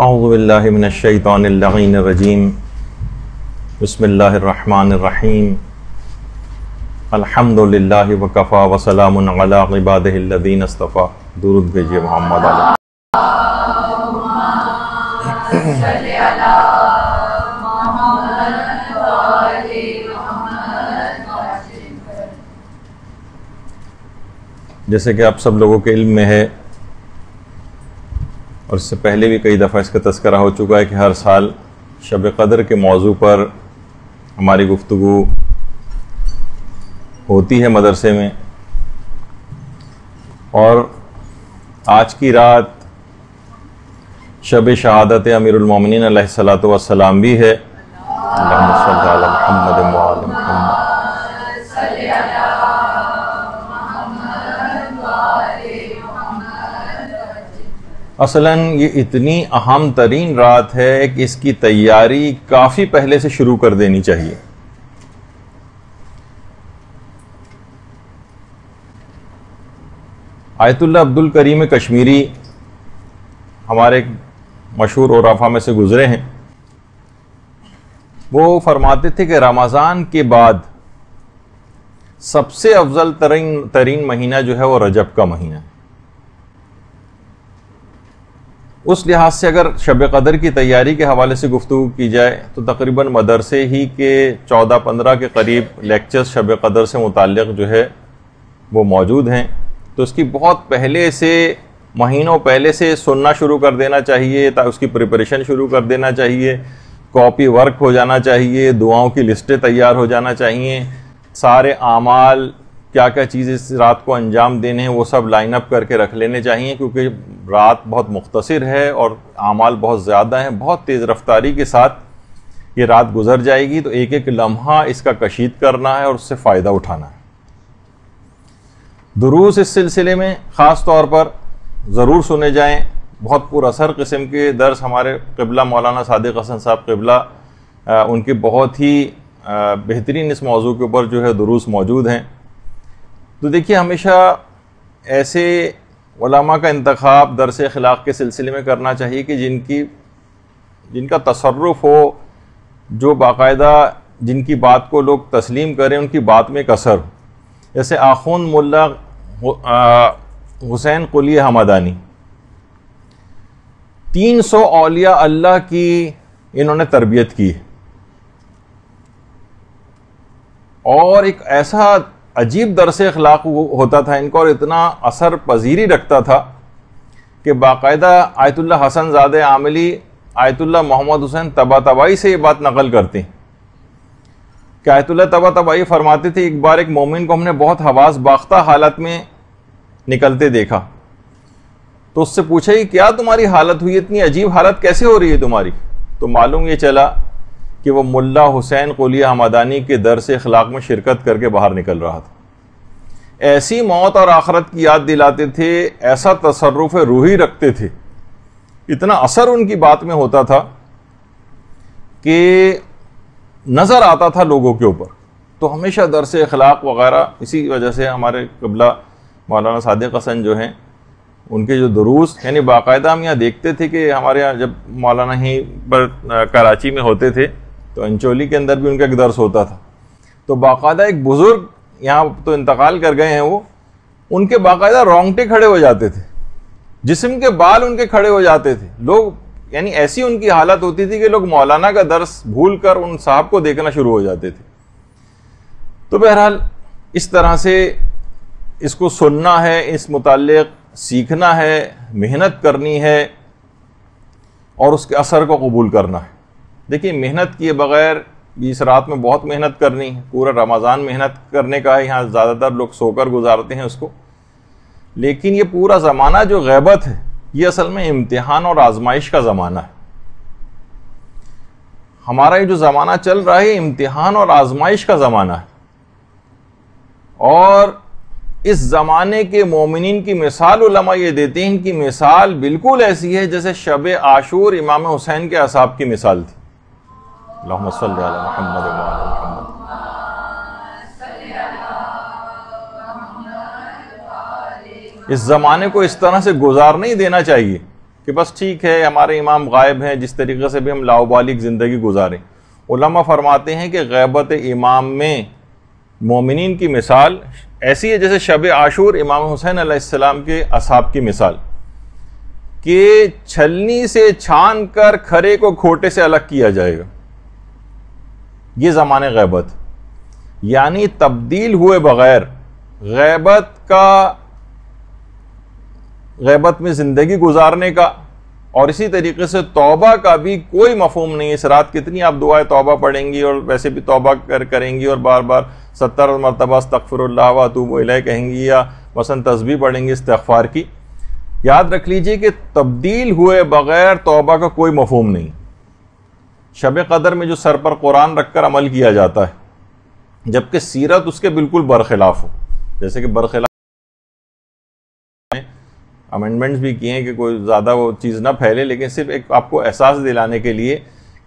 اعوذ باللہ من الشیطان اللعین الرجیم بسم اللہ الرحمن الرحیم الحمد للہ وکفا وسلام علی عبادہ الذین اصطفیٰ. درود بھیجیے محمد علیہ. جیسے کہ آپ سب لوگوں کے علم میں ہے اور اس سے پہلے بھی کئی دفعہ اس کا تذکرہ ہو چکا ہے کہ ہر سال شب قدر کے موضوع پر ہماری گفتگو ہوتی ہے مدرسے میں، اور آج کی رات شب شہادت امیر المومنین علیہ الصلوۃ والسلام بھی ہے. اللہم صل علی محمد وآل محمد. اصلاً یہ اتنی اہم ترین رات ہے کہ اس کی تیاری کافی پہلے سے شروع کر دینی چاہیے. آیت اللہ عبد الکریم کشمیری ہمارے ایک مشہور عرفاء میں سے گزرے ہیں. وہ فرماتے تھے کہ رمضان کے بعد سب سے افضل ترین مہینہ جو ہے وہ رجب کا مہینہ ہے. اس لحاظ سے اگر شب قدر کی تیاری کے حوالے سے گفتگو کی جائے تو تقریباً مدرسے ہی کے 14-15 کے قریب لیکچرز شب قدر سے متعلق جو ہے وہ موجود ہیں. تو اس کی بہت پہلے سے، مہینوں پہلے سے سننا شروع کر دینا چاہیے، اس کی پریپریشن شروع کر دینا چاہیے، کاپی ورک ہو جانا چاہیے، دعاؤں کی لسٹیں تیار ہو جانا چاہیے، سارے اعمال کیا کیا چیزیں اس رات کو انجام دینے ہیں وہ سب لائن اپ کر کے رکھ لینے چاہیے، کیونکہ رات بہت مختصر ہے اور اعمال بہت زیادہ ہیں. بہت تیز رفتاری کے ساتھ یہ رات گزر جائے گی، تو ایک ایک لمحہ اس کا کشید کرنا ہے اور اس سے فائدہ اٹھانا ہے. دروس اس سلسلے میں خاص طور پر ضرور سنے جائیں. بہت پر اثر قسم کے درس ہمارے قبلہ مولانا صادق حسن صاحب قبلہ ان کے بہت ہی بہترین اس موضوع کے اوپر جو ہے دروس موجود ہیں. تو دیکھیے، ہمیشہ ایسے علماء کا انتخاب درس اخلاق کے سلسلے میں کرنا چاہیے کہ جن کا تصرف ہو، جو باقاعدہ جن کی بات کو لوگ تسلیم کریں، ان کی بات میں ایک اثر ہو. جیسے آخوند ملا حسین قلی حمدانی، 300 اولیاء اللہ کی انہوں نے تربیت کی، اور ایک ایسا عجیب درس اخلاق ہوتا تھا ان کو، اور اتنا اثر پذیری رکھتا تھا کہ باقاعدہ آیت اللہ حسن زادہ عاملی آیت اللہ محمد حسین طباطبائی سے یہ بات نقل کرتے ہیں کہ آیت اللہ طباطبائی فرماتے تھے ایک بار ایک مومن کو ہم نے بہت حواس باختہ حالت میں نکلتے دیکھا، تو اس سے پوچھا کہ کیا تمہاری حالت ہوئی، اتنی عجیب حالت کیسے ہو رہی ہے تمہاری؟ تو معلوم یہ چلا کہ وہ ملا حسین قلی حمدانی کے درس اخلاق میں شرکت کر کے باہر نکل رہا تھا. ایسی موت اور آخرت کی یاد دلاتے تھے، ایسا تصرف روحی رکھتے تھے، اتنا اثر ان کی بات میں ہوتا تھا کہ نظر آتا تھا لوگوں کے اوپر. تو ہمیشہ درس اخلاق وغیرہ، اسی وجہ سے ہمارے قبلہ مولانا صادق حسن جو ہیں ان کے جو دروس، یعنی باقاعدہ ہم یہاں دیکھتے تھے کہ ہمارے یہاں جب مولانا ہی پر کراچی میں ہوتے تھے تو انچولی کے اندر بھی ان کا ایک درس ہوتا تھا. تو باقاعدہ ایک بزرگ یہاں تو انتقال کر گئے ہیں، وہ ان کے باقاعدہ رونگٹے کھڑے ہو جاتے تھے، جسم کے بال ان کے کھڑے ہو جاتے تھے. لوگ یعنی ایسی ان کی حالت ہوتی تھی کہ لوگ مولانا کا درس بھول کر ان صاحب کو دیکھنا شروع ہو جاتے تھے. تو بہرحال اس طرح سے اس کو سننا ہے، اس متعلق سیکھنا ہے، محنت کرنی ہے اور اس کے اثر کو قبول کرنا ہے. دیکھیے، محنت کیے بغیر اس رات میں بہت محنت کرنی ہے. پورا رمضان محنت کرنے کا ہے، یہاں زیادہ تر لوگ سو کر گزارتے ہیں اس کو. لیکن یہ پورا زمانہ جو غیبت ہے، یہ اصل میں امتحان اور آزمائش کا زمانہ ہے. ہمارا یہ جو زمانہ چل رہا ہے امتحان اور آزمائش کا زمانہ ہے، اور اس زمانے کے مومنین کی مثال علماء یہ دیتے ہیں، ان کی مثال بالکل ایسی ہے جیسے شب عاشور امام حسین کے اصحاب کی مثال تھی. اللہم صل علی محمد وعلی محمد. اس زمانے کو اس طرح سے گزار نہیں دینا چاہیے کہ بس ٹھیک ہے ہمارے امام غائب ہیں، جس طریقے سے بھی ہم لاؤبالی زندگی گزاریں۔ علماء فرماتے ہیں کہ غیبت امام میں مومنین کی مثال ایسی ہے جیسے شب عاشور امام حسین علیہ السلام کے اصحاب کی مثال، کہ چھلنی سے چھان کر کھرے کو کھوٹے سے الگ کیا جائے گا۔ یہ زمانے غیبت، یعنی تبدیل ہوئے بغیر غیبت میں زندگی گزارنے کا، اور اسی طریقے سے توبہ کا بھی کوئی مفہوم نہیں ہے۔ اس رات کتنی آپ دعائیں توبہ پڑھیں گی اور ویسے بھی توبہ کریں گی اور بار بار 70 مرتبہ استغفر اللہ و اتوب الیہ کہیں گی، یا مثلا تسبیح پڑھیں گی استغفار کی۔ یاد رکھ لیجئے کہ تبدیل ہوئے بغیر توبہ کا کوئی مفہوم نہیں۔ شب قدر میں جو سر پر قرآن رکھ کر عمل کیا جاتا ہے، جبکہ سیرت اس کے بالکل برخلاف ہو، جیسے کہ برخلاف امینڈمنٹس بھی کیے ہیں کہ کوئی زیادہ وہ چیز نہ پھیلے، لیکن صرف ایک آپ کو احساس دلانے کے لیے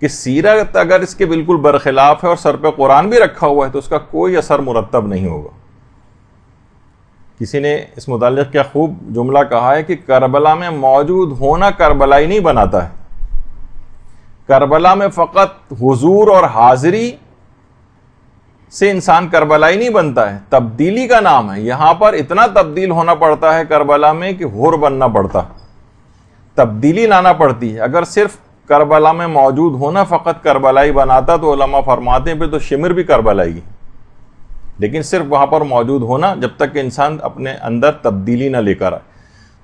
کہ سیرت اگر اس کے بالکل برخلاف ہے اور سر پہ قرآن بھی رکھا ہوا ہے تو اس کا کوئی اثر مرتب نہیں ہوگا۔ کسی نے اس متعلق کیا خوب جملہ کہا ہے کہ کربلا میں موجود ہونا کربلائی نہیں بناتا ہے، کربلا میں فقط حضور اور حاضری سے انسان کربلائی نہیں بنتا ہے، تبدیلی کا نام ہے۔ یہاں پر اتنا تبدیل ہونا پڑتا ہے کربلا میں کہ حور بننا پڑتا، تبدیلی لانا پڑتی ہے۔ اگر صرف کربلا میں موجود ہونا فقط کربلائی بناتا تو علماء فرماتے ہیں پھر تو شمر بھی کربلائی، لیکن صرف وہاں پر موجود ہونا جب تک کہ انسان اپنے اندر تبدیلی نہ لے کر آئے،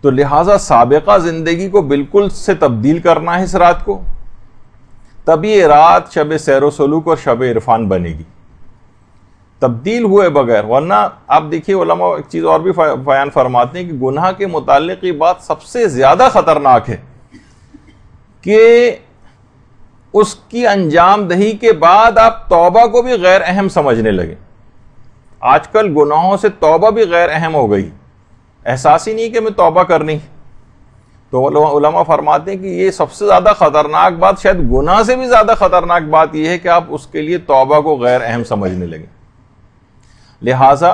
تو لہٰذا سابقہ زندگی کو بالکل سے تبدیل کرنا ہے اس رات کو، تبھی یہ رات شب سیر و سلوک اور شب عرفان بنے گی، تبدیل ہوئے بغیر۔ ورنہ آپ دیکھیے علماء ایک چیز اور بھی بیان فرماتے ہیں کہ گناہ کے متعلق یہ بات سب سے زیادہ خطرناک ہے کہ اس کی انجام دہی کے بعد آپ توبہ کو بھی غیر اہم سمجھنے لگے۔ آج کل گناہوں سے توبہ بھی غیر اہم ہو گئی، احساس ہی نہیں کہ میں توبہ کرنی۔ تو علماء فرماتے ہیں کہ یہ سب سے زیادہ خطرناک بات، شاید گناہ سے بھی زیادہ خطرناک بات یہ ہے کہ آپ اس کے لیے توبہ کو غیر اہم سمجھنے لگے۔ لہٰذا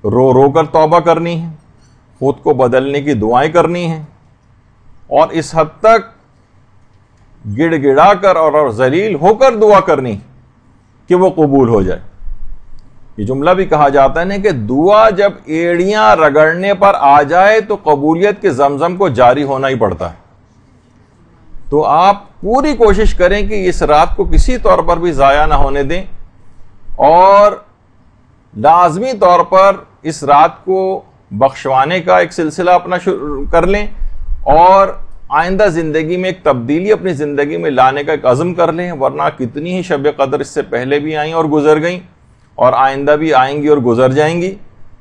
رو رو کر توبہ کرنی ہے، خود کو بدلنے کی دعائیں کرنی ہیں، اور اس حد تک گڑ گڑا کر اور ذلیل ہو کر دعا کرنی کہ وہ قبول ہو جائے۔ یہ جملہ بھی کہا جاتا ہے کہ دعا جب ایڑیاں رگڑنے پر آ جائے تو قبولیت کے زمزم کو جاری ہونا ہی پڑتا ہے۔ تو آپ پوری کوشش کریں کہ اس رات کو کسی طور پر بھی ضائع نہ ہونے دیں، اور لازمی طور پر اس رات کو بخشوانے کا ایک سلسلہ اپنا شروع کر لیں، اور آئندہ زندگی میں ایک تبدیلی اپنی زندگی میں لانے کا ایک عزم کر لیں۔ ورنہ کتنی ہی شب قدر اس سے پہلے بھی آئیں اور گزر گئیں، اور آئندہ بھی آئیں گی اور گزر جائیں گی۔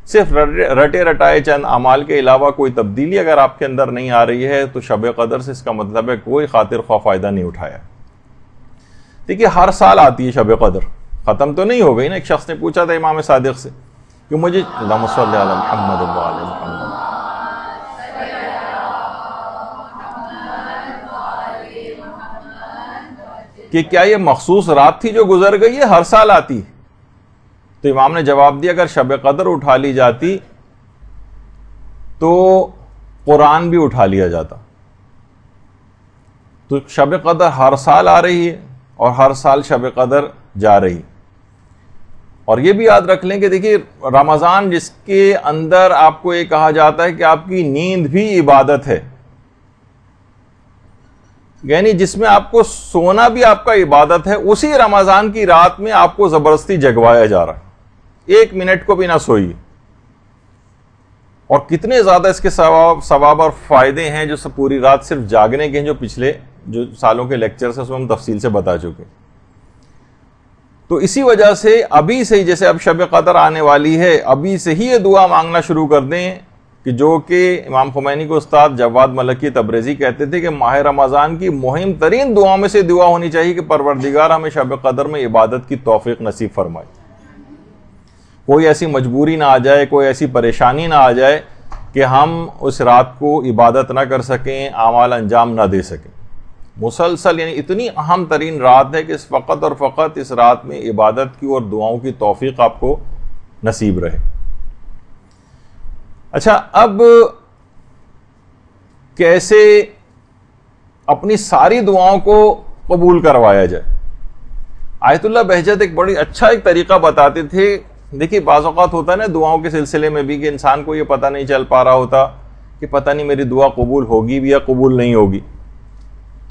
صرف رٹے رٹائے چند اعمال کے علاوہ کوئی تبدیلی اگر آپ کے اندر نہیں آ رہی ہے تو شب قدر سے اس کا مطلب ہے کوئی خاطر خواہ فائدہ نہیں اٹھایا۔ دیکھیے ہر سال آتی ہے شب قدر، ختم تو نہیں ہو گئی نا۔ ایک شخص نے پوچھا تھا امام صادق سے کہ مجھے اللہم صلی علی محمد و علی محمد، کہ کیا یہ مخصوص رات تھی جو گزر گئی ہے، ہر سال آتی؟ تو امام نے جواب دیا اگر شب قدر اٹھا لی جاتی تو قرآن بھی اٹھا لیا جاتا۔ تو شب قدر ہر سال آ رہی ہے اور ہر سال شب قدر جا رہی۔ اور یہ بھی یاد رکھ لیں کہ دیکھیے رمضان جس کے اندر آپ کو یہ کہا جاتا ہے کہ آپ کی نیند بھی عبادت ہے، یعنی جس میں آپ کو سونا بھی آپ کا عبادت ہے، اسی رمضان کی رات میں آپ کو زبردستی جگوایا جا رہا ہے، 1 منٹ کو بھی نہ سوئیے۔ اور کتنے زیادہ اس کے ثواب اور فائدے ہیں جو پوری رات صرف جاگنے کے ہیں، جو پچھلے جو سالوں کے لیکچرز ہیں اس میں ہم تفصیل سے بتا چکے۔ تو اسی وجہ سے ابھی سے ہی، جیسے اب شب قدر آنے والی ہے، ابھی سے ہی یہ دعا مانگنا شروع کر دیں کہ جو کہ امام خمینی کو استاد جواد ملکی تبریزی کہتے تھے کہ ماہ رمضان کی مہم ترین دعاؤں میں سے دعا ہونی چاہیے کہ پروردگار ہمیں شب قدر میں عبادت کی توفیق نصیب فرمائے، کوئی ایسی مجبوری نہ آ جائے، کوئی ایسی پریشانی نہ آ جائے کہ ہم اس رات کو عبادت نہ کر سکیں، اعمال انجام نہ دے سکیں۔ مسلسل یعنی اتنی اہم ترین رات ہے کہ اس فقط اور فقط اس رات میں عبادت کی اور دعاؤں کی توفیق آپ کو نصیب رہے۔ اچھا، اب کیسے اپنی ساری دعاؤں کو قبول کروایا جائے. آیت اللہ بہجت ایک بڑی اچھا ایک طریقہ بتاتے تھے. دیکھیے بعض اوقات ہوتا ہے نا دعاؤں کے سلسلے میں بھی کہ انسان کو یہ پتہ نہیں چل پا رہا ہوتا کہ پتہ نہیں میری دعا قبول ہوگی بھی یا قبول نہیں ہوگی.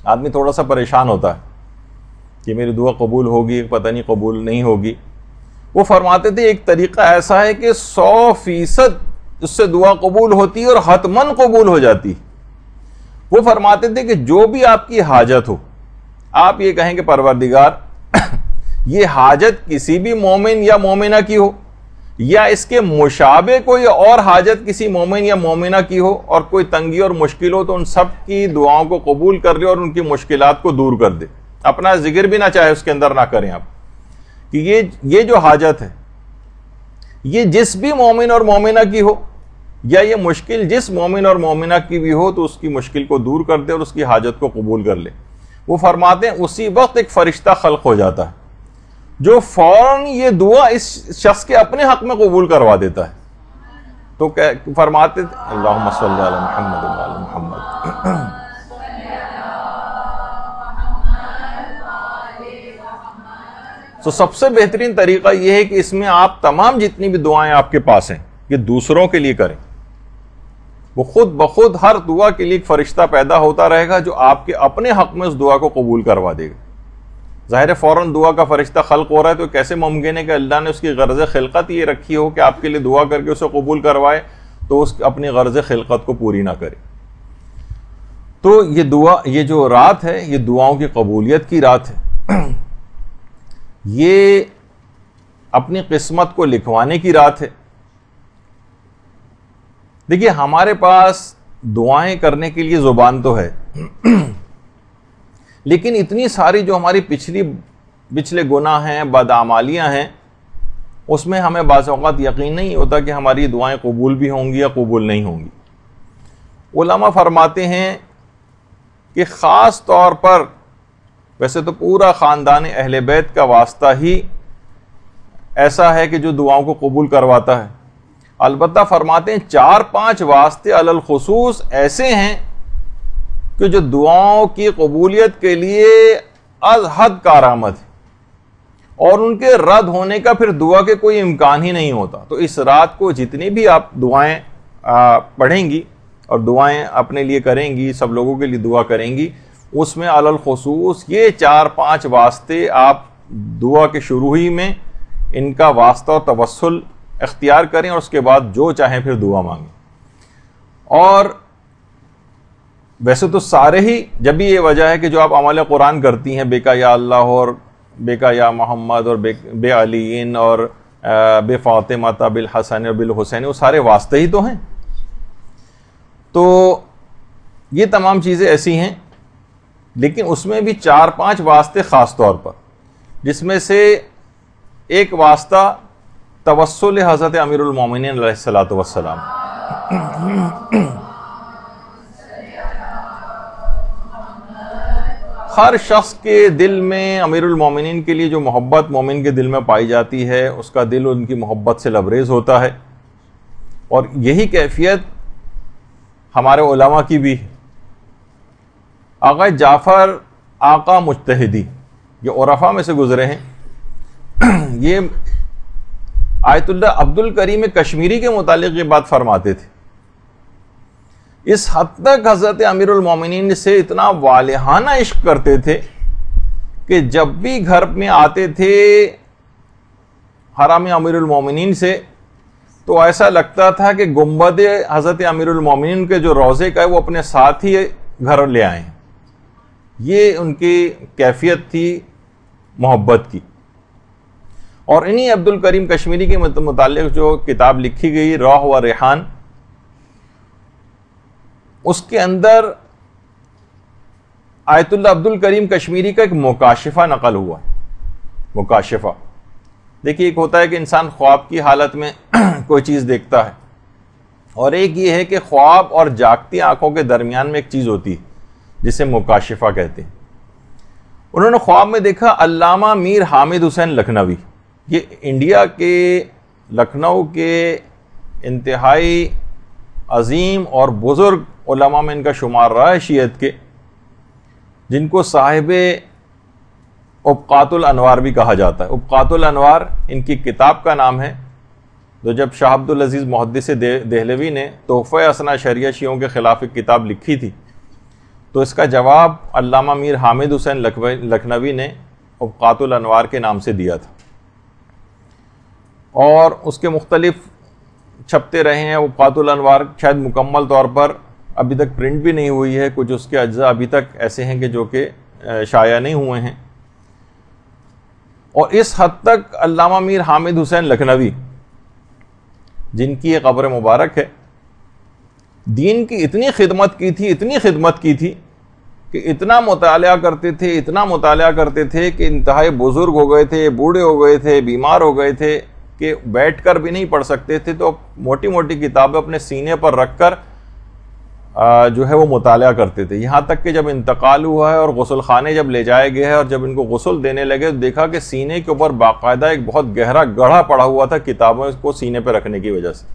آدمی تھوڑا سا پریشان ہوتا ہے کہ میری دعا قبول ہوگی پتہ نہیں قبول نہیں ہوگی. وہ فرماتے تھے ایک طریقہ ایسا ہے کہ 100% اس سے دعا قبول ہوتی ہے اور حتماً قبول ہو جاتی. وہ فرماتے تھے کہ جو بھی آپ کی حاجت ہو, آپ یہ کہیں کہ پروردگار یہ حاجت کسی بھی مومن یا مومنہ کی ہو یا اس کے مشابہ کوئی اور حاجت کسی مومن یا مومنہ کی ہو اور کوئی تنگی اور مشکل ہو تو ان سب کی دعاؤں کو قبول کر لے اور ان کی مشکلات کو دور کر دے. اپنا ذکر بھی نہ چاہے اس کے اندر نہ کریں آپ کہ یہ جو حاجت ہے یہ جس بھی مومن اور مومنہ کی ہو یا یہ مشکل جس مومن اور مومنہ کی بھی ہو تو اس کی مشکل کو دور کر دے اور اس کی حاجت کو قبول کر لے. وہ فرماتے ہیں اسی وقت ایک فرشتہ خلق ہو جاتا ہے جو فوراً یہ دعا اس شخص کے اپنے حق میں قبول کروا دیتا ہے. تو فرماتے تھے اللہم صلی علی محمد وعلی محمد. تو سب سے بہترین طریقہ یہ ہے کہ اس میں آپ تمام جتنی بھی دعائیں آپ کے پاس ہیں یہ دوسروں کے لیے کریں. وہ خود بخود ہر دعا کے لیے ایک فرشتہ پیدا ہوتا رہے گا جو آپ کے اپنے حق میں اس دعا کو قبول کروا دے گا. ظاہر ہے فوراً دعا کا فرشتہ خلق ہو رہا ہے تو کیسے ممکن ہے کہ اللہ نے اس کی غرض خلقت یہ رکھی ہو کہ آپ کے لیے دعا کر کے اسے قبول کروائے تو اس اپنی غرض خلقت کو پوری نہ کرے. تو یہ جو رات ہے یہ دعاؤں کی قبولیت کی رات ہے. یہ اپنی قسمت کو لکھوانے کی رات ہے. دیکھیے ہمارے پاس دعائیں کرنے کے لیے زبان تو ہے لیکن اتنی ساری جو ہماری پچھلے گناہ ہیں بدعمالیاں ہیں اس میں ہمیں بعض اوقات یقین نہیں ہوتا کہ ہماری دعائیں قبول بھی ہوں گی یا قبول نہیں ہوں گی. علماء فرماتے ہیں کہ خاص طور پر ویسے تو پورا خاندان اہل بیت کا واسطہ ہی ایسا ہے کہ جو دعاؤں کو قبول کرواتا ہے. البتہ فرماتے ہیں 4-5 واسطے علی الخصوص ایسے ہیں کہ جو دعاؤں کی قبولیت کے لیے از حد کارآمد ہے اور ان کے رد ہونے کا پھر دعا کے کوئی امکان ہی نہیں ہوتا. تو اس رات کو جتنی بھی آپ دعائیں پڑھیں گی اور دعائیں اپنے لیے کریں گی سب لوگوں کے لیے دعا کریں گی اس میں علی الخصوص یہ 4-5 واسطے آپ دعا کے شروع ہی میں ان کا واسطہ اور توسل اختیار کریں اور اس کے بعد جو چاہیں پھر دعا مانگیں. اور ویسے تو سارے ہی جب بھی یہ وجہ ہے کہ جو آپ عمل قرآن کرتی ہیں بے کا یا اللہ اور بے کا یا محمد اور بے علین اور بے فاطمہ بالحسن اور بالحسین وہ سارے واسطے ہی تو ہیں. تو یہ تمام چیزیں ایسی ہیں لیکن اس میں بھی 4-5 واسطے خاص طور پر جس میں سے ایک واسطہ توسل حضرت امیر المومنین علیہ الصلوۃ والسلام. ہر شخص کے دل میں امیر المومنین کے لیے جو محبت مومن کے دل میں پائی جاتی ہے اس کا دل ان کی محبت سے لبریز ہوتا ہے اور یہی کیفیت ہمارے علماء کی بھی ہے. آقا جعفر آقا مجتہدی یہ عرفاء میں سے گزرے ہیں. یہ آیت اللہ عبد الکریم کشمیری کے متعلق یہ بات فرماتے تھے. اس حد تک حضرت امیر المومنین سے اتنا والہانہ عشق کرتے تھے کہ جب بھی گھر میں آتے تھے حرم امیر المومنین سے تو ایسا لگتا تھا کہ گنبد حضرت امیر المومنین کے جو روضے کا ہے وہ اپنے ساتھ ہی گھر لے آئے ہیں. یہ ان کی کیفیت تھی محبت کی. اور انہی عبد الکریم کشمیری کے متعلق جو کتاب لکھی گئی روح و ریحان اس کے اندر آیت اللہ عبد الکریم کشمیری کا ایک مکاشفہ نقل ہوا ہے. مکاشفہ دیکھیے ایک ہوتا ہے کہ انسان خواب کی حالت میں کوئی چیز دیکھتا ہے اور ایک یہ ہے کہ خواب اور جاگتی آنکھوں کے درمیان میں ایک چیز ہوتی ہے جسے مکاشفہ کہتے ہیں. انہوں نے خواب میں دیکھا علامہ میر حامد حسین لکھنوی یہ انڈیا کے لکھنؤ کے انتہائی عظیم اور بزرگ علماء میں ان کا شمار رہا ہے شیعت کے. جن کو صاحب ابقات الانوار بھی کہا جاتا ہے. ابقات الانوار ان کی کتاب کا نام ہے. تو جب شاہ عبد العزیز محدث دہلوی نے تحفہ اثنا شریعہ شیعوں کے خلاف ایک کتاب لکھی تھی تو اس کا جواب علامہ میر حامد حسین لکھنوی نے ابقات الانوار کے نام سے دیا تھا، اور اس کے مختلف چھپتے رہے ہیں. ابقات الانوار شاید مکمل طور پر ابھی تک پرنٹ بھی نہیں ہوئی ہے، کچھ اس کے اجزاء ابھی تک ایسے ہیں کہ جو کہ شائع نہیں ہوئے ہیں. اور اس حد تک علامہ میر حامد حسین لکھنوی، جن کی یہ قبر مبارک ہے، دین کی اتنی خدمت کی تھی کہ اتنا مطالعہ کرتے تھے کہ انتہائی بزرگ ہو گئے تھے، بوڑھے ہو گئے تھے، بیمار ہو گئے تھے کہ بیٹھ کر بھی نہیں پڑھ سکتے تھے، تو موٹی موٹی کتابیں اپنے سینے پر رکھ کر جو ہے وہ مطالعہ کرتے تھے. یہاں تک کہ جب انتقال ہوا ہے اور غسل خانے جب لے جائے گئے اور جب ان کو غسل دینے لگے تو دیکھا کہ سینے کے اوپر باقاعدہ ایک بہت گہرا گڑھا پڑا ہوا تھا، کتابوں کو سینے پہ رکھنے کی وجہ سے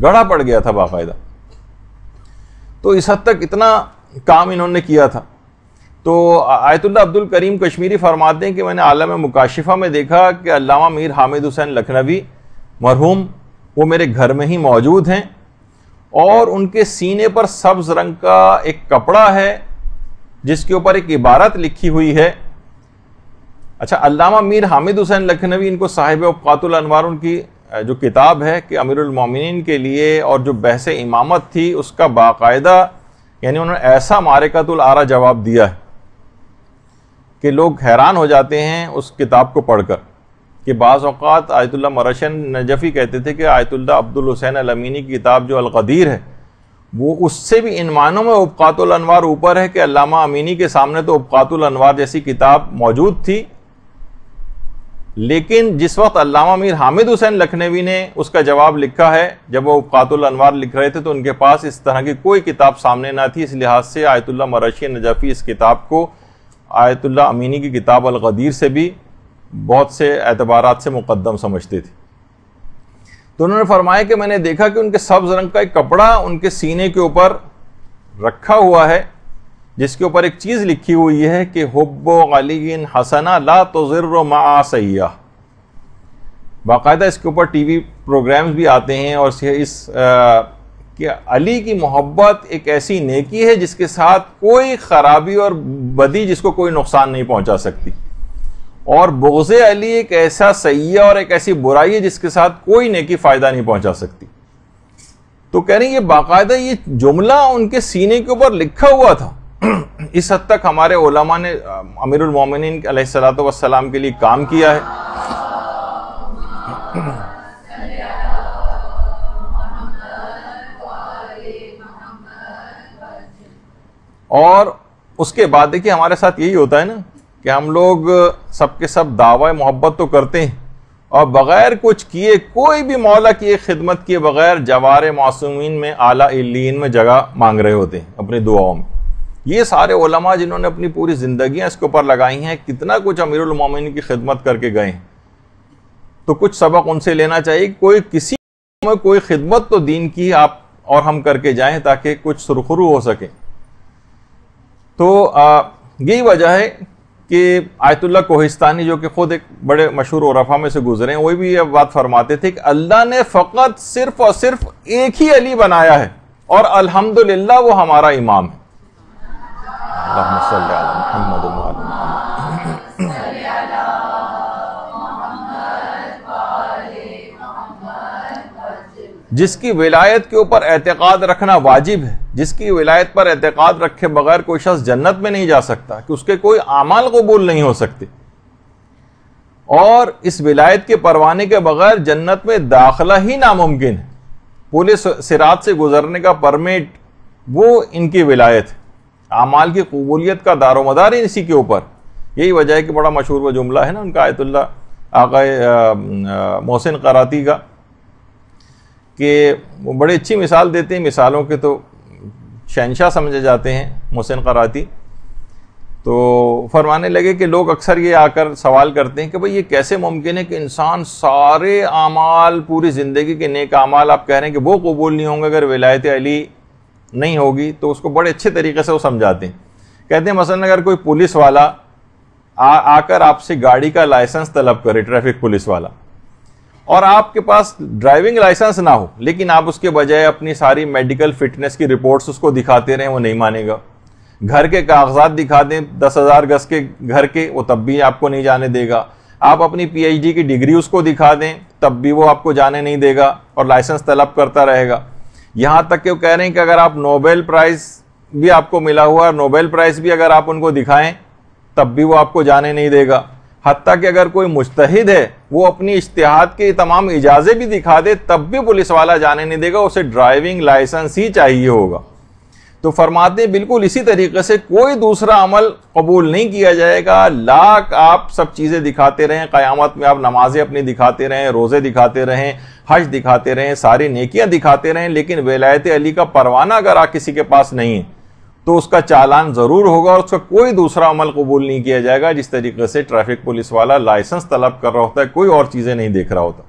گڑھا پڑ گیا تھا باقاعدہ. تو اس حد تک اتنا کام انہوں نے کیا تھا. تو آیت اللہ عبد الکریم کشمیری فرماتے ہیں کہ میں نے عالم مکاشفہ میں دیکھا کہ علامہ میر حامد حسین لکھنوی مرحوم وہ میرے گھر میں ہی موجود ہیں، اور ان کے سینے پر سبز رنگ کا ایک کپڑا ہے جس کے اوپر ایک عبارت لکھی ہوئی ہے. اچھا، علامہ میر حامد حسین لکھنوی، ان کو صاحب ابقات الانوار، ان کی جو کتاب ہے کہ امیر المومنین کے لیے اور جو بحث امامت تھی اس کا باقاعدہ یعنی انہوں نے ایسا معرکۃ الآراء جواب دیا ہے کہ لوگ حیران ہو جاتے ہیں اس کتاب کو پڑھ کر. کہ بعض اوقات آیت اللہ مرشن نجفی کہتے تھے کہ آیت اللہ عبد الحسین الامینی کی کتاب جو القدیر ہے وہ اس سے بھی ان معنوں میں ابقات الانوار اوپر ہے کہ علامہ امینی کے سامنے تو ابقات الانوار جیسی کتاب موجود تھی، لیکن جس وقت علامہ میر حامد حسین لکھنوی نے اس کا جواب لکھا ہے، جب وہ ابقات الانوار لکھ رہے تھے تو ان کے پاس اس طرح کی کوئی کتاب سامنے نہ تھی. اس لحاظ سے آیت اللہ مرشی نجفی اس کتاب کو آیت اللہ امینی کی کتاب القدیر سے بھی بہت سے اعتبارات سے مقدم سمجھتے تھے. تو انہوں نے فرمایا کہ میں نے دیکھا کہ ان کے سبز رنگ کا ایک کپڑا ان کے سینے کے اوپر رکھا ہوا ہے جس کے اوپر ایک چیز لکھی ہوئی ہے کہ حب علی حسنہ لا تضر مع سیاح. باقاعدہ اس کے اوپر ٹی وی پروگرامز بھی آتے ہیں، اور کہ علی کی محبت ایک ایسی نیکی ہے جس کے ساتھ کوئی خرابی اور بدی، جس کو کوئی نقصان نہیں پہنچا سکتی، اور بغض علی ایک ایسا سیاح اور ایک ایسی برائی ہے جس کے ساتھ کوئی نیکی فائدہ نہیں پہنچا سکتی. تو کہہ رہے ہیں یہ باقاعدہ یہ جملہ ان کے سینے کے اوپر لکھا ہوا تھا. اس حد تک ہمارے علماء نے امیر المومنین علیہ الصلوۃ والسلام کے لیے کام کیا ہے. اور اس کے بعد دیکھیے ہمارے ساتھ یہی ہوتا ہے نا کہ ہم لوگ سب کے سب دعوی محبت تو کرتے ہیں اور بغیر کچھ کیے، کوئی بھی مولا کی خدمت کیے بغیر جوار معصومین میں اعلیٰ علیین میں جگہ مانگ رہے ہوتے ہیں اپنی دعاؤں میں. یہ سارے علماء جنہوں نے اپنی پوری زندگیاں اس کے اوپر لگائی ہیں، کتنا کچھ امیر المومنین کی خدمت کر کے گئے ہیں. تو کچھ سبق ان سے لینا چاہیے. کوئی کسی میں کوئی خدمت تو دین کی آپ اور ہم کر کے جائیں تاکہ کچھ سرخرو ہو سکے. تو یہی وجہ ہے کہ آیت اللہ کوہستانی جو کہ خود ایک بڑے مشہور عرفاء میں سے گزرے ہیں، وہ بھی یہ بات فرماتے تھے کہ اللہ نے فقط صرف اور صرف ایک ہی علی بنایا ہے اور الحمدللہ وہ ہمارا امام ہے. اللہم صلی علی محمد و علی جس کی ولایت کے اوپر اعتقاد رکھنا واجب ہے، جس کی ولایت پر اعتقاد رکھے بغیر کوئی شخص جنت میں نہیں جا سکتا، کہ اس کے کوئی اعمال قبول نہیں ہو سکتے، اور اس ولایت کے پروانے کے بغیر جنت میں داخلہ ہی ناممکن ہے. پورے صراط سے گزرنے کا پرمٹ وہ ان کی ولایت ہے. اعمال کی قبولیت کا دار و مدار اسی کے اوپر. یہی وجہ ہے کہ بڑا مشہور وہ جملہ ہے نا ان کا آیت اللہ آقا محسن قراتی کا، کہ وہ بڑی اچھی مثال دیتے ہیں، مثالوں کے تو شہنشاہ سمجھے جاتے ہیں محسن قراتی. تو فرمانے لگے کہ لوگ اکثر یہ آ کر سوال کرتے ہیں کہ بھئی یہ کیسے ممکن ہے کہ انسان سارے اعمال، پوری زندگی کے نیک اعمال آپ کہہ رہے ہیں کہ وہ قبول نہیں ہوں گے اگر ولایت علی نہیں ہوگی. تو اس کو بڑے اچھے طریقے سے وہ سمجھاتے ہیں. کہتے ہیں مثلا اگر کوئی پولیس والا آ کر آپ سے گاڑی کا لائسنس طلب کرے، ٹریفک پولیس والا، اور آپ کے پاس ڈرائیونگ لائسنس نہ ہو، لیکن آپ اس کے بجائے اپنی ساری میڈیکل فٹنس کی رپورٹس اس کو دکھاتے رہیں، وہ نہیں مانے گا۔ گھر کے کاغذات دکھا دیں 10,000 گز کے گھر کے، وہ تب بھی آپ کو نہیں جانے دے گا۔ آپ اپنی پی ایچ ڈی کی ڈگری اس کو دکھا دیں، تب بھی وہ آپ کو جانے نہیں دے گا اور لائسنس طلب کرتا رہے گا۔ یہاں تک کہ وہ کہہ رہے ہیں کہ اگر آپ نوبل پرائز بھی آپ کو ملا ہوا، نوبل پرائز بھی اگر آپ ان کو دکھائیں تب بھی وہ آپ کو جانے نہیں دے گا۔ حتیٰ کہ اگر کوئی مجتہد ہے وہ اپنی اجتہاد کے تمام اجازے بھی دکھا دے تب بھی پولیس والا جانے نہیں دے گا، اسے ڈرائیونگ لائسنس ہی چاہیے ہوگا۔ تو فرماتے ہیں بالکل اسی طریقے سے کوئی دوسرا عمل قبول نہیں کیا جائے گا۔ لاکھ آپ سب چیزیں دکھاتے رہیں، قیامت میں آپ نمازیں اپنی دکھاتے رہیں، روزے دکھاتے رہیں، حج دکھاتے رہیں، ساری نیکیاں دکھاتے رہیں، لیکن ولایت علی کا پروانہ اگر کسی کے پاس نہیں ہے تو اس کا چالان ضرور ہوگا اور اس کا کوئی دوسرا عمل قبول نہیں کیا جائے گا۔ جس طریقے سے ٹریفک پولیس والا لائسنس طلب کر رہا ہوتا ہے، کوئی اور چیزیں نہیں دیکھ رہا ہوتا۔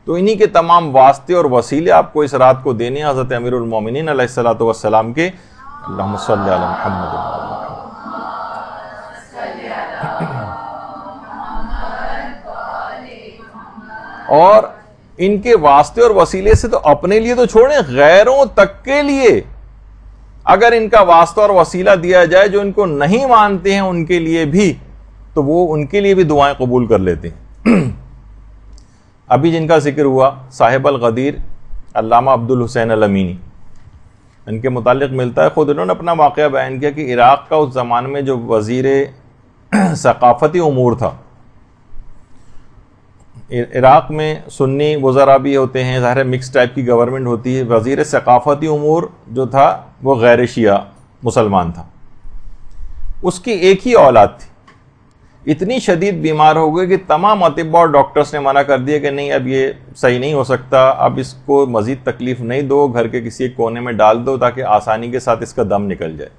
تو انہی کے تمام واسطے اور وسیلے آپ کو اس رات کو دینے ہیں حضرت امیر المومنین علیہ الصلوۃ والسلام کے۔ اللہم صلی علی محمد۔ اور ان کے واسطے اور وسیلے سے تو اپنے لیے تو چھوڑیں، غیروں تک کے لیے اگر ان کا واسطہ اور وسیلہ دیا جائے جو ان کو نہیں مانتے ہیں ان کے لیے بھی، تو وہ ان کے لیے بھی دعائیں قبول کر لیتے ہیں۔ ابھی جن کا ذکر ہوا صاحب الغدیر علامہ عبد الحسین الامینی، ان کے متعلق ملتا ہے، خود انہوں نے اپنا واقعہ بیان کیا کہ عراق کا اس زمانے میں جو وزیر ثقافتی امور تھا، عراق میں سنی وزراء بھی ہوتے ہیں، ظاہر مکس ٹائپ کی گورنمنٹ ہوتی ہے، وزیر ثقافتی امور جو تھا وہ غیر شیعہ مسلمان تھا، اس کی ایک ہی اولاد تھی، اتنی شدید بیمار ہو گئی کہ تمام اطباء اور ڈاکٹرز نے منع کر دیا کہ نہیں اب یہ صحیح نہیں ہو سکتا، اب اس کو مزید تکلیف نہیں دو، گھر کے کسی ایک کونے میں ڈال دو تاکہ آسانی کے ساتھ اس کا دم نکل جائے۔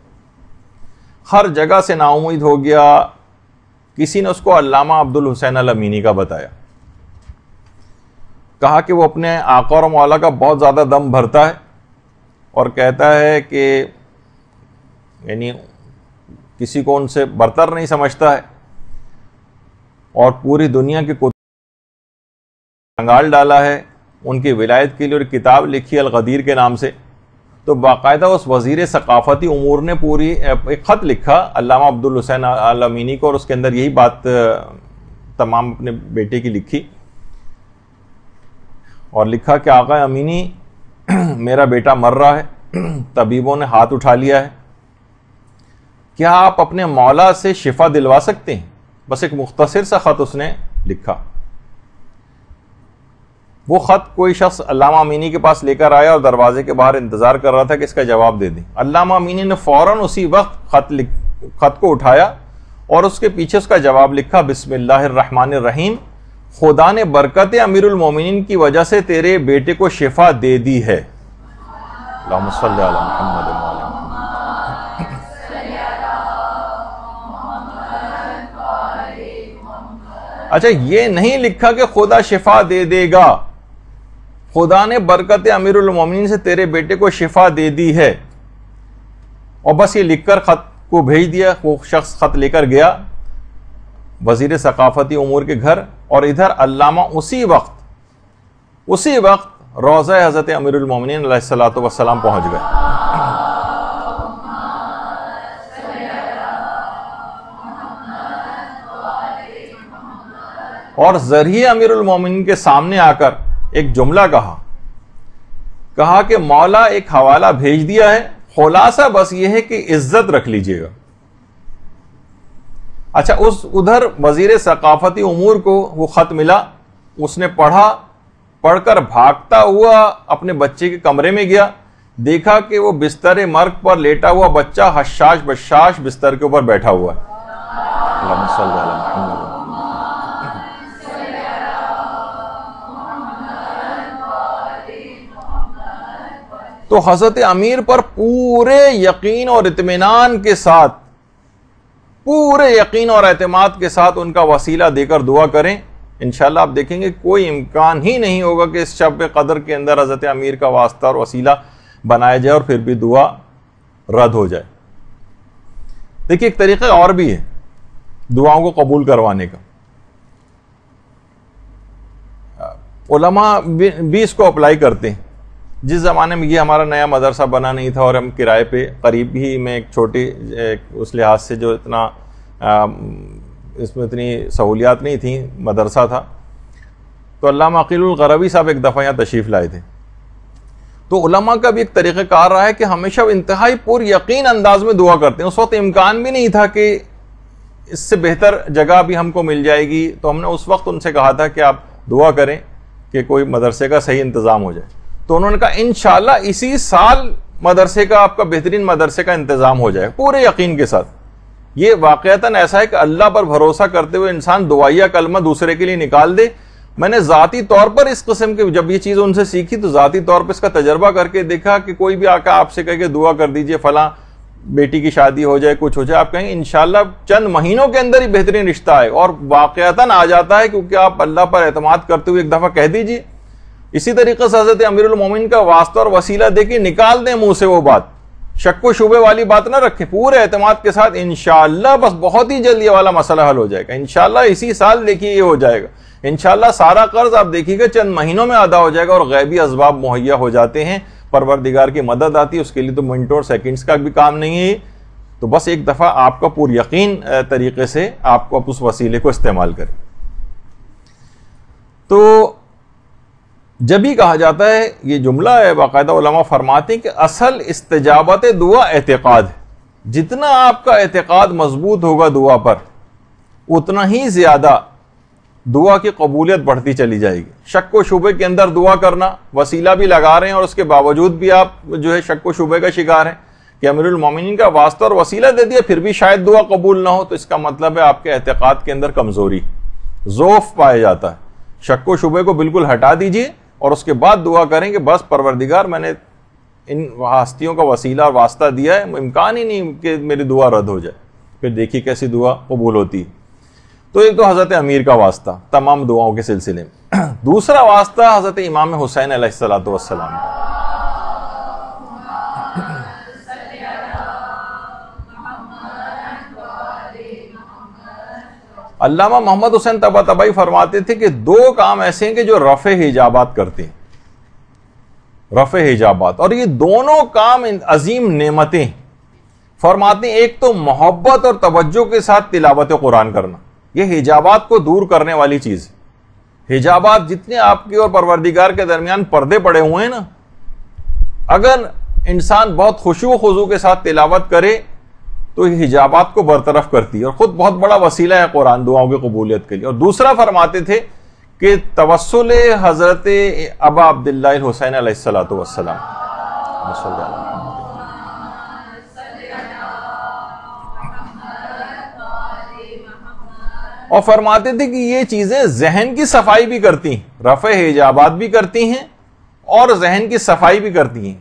ہر جگہ سے نا امید ہو گیا، کسی نے اس کو علامہ عبد الحسین الامینی کا بتایا، کہا کہ وہ اپنے آقا اور مولا کا بہت زیادہ دم بھرتا ہے اور کہتا ہے کہ یعنی کسی کو ان سے برتر نہیں سمجھتا ہے، اور پوری دنیا کے کنگال ڈالا ہے، ان کی ولایت کے لیے اور کتاب لکھی الغدیر کے نام سے۔ تو باقاعدہ اس وزیر ثقافتی امور نے پوری ایک خط لکھا علامہ عبد الحسین الامینی کو، اور اس کے اندر یہی بات تمام اپنے بیٹے کی لکھی، اور لکھا کہ آقا امینی میرا بیٹا مر رہا ہے، طبیبوں نے ہاتھ اٹھا لیا ہے، کیا آپ اپنے مولا سے شفا دلوا سکتے ہیں؟ بس ایک مختصر سا خط اس نے لکھا۔ وہ خط کوئی شخص علامہ امینی کے پاس لے کر آیا اور دروازے کے باہر انتظار کر رہا تھا کہ اس کا جواب دے دیں۔ علامہ امینی نے فوراً اسی وقت خط کو اٹھایا اور اس کے پیچھے اس کا جواب لکھا، بسم اللہ الرحمن الرحیم، خدا نے برکت امیر المومنین کی وجہ سے تیرے بیٹے کو شفا دے دی ہے۔ اللہم صلی علی محمد۔ اچھا، یہ نہیں لکھا کہ خدا شفا دے دے گا، خدا نے برکت امیر المومنین سے تیرے بیٹے کو شفا دے دی ہے، اور بس یہ لکھ کر خط کو بھیج دیا۔ وہ شخص خط لے کر گیا وزیر ثقافتی امور کے گھر، اور ادھر علامہ اسی وقت روضہ حضرت امیر المومنین علیہ الصلوۃ والسلام پہنچ گئے۔ اور ذریعے امیر المومنین کے سامنے آ کر ایک جملہ کہا کہ مولا ایک حوالہ بھیج دیا ہے، خلاصہ بس یہ ہے کہ عزت رکھ لیجئے گا۔ اچھا، ادھر وزیر ثقافتی امور کو وہ خط ملا، اس نے پڑھ کر بھاگتا ہوا اپنے بچے کے کمرے میں گیا، دیکھا کہ وہ بستر مرگ پر لیٹا ہوا بچہ حشاش بشاش بستر کے اوپر بیٹھا ہوا ہے۔ اللہم صلی علی محمد۔ تو حضرت امیر پر پورے یقین اور اطمینان کے ساتھ، پورے یقین اور اعتماد کے ساتھ ان کا وسیلہ دے کر دعا کریں، انشاءاللہ آپ دیکھیں گے کوئی امکان ہی نہیں ہوگا کہ اس شب قدر کے اندر حضرت امیر کا واسطہ اور وسیلہ بنایا جائے اور پھر بھی دعا رد ہو جائے۔ دیکھیے ایک طریقہ اور بھی ہے دعاؤں کو قبول کروانے کا. علماء بھی اس کو اپلائی کرتے ہیں. جس زمانے میں یہ ہمارا نیا مدرسہ بنا نہیں تھا اور ہم کرائے پہ قریب ہی میں ایک چھوٹی اس لحاظ سے جو اتنا اس میں اتنی سہولیات نہیں تھیں مدرسہ تھا, تو علامہ عقیل القروی صاحب ایک دفعہ یہاں تشریف لائے تھے. تو علماء کا بھی ایک طریقہ کار رہا ہے کہ ہمیشہ انتہائی پر یقین انداز میں دعا کرتے ہیں. اس وقت امکان بھی نہیں تھا کہ اس سے بہتر جگہ بھی ہم کو مل جائے گی, تو ہم نے اس وقت ان سے کہا تھا کہ آپ دعا کریں کہ کوئی مدرسے کا صحیح انتظام ہو جائے. تو انہوں نے کہا انشاءاللہ اسی سال مدرسے کا آپ کا بہترین مدرسے کا انتظام ہو جائے, پورے یقین کے ساتھ. یہ واقعتاً ایسا ہے کہ اللہ پر بھروسہ کرتے ہوئے انسان دعائیہ کلمہ دوسرے کے لیے نکال دے. میں نے ذاتی طور پر اس قسم کی جب یہ چیز ان سے سیکھی تو ذاتی طور پر اس کا تجربہ کر کے دیکھا کہ کوئی بھی آقا آپ سے کہے کہ دعا کر دیجئے فلاں بیٹی کی شادی ہو جائے, کچھ ہو جائے, آپ کہیں گے انشاءاللہ چند مہینوں کے اندر ہی بہترین رشتہ آئے, اور واقعتاً آ جاتا ہے, کیونکہ آپ اللہ پر اعتماد کرتے ہوئے ایک دفعہ کہہ دیجئے. اسی طریقے سے حضرت امیر المومنین کا واسطہ اور وسیلہ دے کے نکال دیں منہ سے وہ بات, شک و شبے والی بات نہ رکھیں, پورے اعتماد کے ساتھ انشاءاللہ بس بہت ہی جلد یہ والا مسئلہ حل ہو جائے گا, انشاءاللہ اسی سال دیکھیے یہ ہو جائے گا, انشاءاللہ سارا قرض آپ دیکھیے گا چند مہینوں میں ادا ہو جائے گا, اور غیبی اسباب مہیا ہو جاتے ہیں, پروردگار کی مدد آتی ہے, اس کے لیے تو منٹوں اور سیکنڈز کا بھی کام نہیں ہے. تو بس ایک دفعہ آپ کا پر یقین طریقے سے آپ اس وسیلے کو استعمال کریں. تو جب ہی کہا جاتا ہے, یہ جملہ ہے باقاعدہ علماء فرماتے ہیں کہ اصل استجابت دعا اعتقاد ہے. جتنا آپ کا اعتقاد مضبوط ہوگا دعا پر, اتنا ہی زیادہ دعا کی قبولیت بڑھتی چلی جائے گی. شک و شبے کے اندر دعا کرنا, وسیلہ بھی لگا رہے ہیں اور اس کے باوجود بھی آپ جو ہے شک و شبے کا شکار ہیں کہ امیر المومنین کا واسطہ اور وسیلہ دے دیا پھر بھی شاید دعا قبول نہ ہو, تو اس کا مطلب ہے آپ کے اعتقاد کے اندر کمزوری, ضعف پایا جاتا ہے. شک و شبے کو بالکل ہٹا دیجئے اور اس کے بعد دعا کریں کہ بس پروردگار میں نے ان ہستیوں کا وسیلہ اور واسطہ دیا ہے, امکان ہی نہیں کہ میری دعا رد ہو جائے. پھر دیکھیے کیسی دعا قبول ہوتی ہے. تو ایک تو حضرت امیر کا واسطہ تمام دعاؤں کے سلسلے میں. دوسرا واسطہ حضرت امام حسین علیہ الصلوۃ والسلام. علامہ محمد حسین طباطبائی فرماتے تھے کہ دو کام ایسے ہیں کہ جو رفع حجابات کرتے ہیں, رفع حجابات, اور یہ دونوں کام عظیم نعمتیں. فرماتے ہیں ایک تو محبت اور توجہ کے ساتھ تلاوت قرآن کرنا, یہ حجابات کو دور کرنے والی چیز ہے. حجابات جتنے آپ کے اور پروردگار کے درمیان پردے پڑے ہوئے ہیں نا, اگر انسان بہت خشوع و خضوع کے ساتھ تلاوت کرے تو یہ حجابات کو برطرف کرتی ہے, اور خود بہت بڑا وسیلہ ہے قرآن دعاؤں کی قبولیت کے لیے. اور دوسرا فرماتے تھے کہ توسل حضرت ابا عبداللہ الحسین علیہ الصلوۃ والسلام, اور فرماتے تھے کہ یہ چیزیں ذہن کی صفائی بھی کرتی ہیں, رفع حجابات بھی کرتی ہیں اور ذہن کی صفائی بھی کرتی ہیں.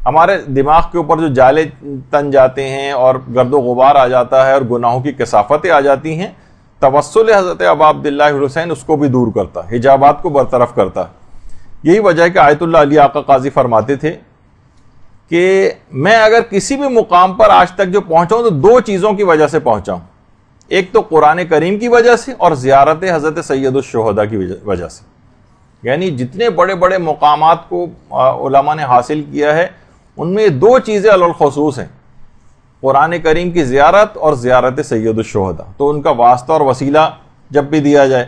ہمارے دماغ کے اوپر جو جالے تن جاتے ہیں اور گرد و غبار آ جاتا ہے اور گناہوں کی کثافتیں آ جاتی ہیں, توسل حضرت ابا عبداللہ حسین اس کو بھی دور کرتا ہے, حجابات کو برطرف کرتا ہے. یہی وجہ ہے کہ آیت اللہ علی آقا قاضی فرماتے تھے کہ میں اگر کسی بھی مقام پر آج تک جو پہنچا ہوں تو دو چیزوں کی وجہ سے پہنچا ہوں, ایک تو قرآن کریم کی وجہ سے اور زیارت حضرت سید الشہداء کی وجہ سے. یعنی جتنے بڑے بڑے مقامات کو علماء نے حاصل کیا ہے ان میں دو چیزیں علی الخصوص ہیں, قرآن کریم کی زیارت اور زیارت سید الشہداء. تو ان کا واسطہ اور وسیلہ جب بھی دیا جائے.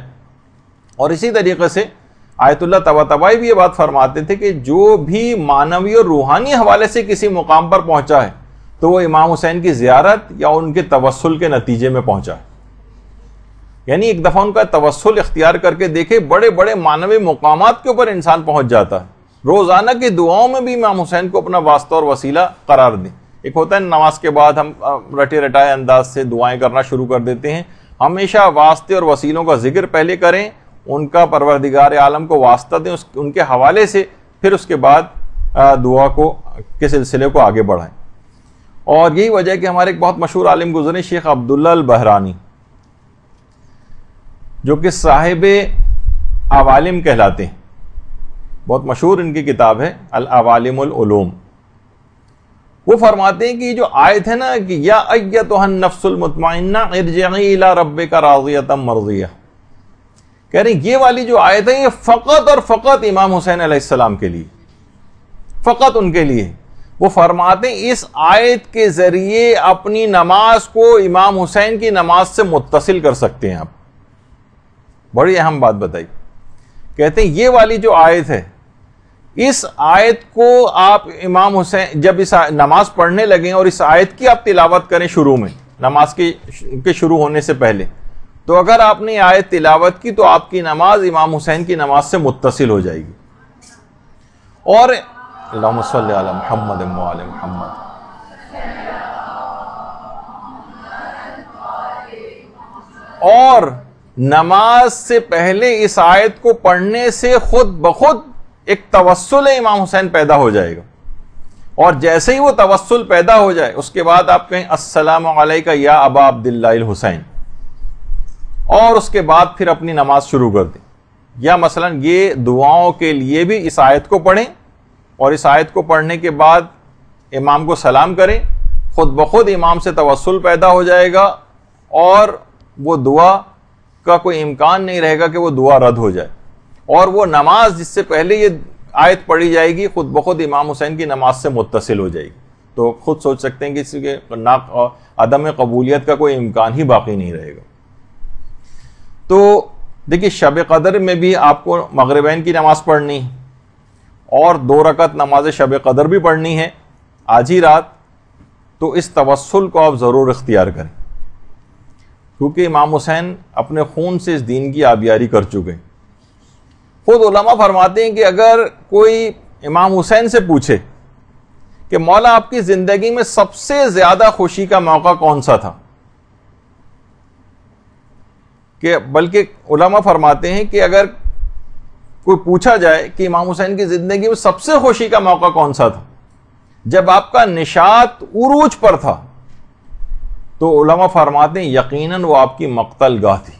اور اسی طریقے سے آیت اللہ طباطبائی بھی یہ بات فرماتے تھے کہ جو بھی معنوی اور روحانی حوالے سے کسی مقام پر پہنچا ہے تو وہ امام حسین کی زیارت یا ان کے توسل کے نتیجے میں پہنچا ہے. یعنی ایک دفعہ ان کا توسل اختیار کر کے دیکھے, بڑے بڑے معنوی مقامات کے اوپر انسان پہنچ جاتا ہے. روزانہ کی دعاؤں میں بھی امام حسین کو اپنا واسطہ اور وسیلہ قرار دیں. ایک ہوتا ہے نماز کے بعد ہم رٹے رٹائے انداز سے دعائیں کرنا شروع کر دیتے ہیں, ہمیشہ واسطے اور وسیلوں کا ذکر پہلے کریں, ان کا پروردگار عالم کو واسطہ دیں ان کے حوالے سے, پھر اس کے بعد دعا کو کے سلسلے کو آگے بڑھائیں. اور یہی وجہ ہے کہ ہمارے ایک بہت مشہور عالم گزرے شیخ عبداللہ البحرانی, جو کہ صاحب عوالم کہلاتے ہیں, بہت مشہور ان کی کتاب ہے العوالم العلوم. وہ فرماتے ہیں کہ یہ جو آیت ہے نا کہ یا ایتھا النفس المطمئنہ ارجعی الی ربک راضیۃ مرضیہ، کہہ رہے ہیں یہ والی جو آیت ہے یہ فقط اور فقط امام حسین علیہ السلام کے لیے، فقط ان کے لیے۔ وہ فرماتے ہیں اس آیت کے ذریعے اپنی نماز کو امام حسین کی نماز سے متصل کر سکتے ہیں آپ۔ بڑی اہم بات بتائی، کہتے ہیں یہ والی جو آیت ہے، اس آیت کو آپ امام حسین جب اس نماز پڑھنے لگیں اور اس آیت کی آپ تلاوت کریں شروع میں، نماز کے شروع ہونے سے پہلے، تو اگر آپ نے آیت تلاوت کی تو آپ کی نماز امام حسین کی نماز سے متصل ہو جائے گی۔ اور اللہم صلی علی محمد و علی محمد، اور نماز سے پہلے اس آیت کو پڑھنے سے خود بخود ایک توسل امام حسین پیدا ہو جائے گا، اور جیسے ہی وہ توسل پیدا ہو جائے اس کے بعد آپ کہیں السلام علیکہ یا ابا عبداللہ الحسین، اور اس کے بعد پھر اپنی نماز شروع کر دیں۔ یا مثلا یہ دعاؤں کے لیے بھی اس آیت کو پڑھیں، اور اس آیت کو پڑھنے کے بعد امام کو سلام کریں، خود بخود امام سے توسل پیدا ہو جائے گا، اور وہ دعا کا کوئی امکان نہیں رہے گا کہ وہ دعا رد ہو جائے، اور وہ نماز جس سے پہلے یہ آیت پڑھی جائے گی خود بخود امام حسین کی نماز سے متصل ہو جائے گی۔ تو خود سوچ سکتے ہیں کہ اس کے عدم قبولیت کا کوئی امکان ہی باقی نہیں رہے گا۔ تو دیکھیے شب قدر میں بھی آپ کو مغربین کی نماز پڑھنی ہے، اور 2 رکعت نماز شب قدر بھی پڑھنی ہے آج ہی رات، تو اس توسل کو آپ ضرور اختیار کریں، کیونکہ امام حسین اپنے خون سے اس دین کی آبیاری کر چکے ہیں۔ خود علماء فرماتے ہیں کہ اگر کوئی امام حسین سے پوچھے کہ مولا آپ کی زندگی میں سب سے زیادہ خوشی کا موقع کون سا تھا، کہ بلکہ علماء فرماتے ہیں کہ اگر کوئی پوچھا جائے کہ امام حسین کی زندگی میں سب سے خوشی کا موقع کون سا تھا جب آپ کا نشاط عروج پر تھا، تو علماء فرماتے ہیں یقیناً وہ آپ کی مقتل گاہ تھی۔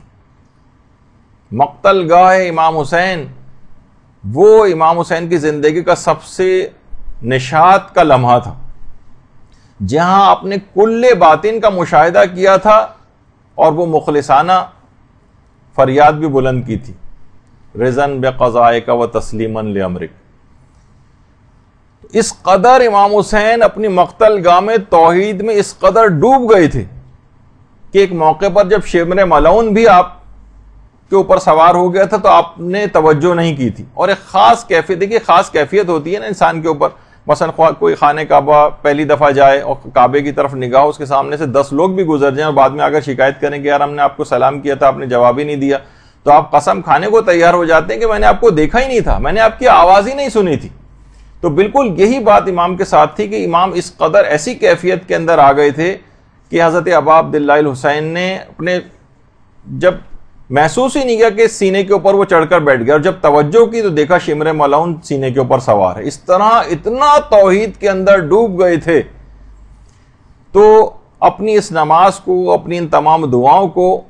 مقتل گاہ امام حسین وہ امام حسین کی زندگی کا سب سے نشاط کا لمحہ تھا، جہاں آپ نے کل باطن کا مشاہدہ کیا تھا، اور وہ مخلصانہ فریاد بھی بلند کی تھی، رضن بقضائک و تسلیما لامرک۔ اس قدر امام حسین اپنی مقتل گاہ میں توحید میں اس قدر ڈوب گئے تھے کہ ایک موقع پر جب شمر ملعون بھی آپ کے اوپر سوار ہو گیا تھا تو آپ نے توجہ نہیں کی تھی، اور ایک خاص کیفیت، دیکھیے خاص کیفیت ہوتی ہے نا انسان کے اوپر، مثلا کوئی خانہ کعبہ پہلی دفعہ جائے اور کعبے کی طرف نگاہ، اس کے سامنے سے 10 لوگ بھی گزر جائیں اور بعد میں اگر شکایت کریں کہ یار ہم نے آپ کو سلام کیا تھا آپ نے جواب ہی نہیں دیا، تو آپ قسم کھانے کو تیار ہو جاتے ہیں کہ میں نے آپ کو دیکھا ہی نہیں تھا، میں نے آپ کی آواز ہی نہیں سنی تھی۔ تو بالکل یہی بات امام کے ساتھ تھی کہ امام اس قدر ایسی کیفیت کے اندر آ گئے تھے کہ حضرت ابا عبداللہ الحسین نے اپنے جب محسوس ہی نہیں کیا کہ سینے کے اوپر وہ چڑھ کر بیٹھ گیا، اور جب توجہ کی تو دیکھا شمر ملعون سینے کے اوپر سوار ہے۔ اس طرح اتنا توحید کے اندر ڈوب گئے تھے، تو اپنی اس نماز کو، اپنی ان تمام دعاؤں کو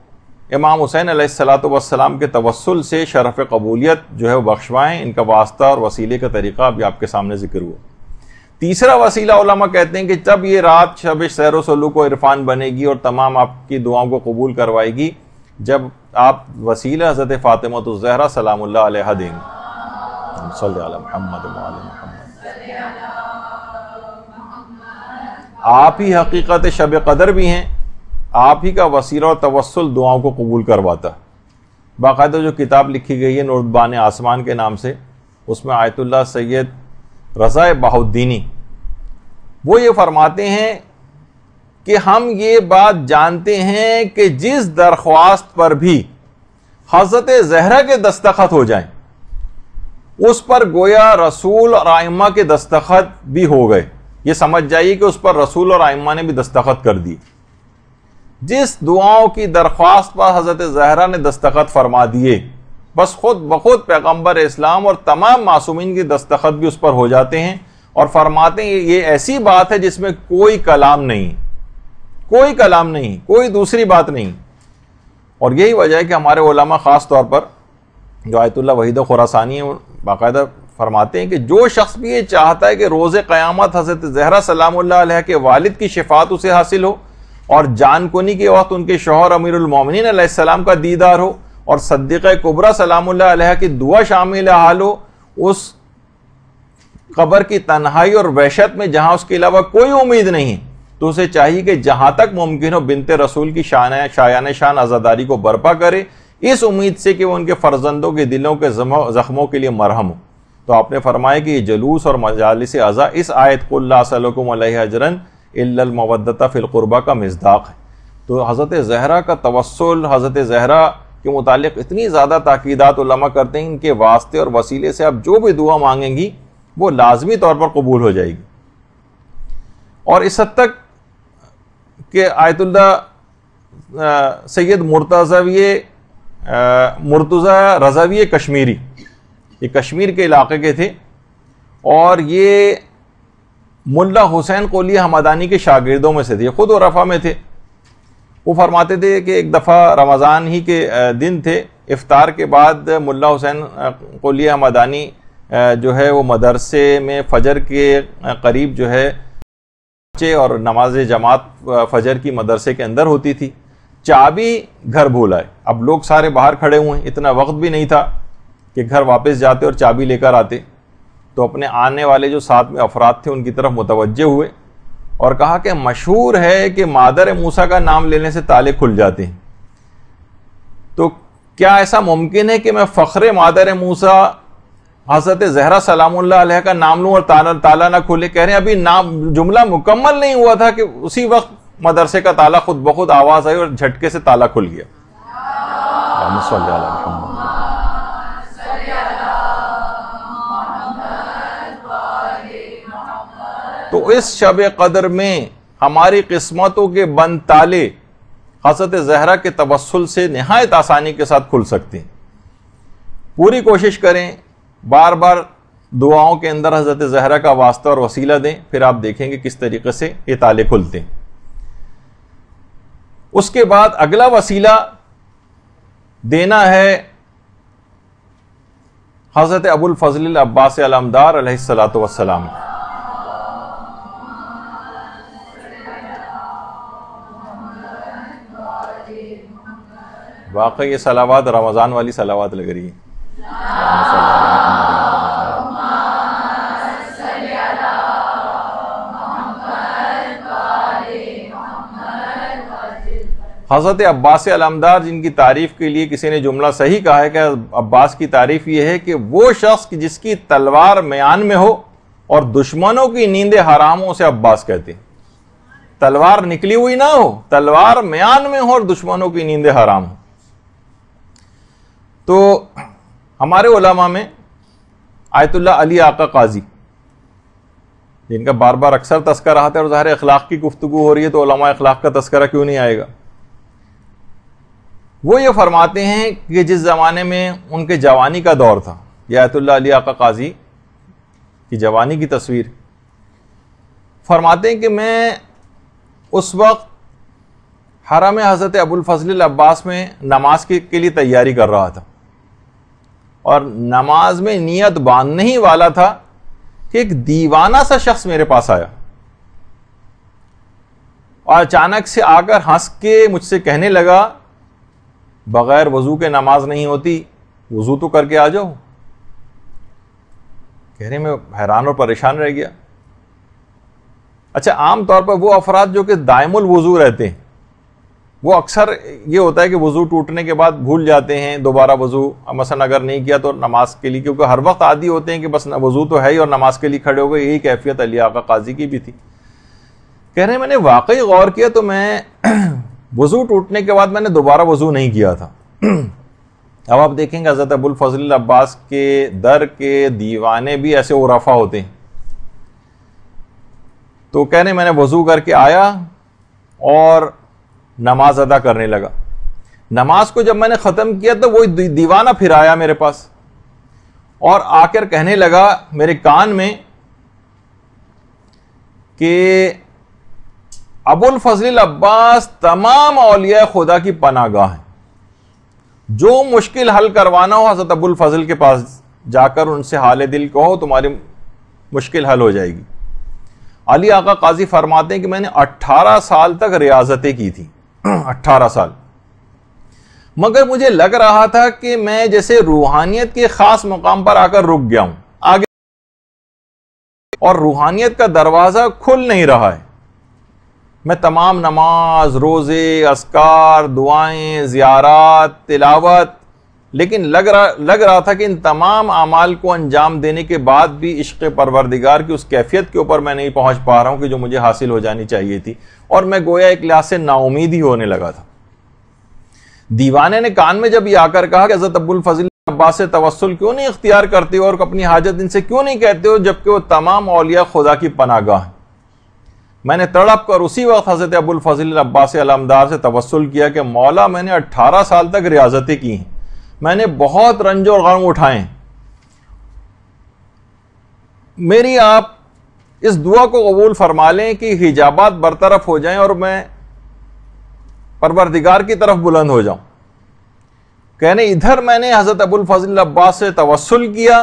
امام حسین علیہ الصلوۃ والسلام کے توسل سے شرف قبولیت جو ہے وہ بخشوائیں۔ ان کا واسطہ اور وسیلے کا طریقہ ابھی آپ کے سامنے ذکر ہوا۔ تیسرا وسیلہ علماء کہتے ہیں کہ جب یہ رات شب سیر و سلوک و عرفان بنے گی اور تمام آپ کی دعاؤں کو قبول کروائے گی، جب آپ وسیلہ حضرت فاطمہ الزہرا سلام اللہ علیہا دیں گے۔ صلی علی محمد و علی محمد۔ آپ ہی حقیقت شب قدر بھی ہیں، آپ ہی کا وسیلہ اور توسل دعاؤں کو قبول کرواتا ہے۔ باقاعدہ جو کتاب لکھی گئی ہے نوردبان آسمان کے نام سے، اس میں آیت اللہ سید رضا بہاؤالدینی وہ یہ فرماتے ہیں کہ ہم یہ بات جانتے ہیں کہ جس درخواست پر بھی حضرت زہرا کے دستخط ہو جائیں اس پر گویا رسول اور ائمہ کے دستخط بھی ہو گئے۔ یہ سمجھ جائیے کہ اس پر رسول اور ائمہ نے بھی دستخط کر دی۔ جس دعاؤں کی درخواست پر حضرت زہرا نے دستخط فرما دیے، بس خود بخود پیغمبر اسلام اور تمام معصومین کی دستخط بھی اس پر ہو جاتے ہیں، اور فرماتے ہیں یہ ایسی بات ہے جس میں کوئی کلام نہیں، کوئی کلام نہیں، کوئی دوسری بات نہیں۔ اور یہی وجہ ہے کہ ہمارے علماء خاص طور پر جو آیت اللہ وحید خراسانی ہیں باقاعدہ فرماتے ہیں کہ جو شخص بھی یہ چاہتا ہے کہ روز قیامت حضرت زہرا سلام اللہ علیہ کے والد کی شفاعت اسے حاصل ہو اور جان کنی کے وقت ان کے شوہر امیر المومنین علیہ السلام کا دیدار ہو اور صدیقہ کبریٰ سلام اللہ علیہ کی دعا شامل حال ہو اس قبر کی تنہائی اور وحشت میں جہاں اس کے علاوہ کوئی امید نہیں، تو اسے چاہیے کہ جہاں تک ممکن ہو بنت رسول کی شایان شان عزاداری کو برپا کرے، اس امید سے کہ وہ ان کے فرزندوں کے دلوں کے زخموں کے لیے مرہم ہو۔ تو آپ نے فرمایا کہ یہ جلوس اور مجالس عزا اس آیت قل لا اسألکم علیہ اجرا الا المودۃ فی القربى کا مصداق ہے۔ تو حضرت زہرا کا توسل، حضرت زہرا کے متعلق اتنی زیادہ تاکیدات علماء کرتے ہیں، ان کے واسطے اور وسیلے سے آپ جو بھی دعا مانگیں گی وہ لازمی طور پر قبول ہو جائے گی۔ اور اس حد تک کہ آیت اللہ سید مرتضی رضوی کشمیری، یہ کشمیر کے علاقے کے تھے اور یہ ملا حسین قلی حمدانی کے شاگردوں میں سے تھے، خود عرفہ میں تھے۔ وہ فرماتے تھے کہ ایک دفعہ رمضان ہی کے دن تھے، افطار کے بعد ملا حسین قلی حمدانی جو ہے وہ مدرسے میں فجر کے قریب جو ہے اور نماز جماعت فجر کی مدرسے کے اندر ہوتی تھی، چابی گھر بھول آئے۔ اب لوگ سارے باہر کھڑے ہوئے ہیں، اتنا وقت بھی نہیں تھا کہ گھر واپس جاتے اور چابی لے کر آتے، تو اپنے آنے والے جو ساتھ میں افراد تھے ان کی طرف متوجہ ہوئے اور کہا کہ مشہور ہے کہ مادر موسیٰ کا نام لینے سے تالے کھل جاتے ہیں، تو کیا ایسا ممکن ہے کہ میں فخر مادر موسیٰ حضرت زہرا سلام اللہ علیہ کا نام لوں اور تالا نہ کھلے؟ کہہ رہے ہیں ابھی نام جملہ مکمل نہیں ہوا تھا کہ اسی وقت مدرسے کا تالا خود بخود آواز آئی اور جھٹکے سے تالا کھل گیا۔ اللہم صلی علی محمد۔ تو اس شب قدر میں ہماری قسمتوں کے بند تالے حضرت زہرا کے توسل سے نہایت آسانی کے ساتھ کھل سکتے ہیں۔ پوری کوشش کریں، بار بار دعاؤں کے اندر حضرت زہرا کا واسطہ اور وسیلہ دیں، پھر آپ دیکھیں گے کس طریقے سے یہ تالے کھلتے ہیں۔ اس کے بعد اگلا وسیلہ دینا ہے حضرت ابو الفضل العباس علمدار علیہ الصلوۃ والسلام۔ واقعی یہ صلوات رمضان والی صلوات لگ رہی ہے۔ حضرت عباس علمدار جن کی تعریف کے لیے کسی نے جملہ صحیح کہا ہے کہ عباس کی تعریف یہ ہے کہ وہ شخص جس کی تلوار میان میں ہو اور دشمنوں کی نیندیں حرام ہو، اسے عباس کہتے ہیں۔ تلوار نکلی ہوئی نہ ہو، تلوار میان میں ہو اور دشمنوں کی نیندیں حرام ہو۔ تو ہمارے علماء میں آیت اللہ علی آقا قاضی، جن کا بار بار اکثر تذکرہ آتا ہے، اور ظاہر اخلاق کی گفتگو ہو رہی ہے تو علماء اخلاق کا تذکرہ کیوں نہیں آئے گا؟ وہ یہ فرماتے ہیں کہ جس زمانے میں ان کے جوانی کا دور تھا، یہ آیت اللہ علی آقا قاضی کی جوانی کی تصویر، فرماتے ہیں کہ میں اس وقت حرم حضرت ابو الفضل العباس میں نماز کے لیے تیاری کر رہا تھا، اور نماز میں نیت باندھنے ہی والا تھا کہ ایک دیوانہ سا شخص میرے پاس آیا اور اچانک سے آ کر ہنس کے مجھ سے کہنے لگا بغیر وضو کے نماز نہیں ہوتی، وضو تو کر کے آ جاؤ۔ کہہ رہے میں حیران اور پریشان رہ گیا۔ اچھا، عام طور پر وہ افراد جو کہ دائم الوضو رہتے ہیں، وہ اکثر یہ ہوتا ہے کہ وضو ٹوٹنے کے بعد بھول جاتے ہیں دوبارہ وضو، مثلا اگر نہیں کیا تو نماز کے لیے، کیونکہ ہر وقت عادی ہوتے ہیں کہ بس وضو تو ہے ہی اور نماز کے لیے کھڑے ہو گئے۔ یہی کیفیت علی آقا قاضی کی بھی تھی۔ کہہ رہے ہیں میں نے واقعی غور کیا تو میں وضو ٹوٹنے کے بعد میں نے دوبارہ وضو نہیں کیا تھا۔ اب آپ دیکھیں گے حضرت ابو الفضل العباس کے در کے دیوانے بھی ایسے عرفا ہوتے ہیں۔ تو کہہ رہے میں نے وضو کر کے آیا اور نماز ادا کرنے لگا۔ نماز کو جب میں نے ختم کیا تو وہ دیوانہ پھر آیا میرے پاس اور آ کر کہنے لگا میرے کان میں کہ ابو الفضل العباس تمام اولیاء خدا کی پناہ گاہ ہیں، جو مشکل حل کروانا ہو حضرت ابو الفضل کے پاس جا کر ان سے حال دل کہو، تمہاری مشکل حل ہو جائے گی۔ علی آقا قاضی فرماتے ہیں کہ میں نے 18 سال تک ریاضتیں کی تھی، 18 سال، مگر مجھے لگ رہا تھا کہ میں جیسے روحانیت کے خاص مقام پر آ کر رک گیا ہوں آگے، اور روحانیت کا دروازہ کھل نہیں رہا ہے۔ میں تمام نماز، روزے، اذکار، دعائیں، زیارات، تلاوت، لیکن لگ رہا تھا کہ ان تمام اعمال کو انجام دینے کے بعد بھی عشق پروردگار کی اس کیفیت کے اوپر میں نہیں پہنچ پا رہا ہوں کہ جو مجھے حاصل ہو جانی چاہیے تھی، اور میں گویا ایک لحاظ سے نا امید ہی ہونے لگا تھا۔ دیوانے نے کان میں جب یہ آ کر کہا کہ حضرت ابو الفضل عباس سے توسل کیوں نہیں اختیار کرتے ہو اور اپنی حاجت ان سے کیوں نہیں کہتے ہو جبکہ وہ تمام اولیاء خدا کی پناہ گاہ ہیں، میں نے تڑپ کر اسی وقت حضرت ابو الفضل عباس علمدار سے توسل کیا کہ مولا میں نے 18 سال تک ریاضتیں کی ہیں، میں نے بہت رنج اور غم اٹھائے ہیں، میری آپ اس دعا کو قبول فرما لیں کہ حجابات برطرف ہو جائیں اور میں پروردگار کی طرف بلند ہو جاؤں۔ کہنے ادھر میں نے حضرت ابو الفضل عباس سے توسل کیا،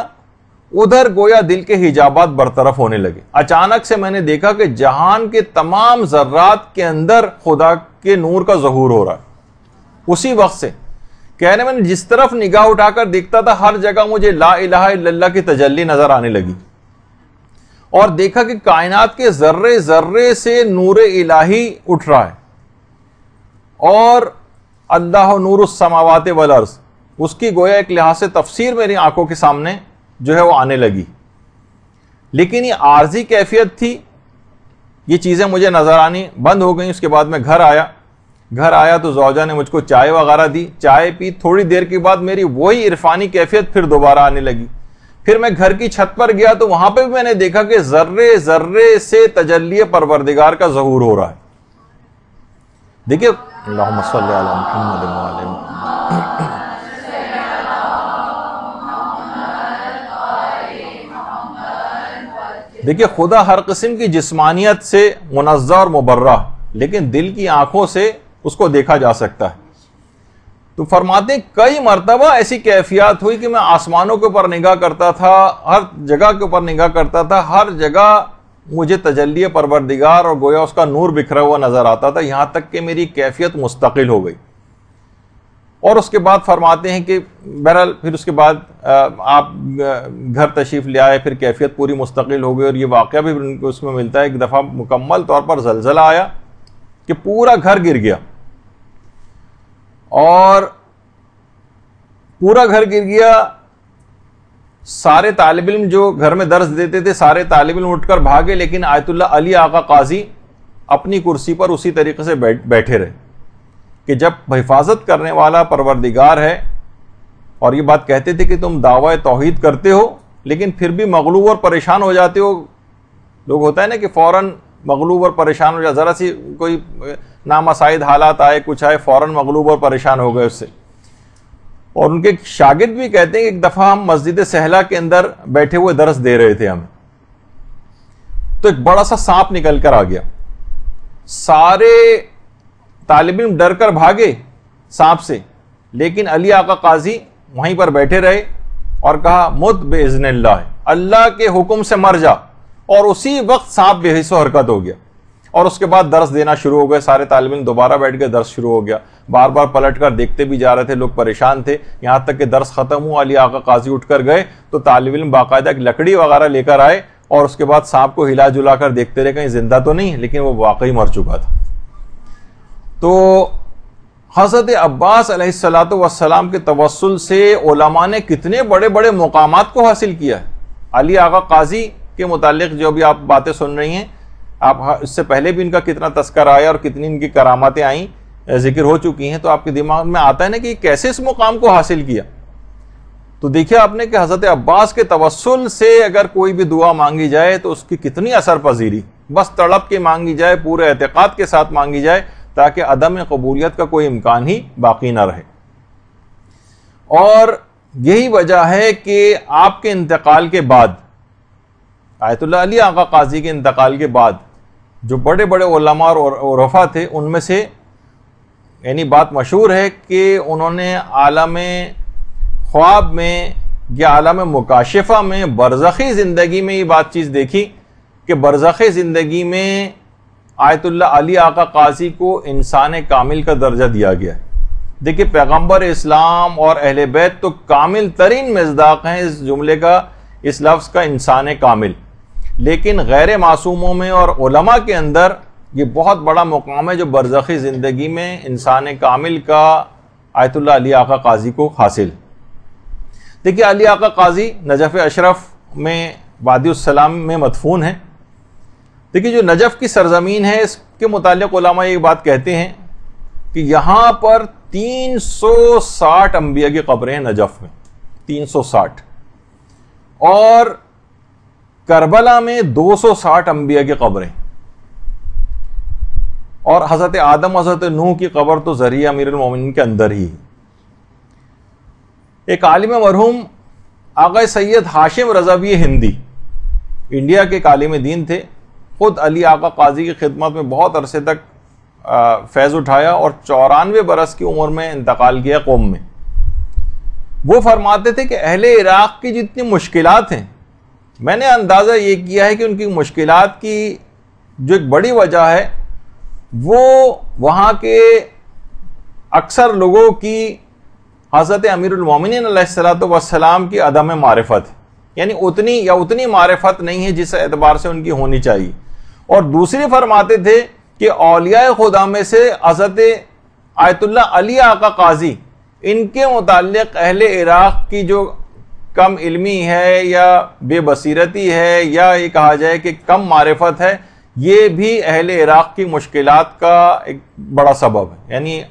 ادھر گویا دل کے حجابات برطرف ہونے لگے۔ اچانک سے میں نے دیکھا کہ جہان کے تمام ذرات کے اندر خدا کے نور کا ظہور ہو رہا ہے۔ اسی وقت سے کہنے میں نے جس طرف نگاہ اٹھا کر دیکھتا تھا ہر جگہ مجھے لا الہ الا اللہ کی تجلی نظر آنے لگی، اور دیکھا کہ کائنات کے ذرے ذرے سے نور الہی اٹھ رہا ہے، اور اللہ نور السماوات والارض اس کی گویا ایک لحاظ سے تفسیر میری آنکھوں کے سامنے جو ہے وہ آنے لگی۔ لیکن یہ عارضی کیفیت تھی، یہ چیزیں مجھے نظر آنی بند ہو گئیں۔ اس کے بعد میں گھر آیا تو زوجہ نے مجھ کو چائے وغیرہ دی، چائے پی، تھوڑی دیر کے بعد میری وہی عرفانی کیفیت پھر دوبارہ آنے لگی۔ پھر میں گھر کی چھت پر گیا تو وہاں پہ بھی میں نے دیکھا کہ ذرے ذرے سے تجلی پروردگار کا ظہور ہو رہا ہے۔ دیکھیے اللہم صلی علی محمد وعلی محمد۔ دیکھیے خدا ہر قسم کی جسمانیت سے منزہ اور مبرہ، لیکن دل کی آنکھوں سے اس کو دیکھا جا سکتا ہے۔ تو فرماتے ہیں کئی مرتبہ ایسی کیفیات ہوئی کہ میں آسمانوں کے اوپر نگاہ کرتا تھا، ہر جگہ کے اوپر نگاہ کرتا تھا، ہر جگہ مجھے تجلی پروردگار اور گویا اس کا نور بکھرا ہوا نظر آتا تھا، یہاں تک کہ میری کیفیت مستقل ہو گئی۔ اور اس کے بعد فرماتے ہیں کہ بہرحال پھر اس کے بعد آپ گھر تشریف لے آئے، پھر کیفیت پوری مستقل ہو گئی، اور یہ واقعہ بھی اس میں ملتا ہے ایک دفعہ مکمل طور پر زلزلہ آیا کہ پورا گھر گر گیا، اور پورا گھر گر گیا۔ سارے طالب علم جو گھر میں درس دیتے تھے سارے طالب علم اٹھ کر بھاگے، لیکن آیت اللہ علی آقا قاضی اپنی کرسی پر اسی طریقے سے بیٹھے رہے کہ جب حفاظت کرنے والا پروردگار ہے، اور یہ بات کہتے تھے کہ تم دعوی توحید کرتے ہو لیکن پھر بھی مغلوب اور پریشان ہو جاتے ہو۔ لوگ ہوتا ہے نا کہ فوراً مغلوب اور پریشان ہو جاتے، ذرا سی کوئی نامساعد حالات آئے، کچھ آئے، فوراً مغلوب اور پریشان ہو گئے اس سے۔ اور ان کے شاگرد بھی کہتے ہیں کہ ایک دفعہ ہم مسجد سہلا کے اندر بیٹھے ہوئے درس دے رہے تھے ہمیں، تو ایک بڑا سا سانپ نکل کر آ گیا، سارے طالب علم ڈر کر بھاگے سانپ سے، لیکن علی آقا قاضی وہیں پر بیٹھے رہے اور کہا مت باذن اللہ، اللہ کے حکم سے مر جا، اور اسی وقت سانپ بے حس و حرکت ہو گیا۔ اور اس کے بعد درس دینا شروع ہو گئے، سارے طالب علم دوبارہ بیٹھ کے درس شروع ہو گیا، بار بار پلٹ کر دیکھتے بھی جا رہے تھے، لوگ پریشان تھے، یہاں تک کہ درس ختم ہوا، علی آقا قاضی اٹھ کر گئے تو طالب علم باقاعدہ ایک لکڑی وغیرہ لے کر آئے، اور اس کے بعد سانپ کو ہلا جلا کر دیکھتے رہے کہیں زندہ تو نہیں، لیکن وہ واقعی مر چکا تھا۔ تو حضرت عباس علیہ الصلوۃ والسلام کے توسل سے علماء نے کتنے بڑے بڑے مقامات کو حاصل کیا ہے۔ علی آقا قاضی کے متعلق جو بھی آپ باتیں سن رہی ہیں، آپ اس سے پہلے بھی ان کا کتنا تذکرہ آیا اور کتنی ان کی کراماتیں آئیں، ذکر ہو چکی ہیں، تو آپ کے دماغ میں آتا ہے نا کہ کیسے اس مقام کو حاصل کیا۔ تو دیکھیں آپ نے کہ حضرت عباس کے توسل سے اگر کوئی بھی دعا مانگی جائے تو اس کی کتنی اثر پذیری، بس تڑپ کے مانگی جائے، پورے اعتقاد کے ساتھ مانگی جائے، تاکہ عدم قبولیت کا کوئی امکان ہی باقی نہ رہے۔ اور یہی وجہ ہے کہ آپ کے انتقال کے بعد، آیت اللہ علی آقا قاضی کے انتقال کے بعد، جو بڑے بڑے علماء اور عرفاء تھے، ان میں سے یعنی بات مشہور ہے کہ انہوں نے عالم خواب میں یہ عالم مکاشفہ میں برزخی زندگی میں یہ بات چیز دیکھی کہ برزخی زندگی میں آیت اللہ علی آقا قاضی کو انسان کامل کا درجہ دیا گیا ہے. دیکھیے پیغمبر اسلام اور اہل بیت تو کامل ترین مصداق ہیں اس جملے کا، اس لفظ کا، انسان کامل. لیکن غیر معصوموں میں اور علماء کے اندر یہ بہت بڑا مقام ہے جو برزخی زندگی میں انسان کامل کا آیت اللہ علی آقا قاضی کو حاصل. دیکھیے علی آقا قاضی نجف اشرف میں وادی السلام میں مدفون ہے. دیکھیے جو نجف کی سرزمین ہے اس کے متعلق علماء یہ بات کہتے ہیں کہ یہاں پر 360 انبیاء کی قبریں ہیں نجف میں، 360، اور کربلا میں 260 انبیاء کی قبریں، اور حضرت آدم حضرت نوح کی قبر تو ذریعہ امیر المومنین کے اندر ہی ہے. ایک عالم مرحوم آقا سید ہاشم رضوی ہندی انڈیا کے ایک عالم دین تھے، خود علی آقا قاضی کی خدمت میں بہت عرصے تک فیض اٹھایا اور 94 برس کی عمر میں انتقال کیا قوم میں. وہ فرماتے تھے کہ اہل عراق کی جتنی مشکلات ہیں، میں نے اندازہ یہ کیا ہے کہ ان کی مشکلات کی جو ایک بڑی وجہ ہے وہ وہاں کے اکثر لوگوں کی حضرت امیر المومنین علیہ السلام کی عدم معرفت، یعنی اتنی معرفت نہیں ہے جس اعتبار سے ان کی ہونی چاہیے. اور دوسری فرماتے تھے کہ اولیاء خدا میں سے حضرت آیت اللہ علی آقا قاضی، ان کے متعلق اہل عراق کی جو کم علمی ہے یا بے بصیرتی ہے یا یہ کہا جائے کہ کم معرفت ہے، یہ بھی اہل عراق کی مشکلات کا ایک بڑا سبب ہے. یعنی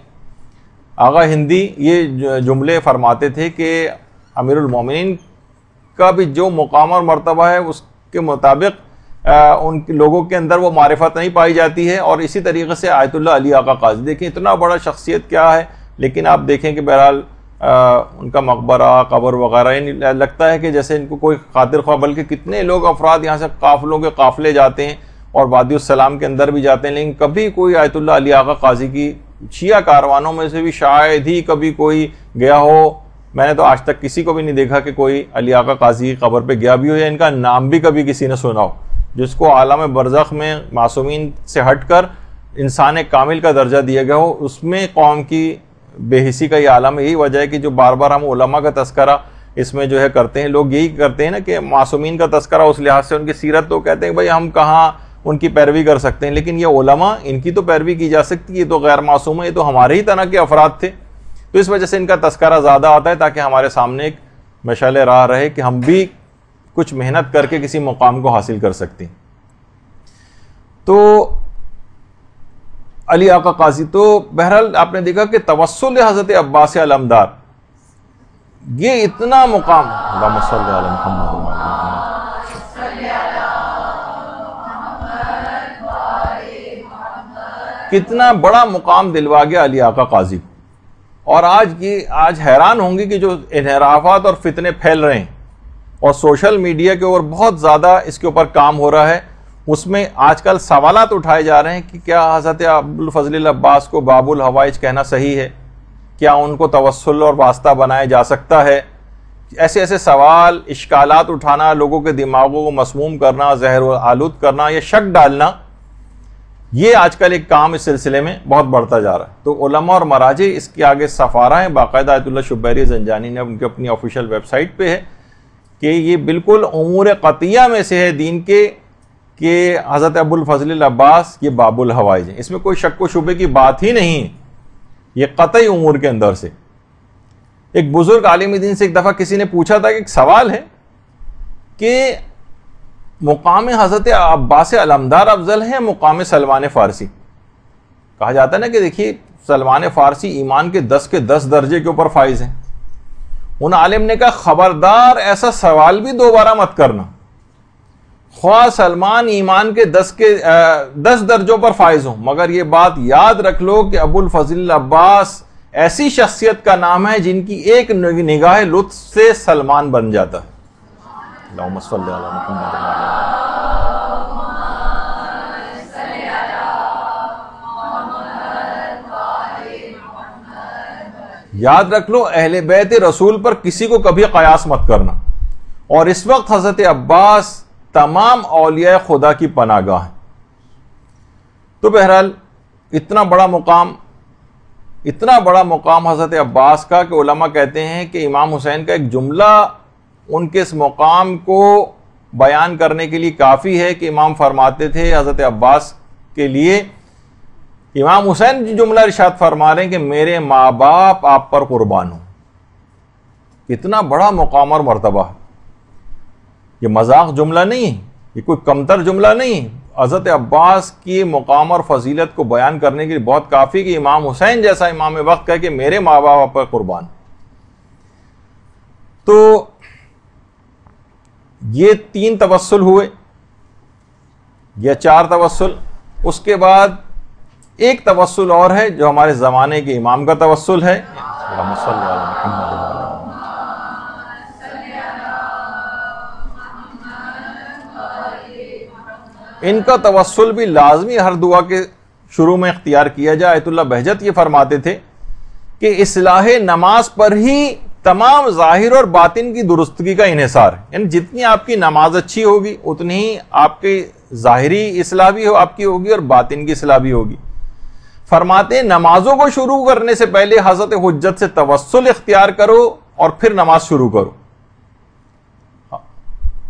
آغا ہندی یہ جملے فرماتے تھے کہ امیر المومنین کا بھی جو مقام اور مرتبہ ہے اس کے مطابق ان لوگوں کے اندر وہ معرفت نہیں پائی جاتی ہے. اور اسی طریقے سے آیت اللہ علی آقا قاضی دیکھیں اتنا بڑا شخصیت کیا ہے، لیکن آپ دیکھیں کہ بہرحال ان کا مقبرہ قبر وغیرہ لگتا ہے کہ جیسے ان کو کوئی خاطر خواہ، بلکہ کتنے لوگ افراد یہاں سے قافلوں کے قافلے جاتے ہیں اور وادی السلام کے اندر بھی جاتے ہیں، لیکن کبھی کوئی آیت اللہ علی آقا قاضی کی شیعہ کاروانوں میں سے بھی شاید ہی کبھی کوئی گیا ہو. میں نے تو آج تک کسی کو بھی نہیں دیکھا کہ کوئی علی آقا قاضی کی قبر پہ گیا بھی ہو یا ان کا نام بھی کبھی کسی نے سنا ہو، جس کو عالم برزخ میں معصومین سے ہٹ کر انسان کامل کا درجہ دیا گیا ہو. اس میں قوم کی بے حسی کا یہ عالم ہے. یہی وجہ ہے کہ جو بار بار ہم علماء کا تذکرہ اس میں جو ہے کرتے ہیں، لوگ یہی کرتے ہیں نا کہ معصومین کا تذکرہ اس لحاظ سے ان کی سیرت، تو کہتے ہیں بھائی ہم کہاں ان کی پیروی کر سکتے ہیں، لیکن یہ علماء ان کی تو پیروی کی جا سکتی، یہ تو غیر معصوم ہے، یہ تو ہمارے ہی طرح کے افراد تھے. تو اس وجہ سے ان کا تذکرہ زیادہ آتا ہے تاکہ ہمارے سامنے ایک مشعل راہ رہے کہ ہم بھی کچھ محنت کر کے کسی مقام کو حاصل کر سکتے ہیں. تو علی آقا قاضی تو بہرحال آپ نے دیکھا کہ توسل حضرت عباس علمدار، یہ اتنا مقام، اللہم صلی علی محمد، کتنا بڑا مقام دلوا گیا علی آقا قاضی کو. اور آج حیران ہوں گے کہ جو انحرافات اور فتنے پھیل رہے ہیں اور سوشل میڈیا کے اوپر بہت زیادہ اس کے اوپر کام ہو رہا ہے، اس میں آج کل سوالات اٹھائے جا رہے ہیں کہ کیا حضرت ابوالفضل العباس کو باب الحوائج کہنا صحیح ہے، کیا ان کو توسل اور واسطہ بنایا جا سکتا ہے. ایسے سوال، اشکالات اٹھانا، لوگوں کے دماغوں کو مسموم کرنا، زہر آلود کرنا یا شک ڈالنا، یہ آج کل ایک کام اس سلسلے میں بہت بڑھتا جا رہا ہے. تو علماء اور مراجع اس کے آگے سفارہ ہیں، باقاعدہ آیت اللہ شبیری زنجانی نے ان کی اپنی آفیشیل ویب سائٹ پہ ہے کہ یہ بالکل امور قطعیہ میں سے ہے دین کے کہ حضرت ابوالفضل العباس یہ باب الحوائج ہیں. اس میں کوئی شک و شبے کی بات ہی نہیں ہے، یہ قطعی امور کے اندر سے. ایک بزرگ عالم دین سے ایک دفعہ کسی نے پوچھا تھا کہ ایک سوال ہے کہ مقام حضرت عباس علمدار افضل ہے مقام سلمان فارسی. کہا جاتا ہے نا کہ دیکھیے سلمان فارسی ایمان کے 10 درجے کے اوپر فائز ہیں. ان عالم نے کہا خبردار ایسا سوال بھی دوبارہ مت کرنا، خواہ سلمان ایمان کے 10 درجوں پر فائز ہوں، مگر یہ بات یاد رکھ لو کہ ابوالفضل العباس ایسی شخصیت کا نام ہے جن کی ایک نگاہ لطف سے سلمان بن جاتا ہے. اللہم صلی علی محمد. یاد رکھ لو اہل بیت رسول پر کسی کو کبھی قیاس مت کرنا. اور اس وقت حضرت عباس تمام اولیاء خدا کی پناہ گاہ ہیں. تو بہرحال اتنا بڑا مقام حضرت عباس کا کہ علماء کہتے ہیں کہ امام حسین کا ایک جملہ ان کے اس مقام کو بیان کرنے کے لیے کافی ہے کہ امام فرماتے تھے حضرت عباس کے لیے، امام حسین جو جملہ ارشاد فرما رہے ہیں کہ میرے ماں باپ آپ پر قربان ہوں. کتنا بڑا مقام اور مرتبہ ہے. یہ مذاق جملہ نہیں ہے، یہ کوئی کمتر جملہ نہیں. حضرت عباس کی مقام اور فضیلت کو بیان کرنے کے لیے بہت کافی کہ امام حسین جیسا امام وقت کہے کہ میرے ماں باپ آپ پر قربان. تو یہ 3 توسل ہوئے یا 4 توسل. اس کے بعد ایک توسل اور ہے جو ہمارے زمانے کے امام کا توسل ہے. ان کا توسل بھی لازمی ہر دعا کے شروع میں اختیار کیا جائے. آیت اللہ بہجت یہ فرماتے تھے کہ اصلاح نماز پر ہی تمام ظاہر اور باطن کی درستگی کا انحصار ہے. یعنی جتنی آپ کی نماز اچھی ہوگی اتنی ہی آپ کی ظاہری اصلاح بھی آپ کی ہوگی اور باطن کی اصلاح بھی ہوگی. فرماتے ہیں نمازوں کو شروع کرنے سے پہلے حضرت حجت سے توسل اختیار کرو اور پھر نماز شروع کرو.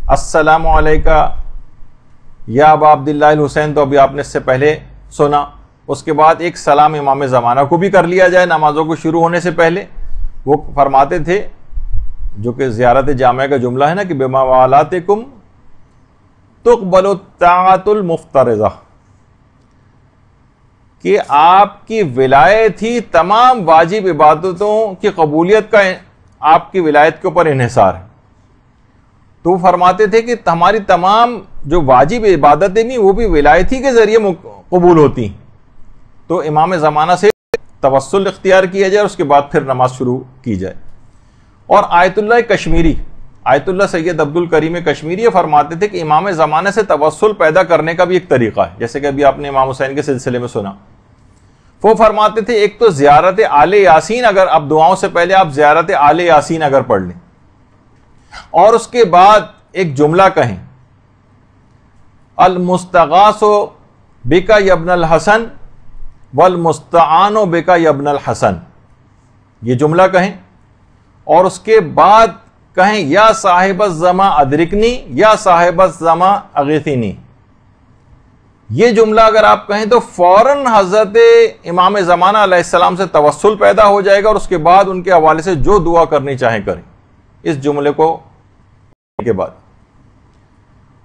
السلام علیکہ یا ابا عبداللہ الحسین تو ابھی آپ نے اس سے پہلے سنا. اس کے بعد ایک سلام امام زمانہ کو بھی کر لیا جائے نمازوں کو شروع ہونے سے پہلے. وہ فرماتے تھے جو کہ زیارت جامعہ کا جملہ ہے نا کہ بما والاتکم تقبل الطاعۃ المفترضہ، کہ آپ کی ولایت ہی تمام واجب عبادتوں کی قبولیت کا آپ کی ولایت کے اوپر انحصار ہے. تو وہ فرماتے تھے کہ ہماری تمام جو واجب عبادتیں بھی وہ بھی ولایت ہی کے ذریعے قبول ہوتی ہیں. تو امام زمانہ سے توسل اختیار کیا جائے اور اس کے بعد پھر نماز شروع کی جائے. اور آیت اللہ کشمیری، آیت اللہ سید عبد الکریم کشمیری یہ فرماتے تھے کہ امام زمانہ سے توسل پیدا کرنے کا بھی ایک طریقہ ہے، جیسے کہ ابھی آپ نے امام حسین کے سلسلے میں سنا. وہ فرماتے تھے ایک تو زیارت آل یاسین، اگر آپ دعاؤں سے پہلے آپ زیارت آل یاسین اگر پڑھ لیں اور اس کے بعد ایک جملہ کہیں المستغاث بک یا ابن الحسن والمستعان بک یا ابن الحسن، یہ جملہ کہیں اور اس کے بعد کہیں یا صاحب الزما ادرکنی یا صاحب الزما اغیثنی. یہ جملہ اگر آپ کہیں تو فوراً حضرت امام زمانہ علیہ السلام سے توسل پیدا ہو جائے گا اور اس کے بعد ان کے حوالے سے جو دعا کرنی چاہیں کریں اس جملے کو کے بعد.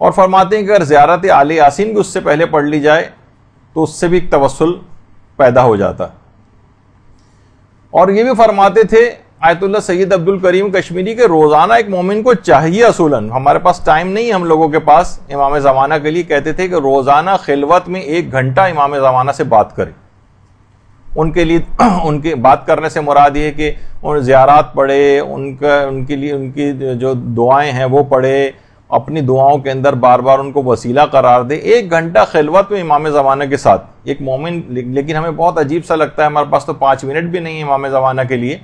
اور فرماتے ہیں کہ اگر زیارت آل یاسین بھی اس سے پہلے پڑھ لی جائے تو اس سے بھی ایک توسل پیدا ہو جاتا. اور یہ بھی فرماتے تھے آیت اللہ سید عبد الکریم کشمیری کے روزانہ ایک مومن کو چاہیے، اصولاً ہمارے پاس ٹائم نہیں ہے ہم لوگوں کے پاس امام زمانہ کے لیے، کہتے تھے کہ روزانہ خلوت میں 1 گھنٹہ امام زمانہ سے بات کرے. ان کے لیے ان کی بات کرنے سے مراد یہ ہے کہ ان زیارات پڑھے، ان کے لیے ان کی جو دعائیں ہیں وہ پڑھے، اپنی دعاؤں کے اندر بار بار ان کو وسیلہ قرار دے. 1 گھنٹہ خلوت میں امام زمانہ کے ساتھ ایک مومن. لیکن ہمیں بہت عجیب سا لگتا ہے، ہمارے پاس تو 5 منٹ بھی نہیں ہے امام زمانہ کے لیے،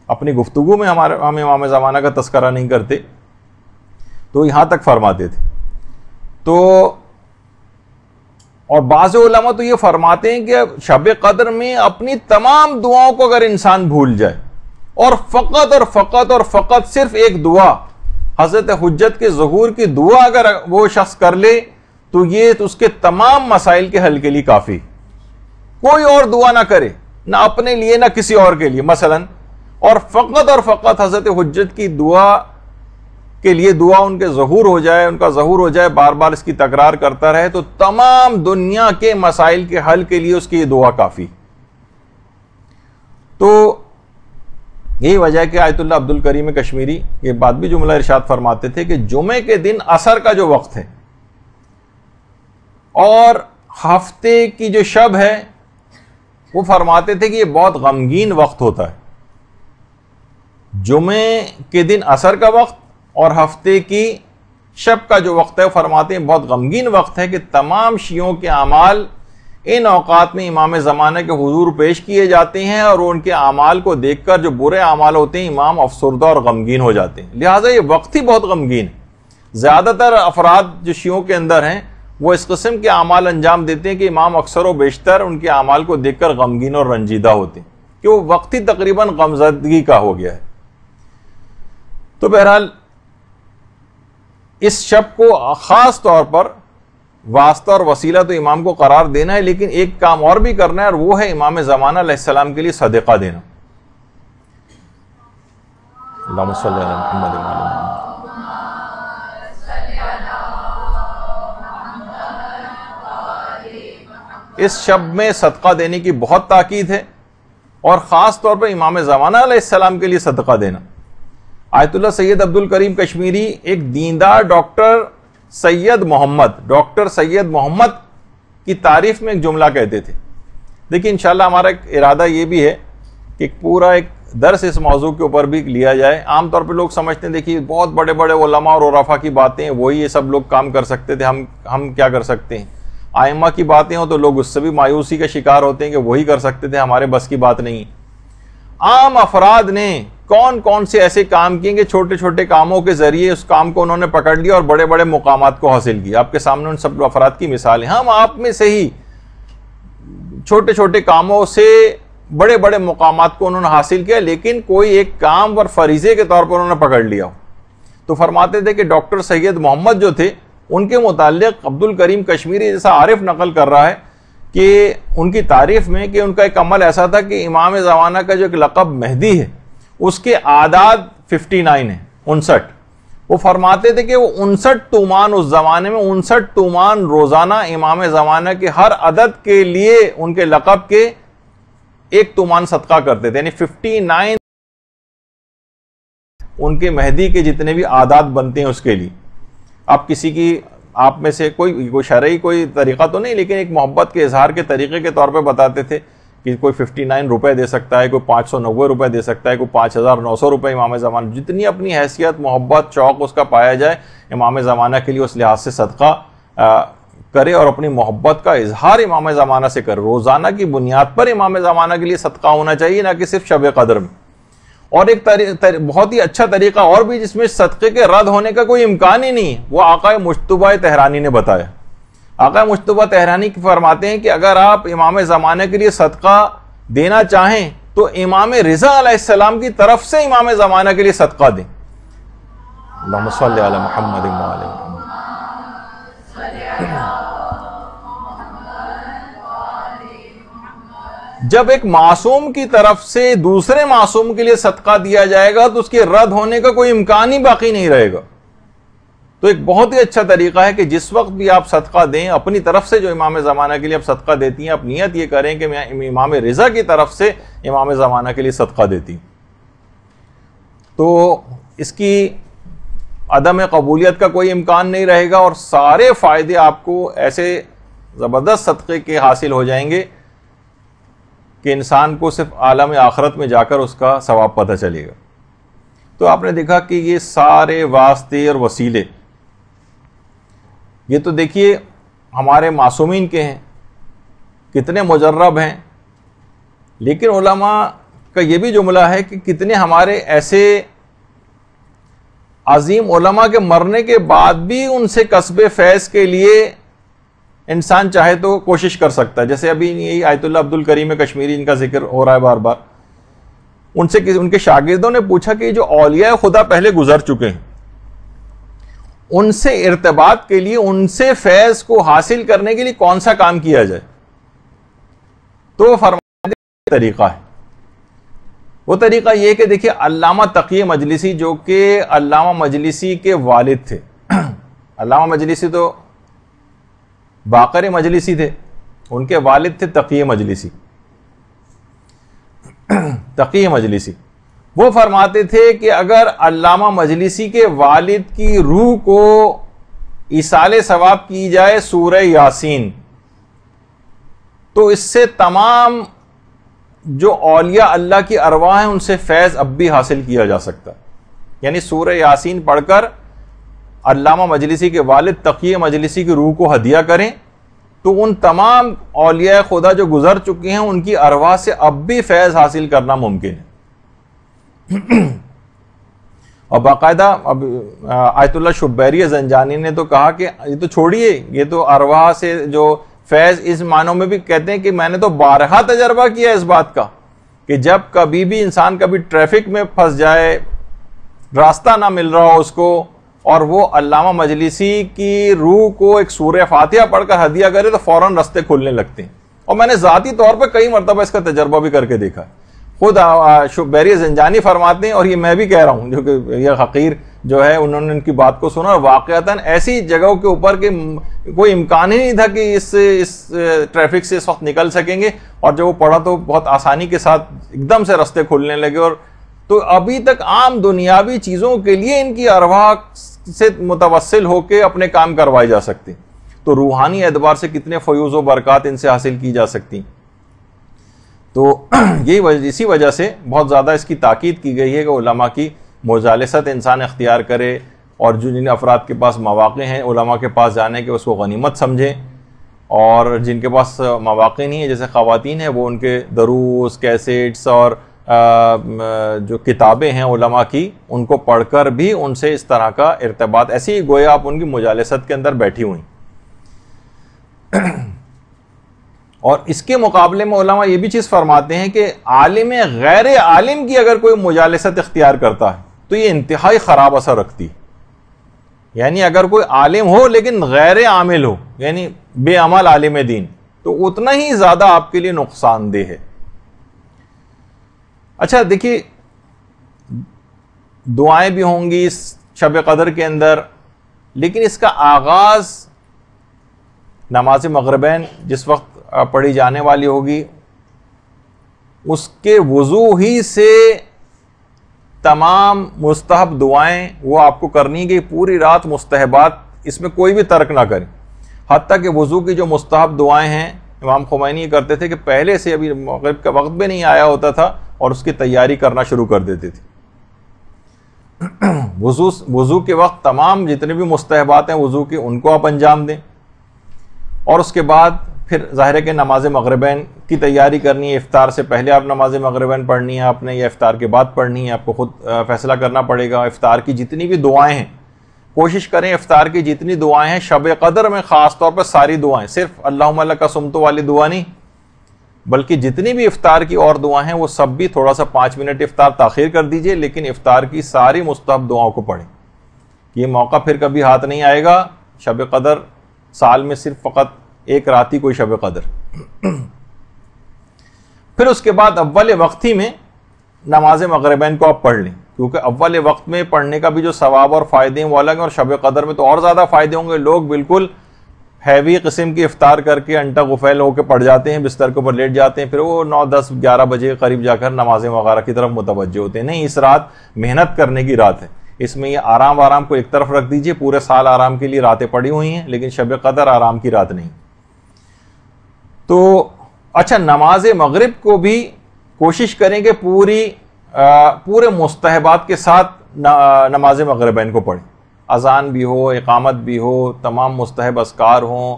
اپنی گفتگو میں ہم امام زمانہ کا تذکرہ نہیں کرتے. تو یہاں تک فرماتے تھے. تو اور بعض علماء تو یہ فرماتے ہیں کہ شب قدر میں اپنی تمام دعاؤں کو اگر انسان بھول جائے اور فقط صرف ایک دعا حضرت حجت کے ظہور کی دعا اگر وہ شخص کر لے تو یہ اس کے تمام مسائل کے حل کے لیے کافی. کوئی اور دعا نہ کرے، نہ اپنے لیے نہ کسی اور کے لیے مثلا، اور فقط حضرت حجت کی دعا کے لیے دعا ان کے ظہور ہو جائے، ان کا ظہور ہو جائے، بار بار اس کی تکرار کرتا رہے تو تمام دنیا کے مسائل کے حل کے لیے اس کی یہ دعا کافی. تو یہی وجہ ہے کہ آیت اللہ عبد الکریم کشمیری یہ بات بھی جملہ ارشاد فرماتے تھے کہ جمعے کے دن عصر کا جو وقت ہے اور ہفتے کی جو شب ہے وہ فرماتے تھے کہ یہ بہت غمگین وقت ہوتا ہے. جمعے کے دن عصر کا وقت اور ہفتے کی شب کا جو وقت ہے وہ فرماتے ہیں بہت غمگین وقت ہے کہ تمام شیعوں کے اعمال ان اوقات میں امام زمانہ کے حضور پیش کیے جاتے ہیں اور ان کے اعمال کو دیکھ کر جو برے اعمال ہوتے ہیں امام افسردہ اور غمگین ہو جاتے ہیں. لہٰذا یہ وقت ہی بہت غمگین ہے. زیادہ تر افراد جو شیعوں کے اندر ہیں وہ اس قسم کے اعمال انجام دیتے ہیں کہ امام اکثر و بیشتر ان کے اعمال کو دیکھ کر غمگین اور رنجیدہ ہوتے ہیں کہ وہ وقت ہی تقریباً غمزدگی کا ہو گیا ہے. تو بہرحال اس شب کو خاص طور پر واسطہ اور وسیلہ تو امام کو قرار دینا ہے، لیکن ایک کام اور بھی کرنا ہے، اور وہ ہے امام زمانہ علیہ السلام کے لیے صدقہ دینا. اللہم صلی علی محمد وعلی محمد. اس شب میں صدقہ دینے کی بہت تاکید ہے، اور خاص طور پر امام زمانہ علیہ السلام کے لیے صدقہ دینا. آیت اللہ سید عبد الکریم کشمیری ایک دیندار ڈاکٹر سید محمد کی تعریف میں ایک جملہ کہتے تھے. دیکھیں انشاءاللہ ہمارا ایک ارادہ یہ بھی ہے کہ پورا ایک درس اس موضوع کے اوپر بھی لیا جائے. عام طور پہ لوگ سمجھتے ہیں دیکھیے بہت بڑے بڑے علماء اور عرفاء کی باتیں وہی یہ سب لوگ کام کر سکتے تھے، ہم کیا کر سکتے ہیں. ائمہ کی باتیں ہوں تو لوگ اس سے بھی مایوسی کا شکار ہوتے ہیں کہ وہی کر سکتے تھے، ہمارے بس کی بات نہیں. عام افراد نے کون کون سے ایسے کام کیے کہ چھوٹے چھوٹے کاموں کے ذریعے اس کام کو انہوں نے پکڑ لیا اور بڑے بڑے مقامات کو حاصل کیا. آپ کے سامنے ان سب افراد کی مثالیں. ہم آپ میں سے ہی چھوٹے چھوٹے کاموں سے بڑے بڑے مقامات کو انہوں نے حاصل کیا، لیکن کوئی ایک کام اور فریضے کے طور پر انہوں نے پکڑ لیا. تو فرماتے تھے کہ ڈاکٹر سید محمد جو تھے ان کے متعلق عبد الکریم کشمیری جیسا عارف نقل کر رہا ہے کہ ان کی تعریف میں کہ ان کا ایک عمل ایسا تھا کہ امام زمانہ کا جو ایک لقب مہدی ہے اس کے اعداد 59 ہیں، 59. وہ فرماتے تھے کہ وہ 59 تومان اس زمانے میں 59 تومان روزانہ امام زمانہ کے ہر عدد کے لیے ان کے لقب کے 1 تومان صدقہ کرتے تھے. یعنی 59 ان کے مہدی کے جتنے بھی اعداد بنتے ہیں اس کے لیے. اب کسی کی آپ میں سے کوئی شرعی کوئی طریقہ تو نہیں، لیکن ایک محبت کے اظہار کے طریقے کے طور پہ بتاتے تھے کہ کوئی 59 روپے دے سکتا ہے، کوئی 590 روپے دے سکتا ہے، کوئی 5900 روپے امام زمانہ. جتنی اپنی حیثیت محبت شوق اس کا پایا جائے امام زمانہ کے لیے اس لحاظ سے صدقہ کرے اور اپنی محبت کا اظہار امام زمانہ سے کرے. روزانہ کی بنیاد پر امام زمانہ کے لیے صدقہ ہونا چاہیے، نہ کہ صرف شب قدر میں. اور ایک بہت ہی اچھا طریقہ اور بھی جس میں صدقے کے رد ہونے کا کوئی امکان ہی نہیں، وہ آقا مجتبیٰ طہرانی نے بتایا. آقا مجتبیٰ طہرانی فرماتے ہیں کہ اگر آپ امام زمانہ کے لیے صدقہ دینا چاہیں تو امام رضا علیہ السلام کی طرف سے امام زمانہ کے لیے صدقہ دیں. اللہم صلی علی محمد وعلی محمد. جب ایک معصوم کی طرف سے دوسرے معصوم کے لیے صدقہ دیا جائے گا تو اس کے رد ہونے کا کوئی امکان ہی باقی نہیں رہے گا. تو ایک بہت ہی اچھا طریقہ ہے کہ جس وقت بھی آپ صدقہ دیں اپنی طرف سے جو امام زمانہ کے لیے آپ صدقہ دیتی ہیں، آپ نیت یہ کریں کہ میں امام رضا کی طرف سے امام زمانہ کے لیے صدقہ دیتی ہوں. تو اس کی عدم قبولیت کا کوئی امکان نہیں رہے گا، اور سارے فائدے آپ کو ایسے زبردست صدقے کے حاصل ہو جائیں گے کہ انسان کو صرف عالم آخرت میں جا کر اس کا ثواب پتہ چلے گا. تو آپ نے دیکھا کہ یہ سارے واسطے اور وسیلے یہ تو دیکھیے ہمارے معصومین کے ہیں، کتنے مجرب ہیں، لیکن علماء کا یہ بھی جملہ ہے کہ کتنے ہمارے ایسے عظیم علماء کے مرنے کے بعد بھی ان سے کسب فیض کے لیے انسان چاہے تو کوشش کر سکتا ہے. جیسے ابھی یہی آیت اللہ عبد الکریم کشمیری ان کا ذکر ہو رہا ہے بار بار. ان کے شاگردوں نے پوچھا کہ جو اولیاء خدا پہلے گزر چکے ہیں ان سے ارتباط کے لیے، ان سے فیض کو حاصل کرنے کے لیے کون سا کام کیا جائے؟ تو وہ فرماتے ہیں طریقہ ہے. وہ طریقہ یہ کہ دیکھیے علامہ تقی مجلسی جو کہ علامہ مجلسی کے والد تھے. علامہ مجلسی تو باقر مجلسی تھے، ان کے والد تھے تقی مجلسی. تقی مجلسی وہ فرماتے تھے کہ اگر علامہ مجلسی کے والد کی روح کو ایصال ثواب کی جائے سورہ یاسین تو اس سے تمام جو اولیاء اللہ کی ارواح ہیں ان سے فیض اب بھی حاصل کیا جا سکتا ہے. یعنی سورہ یاسین پڑھ کر علامہ مجلسی کے والد تقی مجلسی کی روح کو ہدیہ کریں تو ان تمام اولیاء خدا جو گزر چکے ہیں ان کی ارواح سے اب بھی فیض حاصل کرنا ممکن ہے. اور باقاعدہ اب آیت اللہ شبیری زنجانی نے تو کہا کہ یہ تو چھوڑیے، یہ تو ارواح سے جو فیض اس معنوں میں بھی کہتے ہیں کہ میں نے تو بارہا تجربہ کیا اس بات کا کہ جب کبھی بھی انسان کبھی ٹریفک میں پھنس جائے، راستہ نہ مل رہا ہو اس کو، اور وہ علامہ مجلسی کی روح کو ایک سورہ فاتحہ پڑھ کر ہدیہ کرے تو فوراً راستے کھلنے لگتے ہیں. اور میں نے ذاتی طور پہ کئی مرتبہ اس کا تجربہ بھی کر کے دیکھا ہے. خود شبیری زنجانی فرماتے ہیں، اور یہ میں بھی کہہ رہا ہوں جو کہ یہ حقیر جو ہے انہوں نے ان کی بات کو سنا، اور واقعتاً ایسی جگہوں کے اوپر کہ کوئی امکان ہی نہیں تھا کہ اس ٹریفک سے اس وقت نکل سکیں گے، اور جب وہ پڑھا تو بہت آسانی کے ساتھ ایک دم سے راستے کھلنے لگے. اور تو ابھی تک عام دنیاوی چیزوں کے لیے ان کی ارواح سے متوسل ہو کے اپنے کام کروائے جا سکتے، تو روحانی اعتبار سے کتنے فیوز و برکات ان سے حاصل کی جا سکتی. تو اسی وجہ سے بہت زیادہ اس کی تاکید کی گئی ہے کہ علماء کی مجالست انسان اختیار کرے، اور جن افراد کے پاس مواقع ہیں علماء کے پاس جانے کے اس کو غنیمت سمجھیں، اور جن کے پاس مواقع نہیں ہیں جیسے خواتین ہیں وہ ان کے دروس، کیسٹس اور جو کتابیں ہیں علماء کی ان کو پڑھ کر بھی ان سے اس طرح کا ارتباط، ایسی گویا آپ ان کی مجالست کے اندر بیٹھی ہوئی. اور اس کے مقابلے میں علماء یہ بھی چیز فرماتے ہیں کہ عالم غیر عالم کی اگر کوئی مجالست اختیار کرتا ہے تو یہ انتہائی خراب اثر رکھتی ہے. یعنی اگر کوئی عالم ہو لیکن غیر عامل ہو، یعنی بے عمل عالم دین، تو اتنا ہی زیادہ آپ کے لیے نقصان دہ ہے. اچھا دیکھیے، دعائیں بھی ہوں گی اس شب قدر کے اندر، لیکن اس کا آغاز نماز مغربین جس وقت پڑھی جانے والی ہوگی اس کے وضو ہی سے تمام مستحب دعائیں وہ آپ کو کرنی کہ پوری رات مستحبات اس میں کوئی بھی ترک نہ کریں. حتیٰ کہ وضو کی جو مستحب دعائیں ہیں امام خمینی یہ کرتے تھے کہ پہلے سے ابھی مغرب کا وقت بھی نہیں آیا ہوتا تھا اور اس کی تیاری کرنا شروع کر دیتے تھے. وضو کے وقت تمام جتنے بھی مستحبات ہیں وضو کے ان کو آپ انجام دیں، اور اس کے بعد پھر ظاہر ہے کہ نماز مغربین کی تیاری کرنی ہے. افطار سے پہلے آپ نماز مغربین پڑھنی ہے آپ نے یا افطار کے بعد پڑھنی ہے، آپ کو خود فیصلہ کرنا پڑے گا. افطار کی جتنی بھی دعائیں ہیں کوشش کریں افطار کی جتنی دعائیں ہیں شب قدر میں خاص طور پر ساری دعائیں، صرف اللہم لک صمت والی دعا نہیں بلکہ جتنی بھی افطار کی اور دعائیں ہیں وہ سب بھی تھوڑا سا 5 منٹ افطار تاخیر کر دیجئے، لیکن افطار کی ساری مستحب دعاؤں کو پڑھیں. یہ موقع پھر کبھی ہاتھ نہیں آئے گا. شب قدر سال میں صرف فقط ایک رات ہی کوئی شب قدر. پھر اس کے بعد اول وقتی میں نماز مغربین کو آپ پڑھ لیں، کیونکہ اول وقت میں پڑھنے کا بھی جو ثواب اور فائدے ہیں وہ الگ ہیں، اور شب قدر میں تو اور زیادہ فائدے ہوں گے. لوگ بالکل ہیوی قسم کی افطار کر کے انٹا غفیل ہو کے پڑ جاتے ہیں، بستر کے اوپر لیٹ جاتے ہیں، پھر وہ 9, 10, 11 بجے قریب جا کر نمازیں وغیرہ کی طرف متوجہ ہوتے ہیں. نہیں، اس رات محنت کرنے کی رات ہے، اس میں یہ آرام کو ایک طرف رکھ دیجئے. پورے سال آرام کے لیے راتیں پڑی ہوئی ہیں لیکن شب قدر آرام کی رات نہیں. تو اچھا، نماز مغرب کو بھی کوشش کریں کہ پورے مستحبات کے ساتھ نماز مغربین کو پڑھیں. اذان بھی ہو، اقامت بھی ہو، تمام مستحب اذکار ہوں،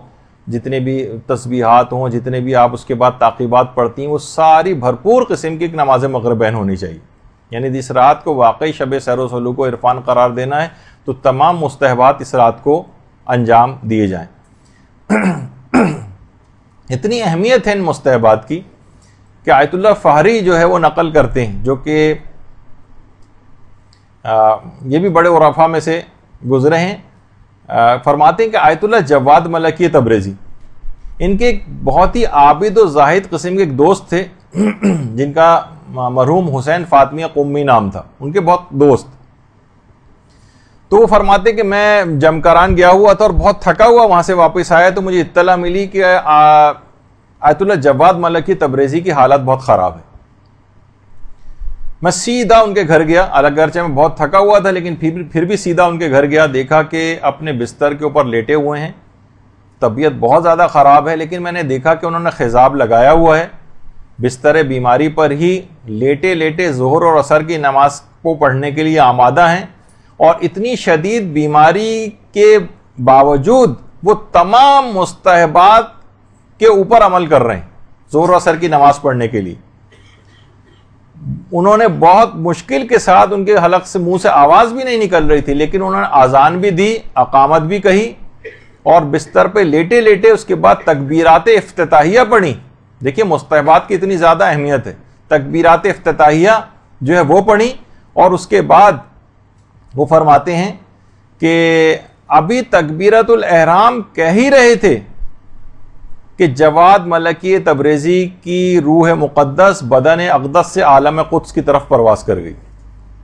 جتنے بھی تسبیحات ہوں، جتنے بھی آپ اس کے بعد تعقیبات پڑھتی ہیں وہ ساری بھرپور قسم کی ایک نماز مغربین ہونی چاہیے. یعنی جس رات کو واقعی شب سیر و سلوک و عرفان قرار دینا ہے تو تمام مستحبات اس رات کو انجام دیے جائیں. اتنی اہمیت ہے ان مستحبات کی کہ آیت اللہ فہری جو ہے وہ نقل کرتے ہیں، جو کہ یہ بھی بڑے عرفاء میں سے گزرے ہیں. فرماتے ہیں کہ آیت اللہ جواد ملکی تبریزی ان کے ایک بہت ہی عابد و زاہد قسم کے ایک دوست تھے جن کا مرحوم حسین فاطمیہ قمی نام تھا، ان کے بہت دوست. تو وہ فرماتے کہ میں جمکران گیا ہوا تھا اور بہت تھکا ہوا وہاں سے واپس آیا تو مجھے اطلاع ملی کہ آیت اللہ جواد ملکی تبریزی کی حالت بہت خراب ہے. میں سیدھا ان کے گھر گیا، اگرچہ میں بہت تھکا ہوا تھا لیکن پھر بھی سیدھا ان کے گھر گیا. دیکھا کہ اپنے بستر کے اوپر لیٹے ہوئے ہیں، طبیعت بہت زیادہ خراب ہے، لیکن میں نے دیکھا کہ انہوں نے خضاب لگایا ہوا ہے، بستر بیماری پر ہی لیٹے لیٹے ظہر اور عصر کی نماز کو پڑھنے کے لیے آمادہ ہیں. اور اتنی شدید بیماری کے باوجود وہ تمام مستحبات کے اوپر عمل کر رہے ہیں ظہر و عصر کی نماز پڑھنے کے لیے. انہوں نے بہت مشکل کے ساتھ، ان کے حلق سے منہ سے آواز بھی نہیں نکل رہی تھی، لیکن انہوں نے اذان بھی دی، اقامت بھی کہی، اور بستر پہ لیٹے لیٹے اس کے بعد تکبیرات افتتاحیہ پڑھی. دیکھیے مستحبات کی اتنی زیادہ اہمیت ہے. تکبیرات افتتاحیہ جو ہے وہ پڑھی، اور اس کے بعد وہ فرماتے ہیں کہ ابھی تکبیرۃ الاحرام کہہ ہی رہے تھے کہ جواد ملکی تبریزی کی روح مقدس بدن اقدس سے عالم قدس کی طرف پرواز کر گئی.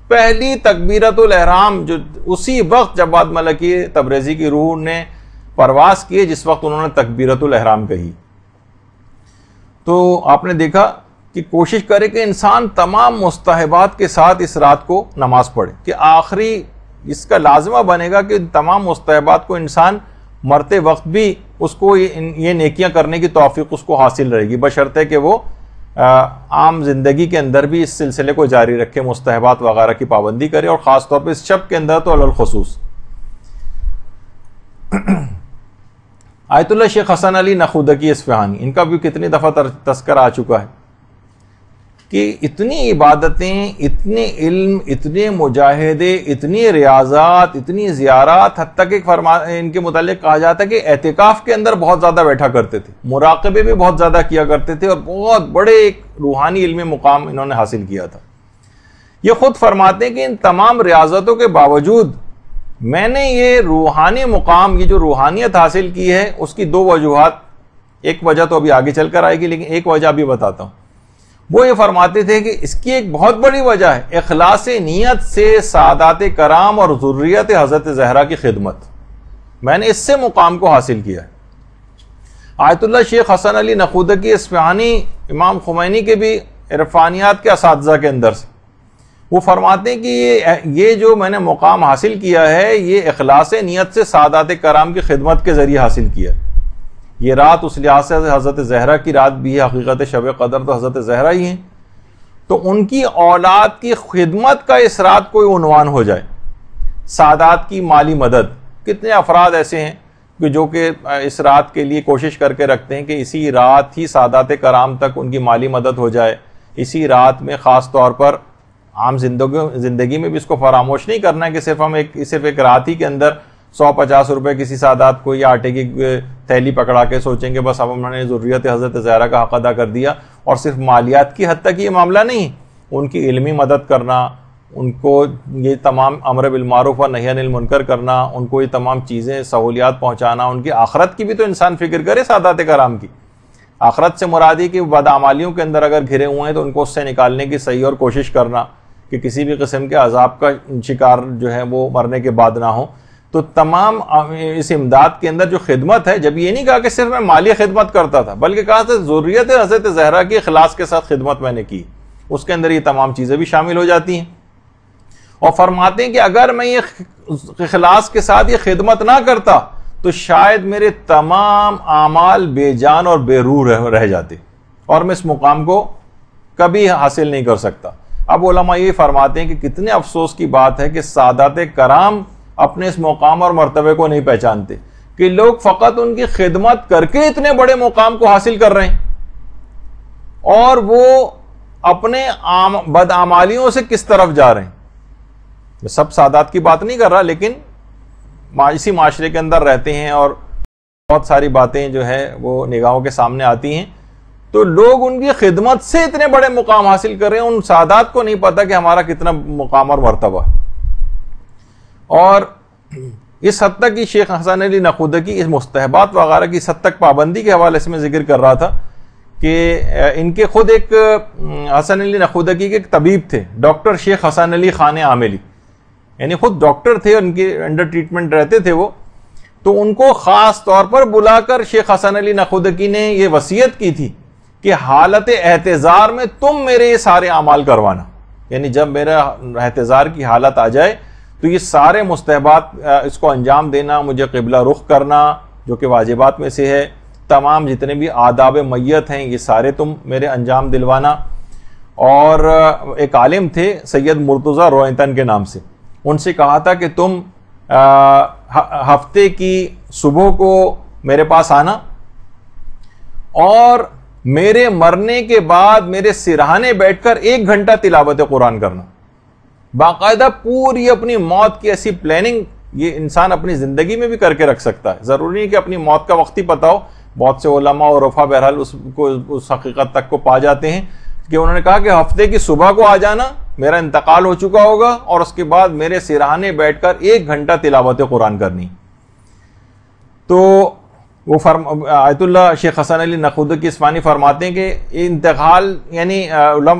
پہلی تکبیرۃ الاحرام جو اسی وقت جواد ملکی تبریزی کی روح نے پرواز کی جس وقت انہوں نے تکبیرۃ الاحرام کہی. تو آپ نے دیکھا کہ کوشش کرے کہ انسان تمام مستحبات کے ساتھ اس رات کو نماز پڑھے، کہ آخری اس کا لازمہ بنے گا کہ تمام مستحبات کو انسان مرتے وقت بھی اس کو یہ نیکیاں کرنے کی توفیق اس کو حاصل رہے گی، بشرطے کہ وہ عام زندگی کے اندر بھی اس سلسلے کو جاری رکھے، مستحبات وغیرہ کی پابندی کرے، اور خاص طور پہ اس شب کے اندر تو علی الخصوص. آیت اللہ شیخ حسن علی نخودکی اصفہانی، ان کا بھی کتنی دفعہ تذکر آ چکا ہے کہ اتنی عبادتیں، اتنے علم، اتنے مجاہدے، اتنی ریاضات، اتنی زیارات، حتیٰ کہ ان کے متعلق کہا جاتا ہے کہ اعتکاف کے اندر بہت زیادہ بیٹھا کرتے تھے، مراقبے بھی بہت زیادہ کیا کرتے تھے، اور بہت بڑے ایک روحانی علمی مقام انہوں نے حاصل کیا تھا. یہ خود فرماتے ہیں کہ ان تمام ریاضتوں کے باوجود میں نے یہ روحانی مقام، یہ جو روحانیت حاصل کی ہے، اس کی دو وجوہات، ایک وجہ تو ابھی آگے چل کر آئے گی لیکن ایک وجہ بھی بتاتا ہوں. وہ یہ فرماتے تھے کہ اس کی ایک بہت بڑی وجہ ہے اخلاص نیت سے سادات کرام اور ذریت حضرت زہرا کی خدمت. میں نے اس سے مقام کو حاصل کیا ہے. آیت اللہ شیخ حسن علی نخودکی اصفہانی امام خمینی کے بھی عرفانیات کے اساتذہ کے اندر سے، وہ فرماتے ہیں کہ یہ جو میں نے مقام حاصل کیا ہے یہ اخلاص نیت سے سادات کرام کی خدمت کے ذریعے حاصل کیا ہے. یہ رات اس لحاظ سے حضرت زہرا کی رات بھی ہے، حقیقت شب قدر تو حضرت زہرا ہی ہیں، تو ان کی اولاد کی خدمت کا اس رات کوئی عنوان ہو جائے. سادات کی مالی مدد، کتنے افراد ایسے ہیں کہ جو کہ اس رات کے لیے کوشش کر کے رکھتے ہیں کہ اسی رات ہی سادات کرام تک ان کی مالی مدد ہو جائے. اسی رات میں خاص طور پر عام زندگی میں بھی اس کو فراموش نہیں کرنا ہے کہ صرف ایک رات ہی کے اندر 150 روپے کسی سادات کو یا آٹے کی تھیلی پکڑا کے سوچیں کہ بس اب ہم نے ضروریت حضرت زہرا کا حق ادا کر دیا. اور صرف مالیات کی حد تک یہ معاملہ نہیں، ان کی علمی مدد کرنا، ان کو یہ تمام امر بالمعروف و نہی عن المنکر کرنا، ان کو یہ تمام چیزیں سہولیات پہنچانا، ان کی آخرت کی بھی تو انسان فکر کرے. سادات کرام کی آخرت سے مرادی کہ بدعمالیوں کے اندر اگر گھرے ہوئے ہیں تو ان کو اس سے نکالنے کی صحیح اور کوشش کرنا کہ کسی بھی قسم کے عذاب کا شکار جو ہے وہ مرنے کے بعد نہ ہو. تو تمام اس امداد کے اندر جو خدمت ہے، جب یہ نہیں کہا کہ صرف میں مالی خدمت کرتا تھا بلکہ کہا تھا ذریت حضرت زہرا کی اخلاص کے ساتھ خدمت میں نے کی، اس کے اندر یہ تمام چیزیں بھی شامل ہو جاتی ہیں. اور فرماتے ہیں کہ اگر میں یہ اخلاص کے ساتھ یہ خدمت نہ کرتا تو شاید میرے تمام اعمال بے جان اور بے روح رہ جاتے اور میں اس مقام کو کبھی حاصل نہیں کر سکتا. اب علماء یہ فرماتے ہیں کہ کتنے افسوس کی بات ہے کہ سادات کرام اپنے اس مقام اور مرتبے کو نہیں پہچانتے، کہ لوگ فقط ان کی خدمت کر کے اتنے بڑے مقام کو حاصل کر رہے ہیں، اور وہ اپنے بدعمالیوں سے کس طرف جا رہے ہیں. میں سب سادات کی بات نہیں کر رہا، لیکن اسی معاشرے کے اندر رہتے ہیں اور بہت ساری باتیں جو ہے وہ نگاہوں کے سامنے آتی ہیں، تو لوگ ان کی خدمت سے اتنے بڑے مقام حاصل کر رہے ہیں، ان سادات کو نہیں پتا کہ ہمارا کتنا مقام اور مرتبہ ہے. اور اس حد تک کہ شیخ حسن علی نخودکی اس مستحبات وغیرہ کی اس حد تک پابندی کے حوالے سے میں ذکر کر رہا تھا کہ ان کے خود ایک حسن علی نخودکی کے ایک طبیب تھے، ڈاکٹر شیخ حسن علی خان عاملی، یعنی خود ڈاکٹر تھے، ان کے انڈر ٹریٹمنٹ رہتے تھے وہ. تو ان کو خاص طور پر بلا کر شیخ حسن علی نخودکی نے یہ وصیت کی تھی کہ حالت احتضار میں تم میرے یہ سارے اعمال کروانا، یعنی جب میرا احتضار کی حالت آ جائے تو یہ سارے مستحبات اس کو انجام دینا، مجھے قبلہ رخ کرنا جو کہ واجبات میں سے ہے، تمام جتنے بھی آداب میت ہیں یہ سارے تم میرے انجام دلوانا. اور ایک عالم تھے سید مرتضی روئنتن کے نام سے، ان سے کہا تھا کہ تم ہفتے کی صبح کو میرے پاس آنا اور میرے مرنے کے بعد میرے سرہانے بیٹھ کر 1 گھنٹہ تلاوت قرآن کرنا. باقاعدہ پوری اپنی موت کی ایسی پلاننگ یہ انسان اپنی زندگی میں بھی کر کے رکھ سکتا ہے. ضروری نہیں کہ اپنی موت کا وقت ہی پتا ہو. بہت سے علماء اور عرفا بہرحال اس حقیقت تک کو پا جاتے ہیں کہ انہوں نے کہا کہ ہفتے کی صبح کو آ جانا, میرا انتقال ہو چکا ہوگا, اور اس کے بعد میرے سرہانے بیٹھ کر 1 گھنٹہ تلاوت قرآن کرنی. تو وہ آیت اللہ شیخ حسن علی نخودہ کی اسفانی فرماتے ہیں کہ انتقال یعنی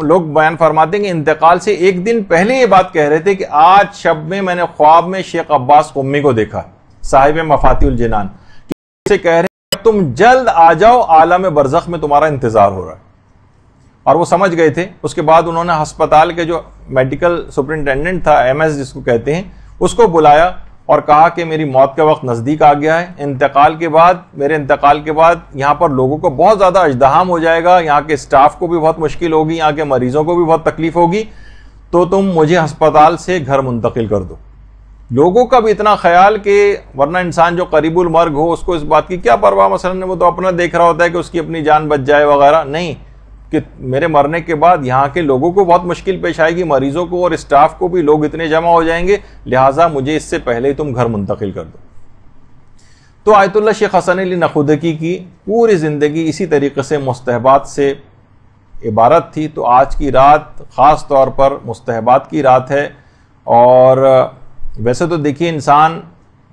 لوگ بیان فرماتے ہیں کہ انتقال سے 1 دن پہلے یہ بات کہہ رہے تھے کہ آج شب میں نے خواب میں شیخ عباس قمی کو دیکھا, صاحب مفاتیح الجنان, سے کہہ رہے ہیں تم جلد آ جاؤ, عالم برزخ میں تمہارا انتظار ہو رہا ہے. اور وہ سمجھ گئے تھے. اس کے بعد انہوں نے ہسپتال کے جو میڈیکل سپرنٹینڈنٹ تھا, MS جس کو کہتے ہیں, اس کو بلایا اور کہا کہ میری موت کا وقت نزدیک آ گیا ہے. میرے انتقال کے بعد یہاں پر لوگوں کو بہت زیادہ اژدہام ہو جائے گا, یہاں کے اسٹاف کو بھی بہت مشکل ہوگی, یہاں کے مریضوں کو بھی بہت تکلیف ہوگی, تو تم مجھے ہسپتال سے گھر منتقل کر دو. لوگوں کا بھی اتنا خیال کہ ورنہ انسان جو قریب المرگ ہو اس کو اس بات کی کیا پرواہ, مثلا وہ تو اپنا دیکھ رہا ہوتا ہے کہ اس کی اپنی جان بچ جائے وغیرہ, نہیں, کہ میرے مرنے کے بعد یہاں کے لوگوں کو بہت مشکل پیش آئے گی, مریضوں کو اور اسٹاف کو بھی, لوگ اتنے جمع ہو جائیں گے, لہٰذا مجھے اس سے پہلے ہی تم گھر منتقل کر دو. تو آیت اللہ شیخ حسن علی نخودکی کی پوری زندگی اسی طریقے سے مستحبات سے عبارت تھی. تو آج کی رات خاص طور پر مستحبات کی رات ہے. اور ویسے تو دیکھیے انسان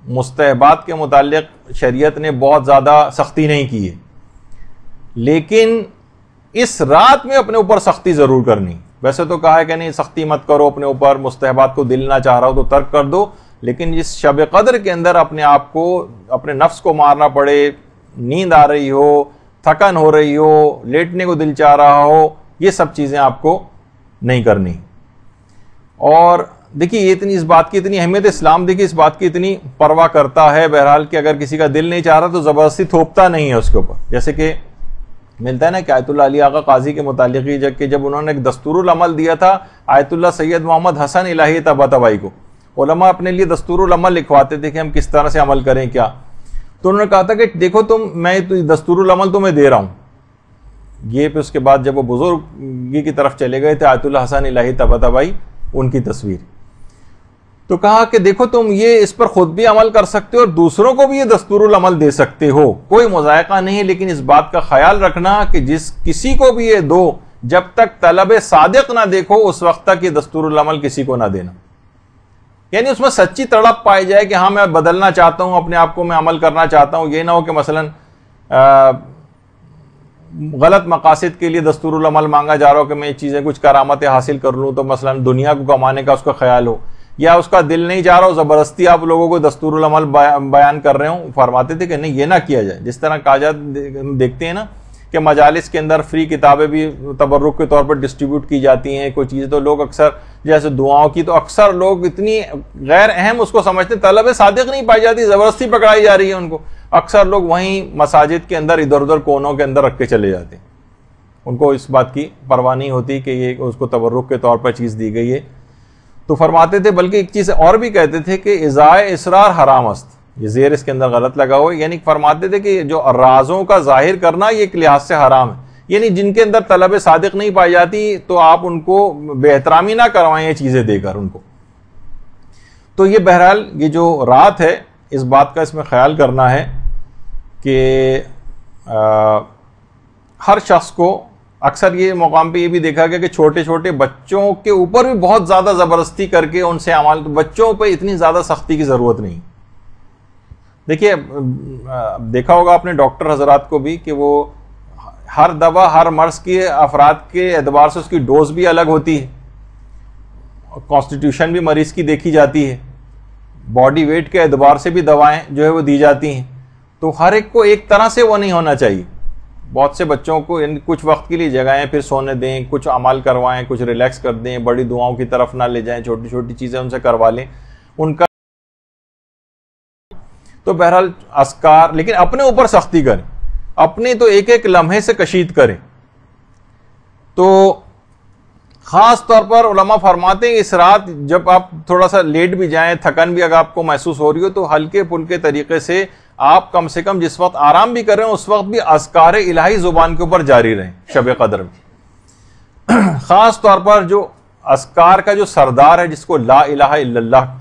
مستحبات کے متعلق شریعت نے بہت زیادہ سختی نہیں کی ہے, لیکن اس رات میں اپنے اوپر سختی ضرور کرنی. ویسے تو کہا ہے کہ نہیں سختی مت کرو اپنے اوپر, مستحبات کو دل نہ چاہ رہا ہو تو ترک کر دو, لیکن اس شب قدر کے اندر اپنے آپ کو, اپنے نفس کو مارنا پڑے, نیند آ رہی ہو, تھکن ہو رہی ہو, لیٹنے کو دل چاہ رہا ہو, یہ سب چیزیں آپ کو نہیں کرنی. اور دیکھیے یہ اتنی, اس بات کی اتنی اہمیت, اسلام دیکھیے اس بات کی اتنی پرواہ کرتا ہے بہرحال کہ اگر کسی کا دل نہیں چاہ رہا تو زبردستی تھوپتا نہیں ہے اس کے اوپر. جیسے کہ ملتا ہے نا کہ آیت اللہ علی آغا قاضی کے متعلق ہی جب انہوں نے ایک دستور العمل دیا تھا آیت اللہ سید محمد حسن الہی طباطبائی کو, علماء اپنے لیے دستور العمل لکھواتے تھے کہ ہم کس طرح سے عمل کریں کیا. تو انہوں نے کہا تھا کہ دیکھو میں دستور العمل تمہیں دے رہا ہوں. یہ پھر اس کے بعد جب وہ بزرگی کی طرف چلے گئے تھے آیت اللہ حسن الہی طباطبائی, ان کی تصویر, تو کہا کہ دیکھو تم یہ اس پر خود بھی عمل کر سکتے ہو اور دوسروں کو بھی یہ دستور العمل دے سکتے ہو, کوئی مذائقہ نہیں, لیکن اس بات کا خیال رکھنا کہ جس کسی کو بھی یہ دو, جب تک طلب صادق نہ دیکھو اس وقت تک یہ دستور العمل کسی کو نہ دینا. یعنی اس میں سچی تڑپ پائی جائے کہ ہاں میں بدلنا چاہتا ہوں, اپنے آپ کو میں عمل کرنا چاہتا ہوں. یہ نہ ہو کہ مثلا غلط مقاصد کے لیے دستور العمل مانگا جا رہا ہو کہ میں یہ چیزیں کچھ کرامتیں حاصل کر لوں, تو مثلا دنیا کو کمانے کا اس کا خیال ہو, یا اس کا دل نہیں چاہ رہا ہو, زبردستی آپ لوگوں کو دستور العمل بیان کر رہے ہوں. فرماتے تھے کہ نہیں یہ نہ کیا جائے. جس طرح کاجات دیکھتے ہیں نا کہ مجالس کے اندر فری کتابیں بھی تبرک کے طور پر ڈسٹریبیوٹ کی جاتی ہیں کوئی چیزیں, تو لوگ اکثر جیسے دعاؤں کی, تو اکثر لوگ اتنی غیر اہم اس کو سمجھتے ہیں, طلب صادق نہیں پائی جاتی, زبردستی پکڑائی جا رہی ہے ان کو. اکثر لوگ وہیں مساجد کے اندر ادھر ادھر کونوں کے اندر رکھ کے چلے جاتے ہیں, ان کو اس بات کی پرواہ نہیں ہوتی کہ یہ اس کو تبرک کے طور پر چیز دی گئی ہے. تو فرماتے تھے, بلکہ ایک چیز اور بھی کہتے تھے کہ ازائے اسرار حرام است, یہ زیر اس کے اندر غلط لگا ہوا ہے, یعنی فرماتے تھے کہ جو رازوں کا ظاہر کرنا یہ ایک لحاظ سے حرام ہے. یعنی جن کے اندر طلب صادق نہیں پائی جاتی تو آپ ان کو بے احترامی نہ کروائیں یہ چیزیں دے کر ان کو. تو یہ بہرحال یہ جو رات ہے اس بات کا اس میں خیال کرنا ہے کہ ہر شخص کو, اکثر یہ مقام پہ یہ بھی دیکھا گیا کہ چھوٹے چھوٹے بچوں کے اوپر بھی بہت زیادہ زبردستی کر کے ان سے عمل, بچوں پہ اتنی زیادہ سختی کی ضرورت نہیں. دیکھیے دیکھا ہوگا آپ نے ڈاکٹر حضرات کو بھی کہ وہ ہر دوا ہر مرض کے افراد کے اعتبار سے اس کی ڈوز بھی الگ ہوتی ہے, کانسٹیٹیوشن بھی مریض کی دیکھی جاتی ہے, باڈی ویٹ کے اعتبار سے بھی دوائیں جو ہے وہ دی جاتی ہیں. تو ہر ایک کو ایک طرح سے وہ نہیں ہونا چاہیے. بہت سے بچوں کو کچھ وقت کے لیے جگائیں, پھر سونے دیں, کچھ عمل کروائیں, کچھ ریلیکس کر دیں, بڑی دعاؤں کی طرف نہ لے جائیں, چھوٹی چھوٹی چیزیں ان سے کروا لیں ان کا. تو بہرحال اذکار, لیکن اپنے اوپر سختی کریں, اپنے تو ایک ایک لمحے سے کشید کریں. تو خاص طور پر علماء فرماتے ہیں اس رات جب آپ تھوڑا سا لیٹ بھی جائیں, تھکن بھی اگر آپ کو محسوس ہو رہی ہو, تو ہلکے پھلکے طریقے سے آپ کم سے کم جس وقت آرام بھی کر رہے ہیں اس وقت بھی اذکار الہی زبان کے اوپر جاری رہیں شب قدر میں. خاص طور پر جو اذکار کا جو سردار ہے جس کو لا الہ الا اللہ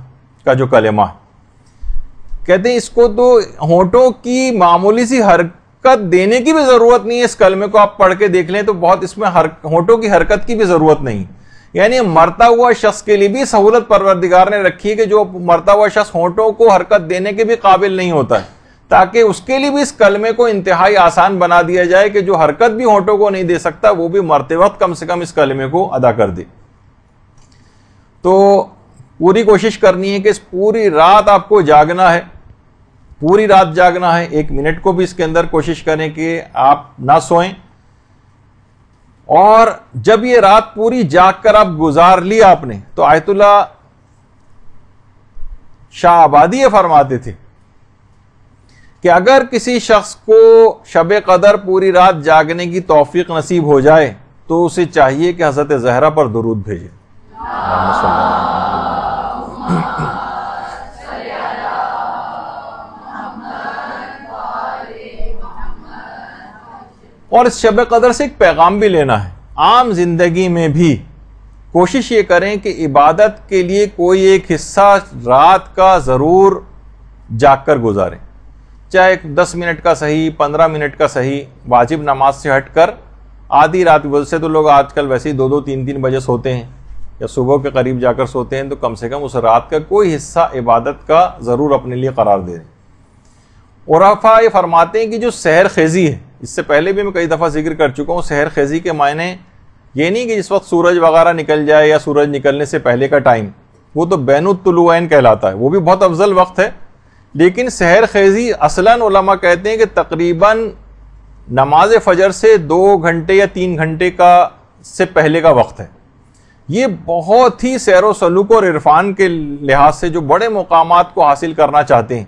کا جو کلمہ ہے، کہتے ہیں اس کو تو ہونٹوں کی معمولی سی حرکت دینے کی بھی ضرورت نہیں ہے. اس کلمے کو آپ پڑھ کے دیکھ لیں تو بہت اس میں ہونٹوں کی حرکت کی بھی ضرورت نہیں. یعنی مرتا ہوا شخص کے لیے بھی سہولت پروردگار نے رکھی ہے کہ جو مرتا ہوا شخص ہونٹوں کو حرکت دینے کے بھی قابل نہیں ہوتا ہے، تاکہ اس کے لیے بھی اس کلمے کو انتہائی آسان بنا دیا جائے کہ جو حرکت بھی ہونٹوں کو نہیں دے سکتا وہ بھی مرتے وقت کم سے کم اس کلمے کو ادا کر دے. تو پوری کوشش کرنی ہے کہ اس پوری رات آپ کو جاگنا ہے، پوری رات جاگنا ہے. 1 منٹ کو بھی اس کے اندر کوشش کریں کہ آپ نہ سوئیں. اور جب یہ رات پوری جاگ کر آپ گزار لی آپ نے، تو آیت اللہ شاہ آبادی یہ فرماتے تھے کہ اگر کسی شخص کو شب قدر پوری رات جاگنے کی توفیق نصیب ہو جائے تو اسے چاہیے کہ حضرت زہرا پر درود بھیجے. اور اس شب قدر سے ایک پیغام بھی لینا ہے. عام زندگی میں بھی کوشش یہ کریں کہ عبادت کے لیے کوئی ایک حصہ رات کا ضرور جاگ کر گزاریں، چاہے 10 منٹ کا صحیح، 15 منٹ کا صحیح. واجب نماز سے ہٹ کر آدھی رات، ویسے تو لوگ آج کل ویسے ہی 2-2 3-3 بجے سوتے ہیں یا صبح کے قریب جا کر سوتے ہیں، تو کم سے کم اس رات کا کوئی حصہ عبادت کا ضرور اپنے لیے قرار دے دیں. عرفاء یہ فرماتے ہیں کہ جو سحر خیزی ہے، اس سے پہلے بھی میں کئی دفعہ ذکر کر چکا ہوں، سحر خیزی کے معنی یہ نہیں کہ جس وقت سورج وغیرہ نکل جائے یا سورج نکلنے سے پہلے کا ٹائم، وہ تو بین الطلوعین کہلاتا ہے، وہ بھی بہت افضل وقت ہے. لیکن سحر خیزی اصلاً علماء کہتے ہیں کہ تقریباً نماز فجر سے 2 گھنٹے یا 3 گھنٹے کا سے پہلے کا وقت ہے. یہ بہت ہی سیر و سلوک اور عرفان کے لحاظ سے جو بڑے مقامات کو حاصل کرنا چاہتے ہیں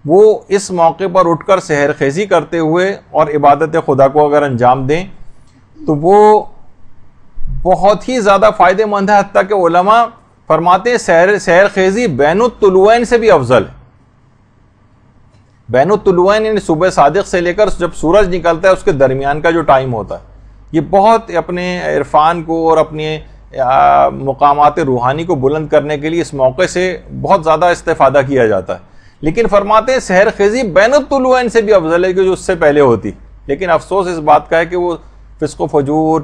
وہ اس موقع پر اٹھ کر سحر خیزی کرتے ہوئے اور عبادت خدا کو اگر انجام دیں تو وہ بہت ہی زیادہ فائدہ مند ہے. حتیٰ کہ علماء فرماتے ہیں سحر خیزی بین الطلوعین سے بھی افضل ہے. بین الطلوعین یعنی صبح صادق سے لے کر جب سورج نکلتا ہے اس کے درمیان کا جو ٹائم ہوتا ہے، یہ بہت اپنے عرفان کو اور اپنے مقامات روحانی کو بلند کرنے کے لیے اس موقع سے بہت زیادہ استفادہ کیا جاتا ہے. لیکن فرماتے ہیں سحر خیزی بین الطلوعین سے بھی افضل ہے کہ جو اس سے پہلے ہوتی. لیکن افسوس اس بات کا ہے کہ وہ فسق و فجور،